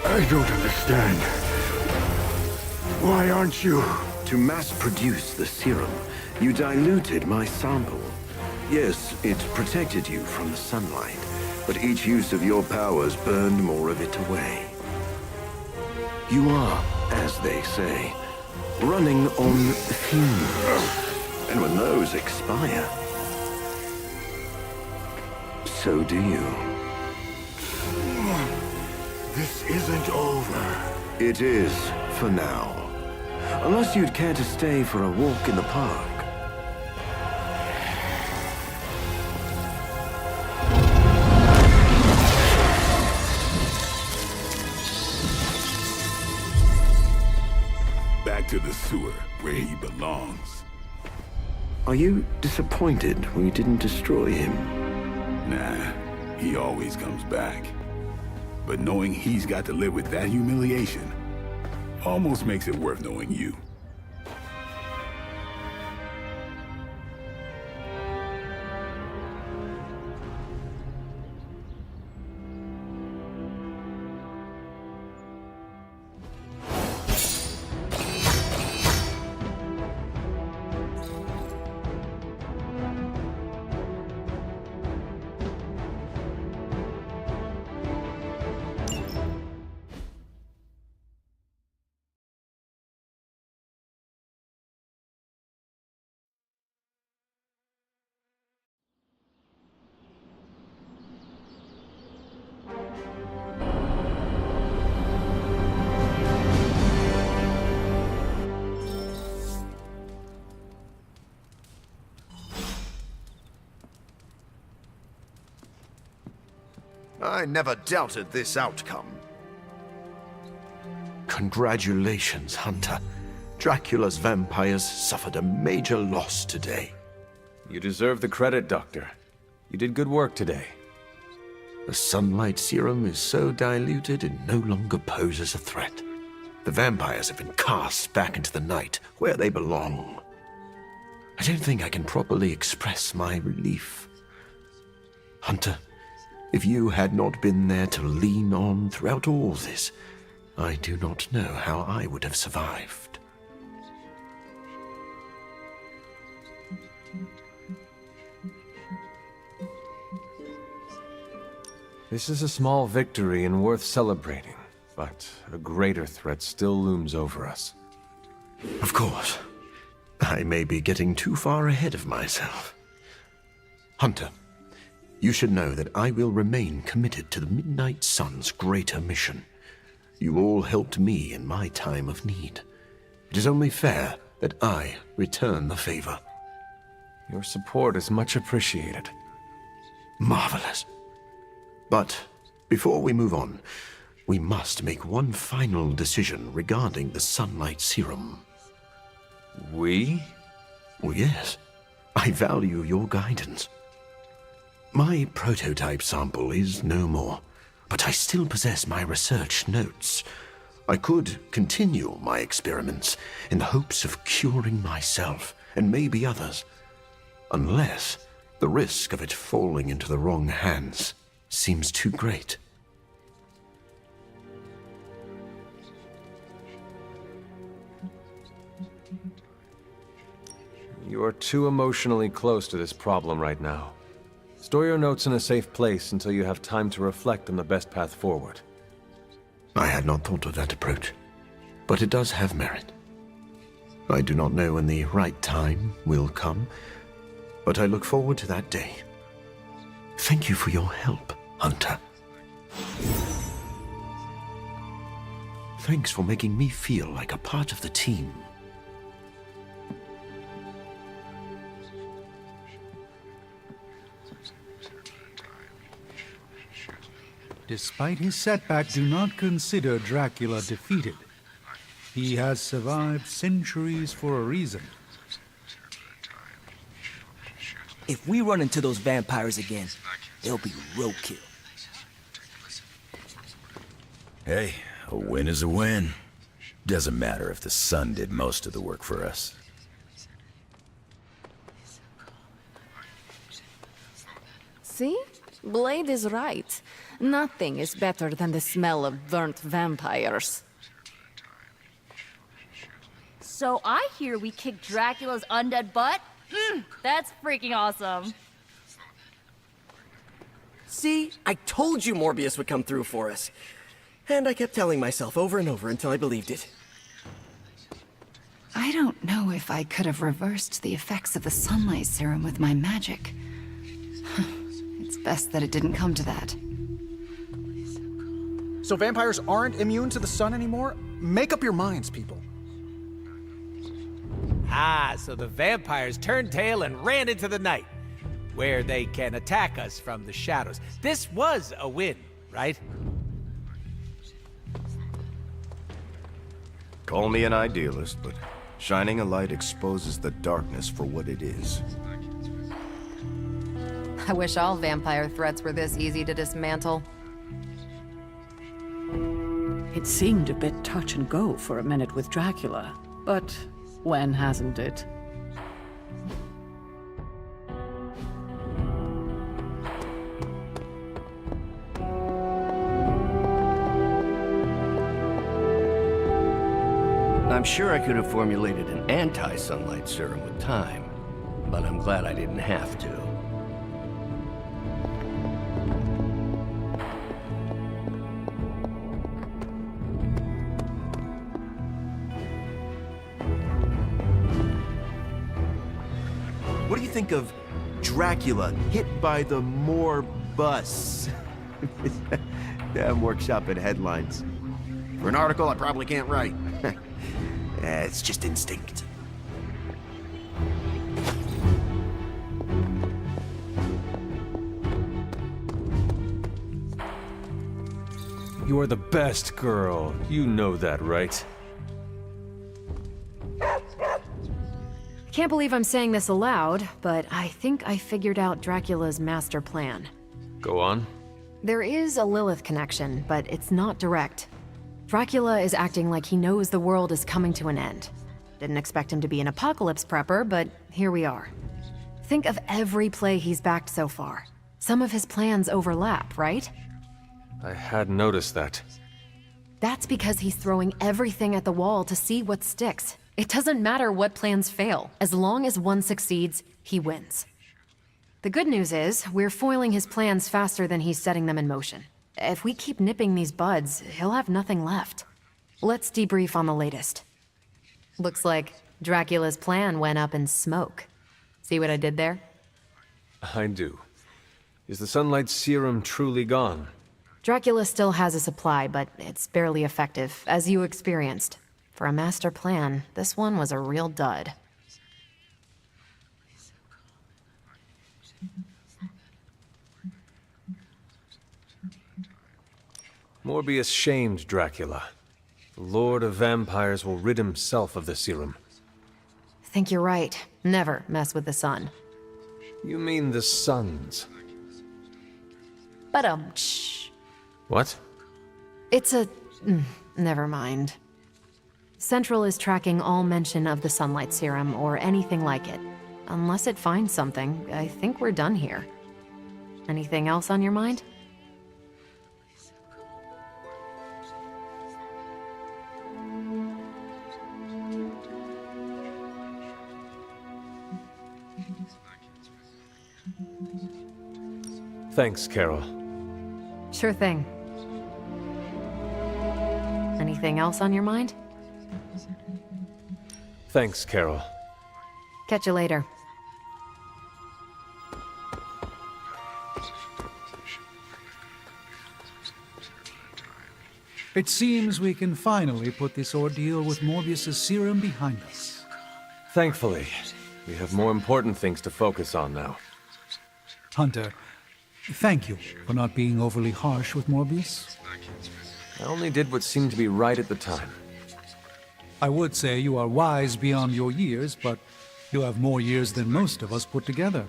I don't understand. Why aren't you? To mass produce the serum, you diluted my sample. Yes, it protected you from the sunlight, but each use of your powers burned more of it away. You are, as they say, running on fumes. And when those expire, so do you. This isn't over. It is, for now. Unless you'd care to stay for a walk in the park. Back to the sewer, where he belongs. Are you disappointed we didn't destroy him? Nah, he always comes back. But knowing he's got to live with that humiliation almost makes it worth knowing you. I never doubted this outcome. Congratulations, Hunter. Dracula's vampires suffered a major loss today. You deserve the credit, Doctor. You did good work today. The sunlight serum is so diluted it no longer poses a threat. The vampires have been cast back into the night, where they belong. I don't think I can properly express my relief. Hunter, if you had not been there to lean on throughout all this, I do not know how I would have survived. This is a small victory and worth celebrating, but a greater threat still looms over us. Of course. I may be getting too far ahead of myself. Hunter, you should know that I will remain committed to the Midnight Sun's greater mission. You all helped me in my time of need. It is only fair that I return the favor. Your support is much appreciated. Marvelous. But before we move on, we must make one final decision regarding the sunlight serum. We? Oh, yes. I value your guidance. My prototype sample is no more, but I still possess my research notes. I could continue my experiments in the hopes of curing myself and maybe others, unless the risk of it falling into the wrong hands seems too great. You are too emotionally close to this problem right now. Store your notes in a safe place until you have time to reflect on the best path forward. I had not thought of that approach, but it does have merit. I do not know when the right time will come, but I look forward to that day. Thank you for your help, Hunter. Thanks for making me feel like a part of the team. Despite his setback, do not consider Dracula defeated. He has survived centuries for a reason. If we run into those vampires again, it'll be roadkill. Hey, a win is a win. Doesn't matter if the sun did most of the work for us. See? Blade is right. Nothing is better than the smell of burnt vampires. So I hear we kicked Dracula's undead butt? That's freaking awesome. See? I told you Morbius would come through for us. And I kept telling myself over and over until I believed it. I don't know if I could have reversed the effects of the sunlight serum with my magic. It's best that it didn't come to that. So vampires aren't immune to the sun anymore? Make up your minds, people. Ah, so the vampires turned tail and ran into the night, where they can attack us from the shadows. This was a win, right? Call me an idealist, but shining a light exposes the darkness for what it is. I wish all vampire threats were this easy to dismantle. It seemed a bit touch and go for a minute with Dracula, but when hasn't it? I'm sure I could have formulated an anti-sunlight serum with time, but I'm glad I didn't have to. What do you think of Dracula hit by the Morbus? Damn workshop and headlines. For an article I probably can't write. It's just instinct. You're the best girl. You know that, right? Can't believe I'm saying this aloud, but I think I figured out Dracula's master plan. Go on. There is a Lilith connection, but it's not direct. Dracula is acting like he knows the world is coming to an end. Didn't expect him to be an apocalypse prepper, but here we are. Think of every play he's backed so far. Some of his plans overlap, right? I had noticed that. That's because he's throwing everything at the wall to see what sticks. It doesn't matter what plans fail. As long as one succeeds, he wins. The good news is, we're foiling his plans faster than he's setting them in motion. If we keep nipping these buds, he'll have nothing left. Let's debrief on the latest. Looks like Dracula's plan went up in smoke. See what I did there? I do. Is the sunlight serum truly gone? Dracula still has a supply, but it's barely effective, as you experienced. For a master plan, this one was a real dud. Morbius shamed Dracula. The Lord of Vampires will rid himself of the serum. Think you're right. Never mess with the sun. You mean the suns? But shh. What? It's a... never mind. Central is tracking all mention of the sunlight serum or anything like it. Unless it finds something, I think we're done here. Anything else on your mind? Thanks, Carol. Sure thing. Anything else on your mind? Thanks, Carol. Catch you later. It seems we can finally put this ordeal with Morbius's serum behind us. Thankfully, we have more important things to focus on now. Hunter, Thank you for not being overly harsh with Morbius. I only did what seemed to be right at the time. I would say you are wise beyond your years, but you have more years than most of us put together.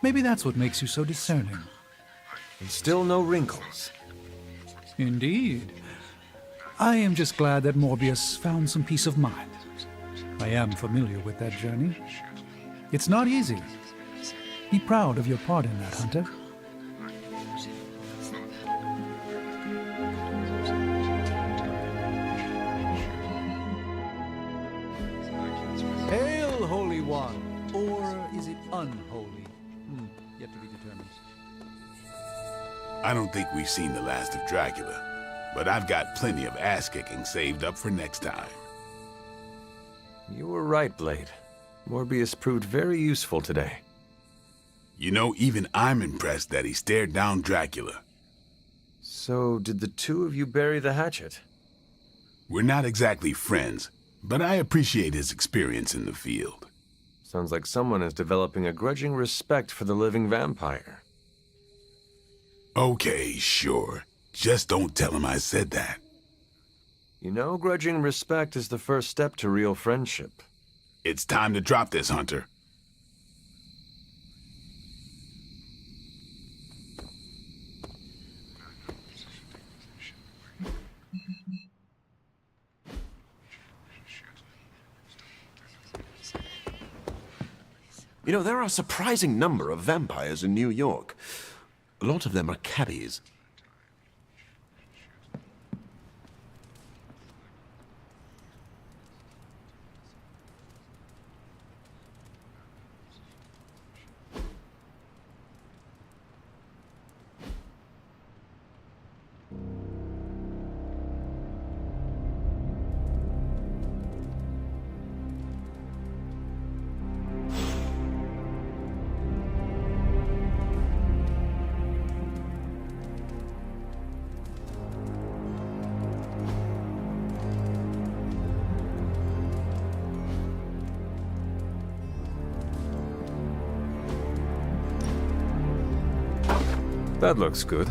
Maybe that's what makes you so discerning. And still no wrinkles. Indeed. I am just glad that Morbius found some peace of mind. I am familiar with that journey. It's not easy. Be proud of your part in that, Hunter. Hail, Holy One! Or is it unholy? Yet to be determined. I don't think we've seen the last of Dracula, but I've got plenty of ass-kicking saved up for next time. You were right, Blade. Morbius proved very useful today. You know, even I'm impressed that he stared down Dracula. So, did the two of you bury the hatchet? We're not exactly friends, but I appreciate his experience in the field. Sounds like someone is developing a grudging respect for the living vampire. Okay, sure. Just don't tell him I said that. You know, grudging respect is the first step to real friendship. It's time to drop this, Hunter. You know, there are a surprising number of vampires in New York. A lot of them are cabbies. That looks good.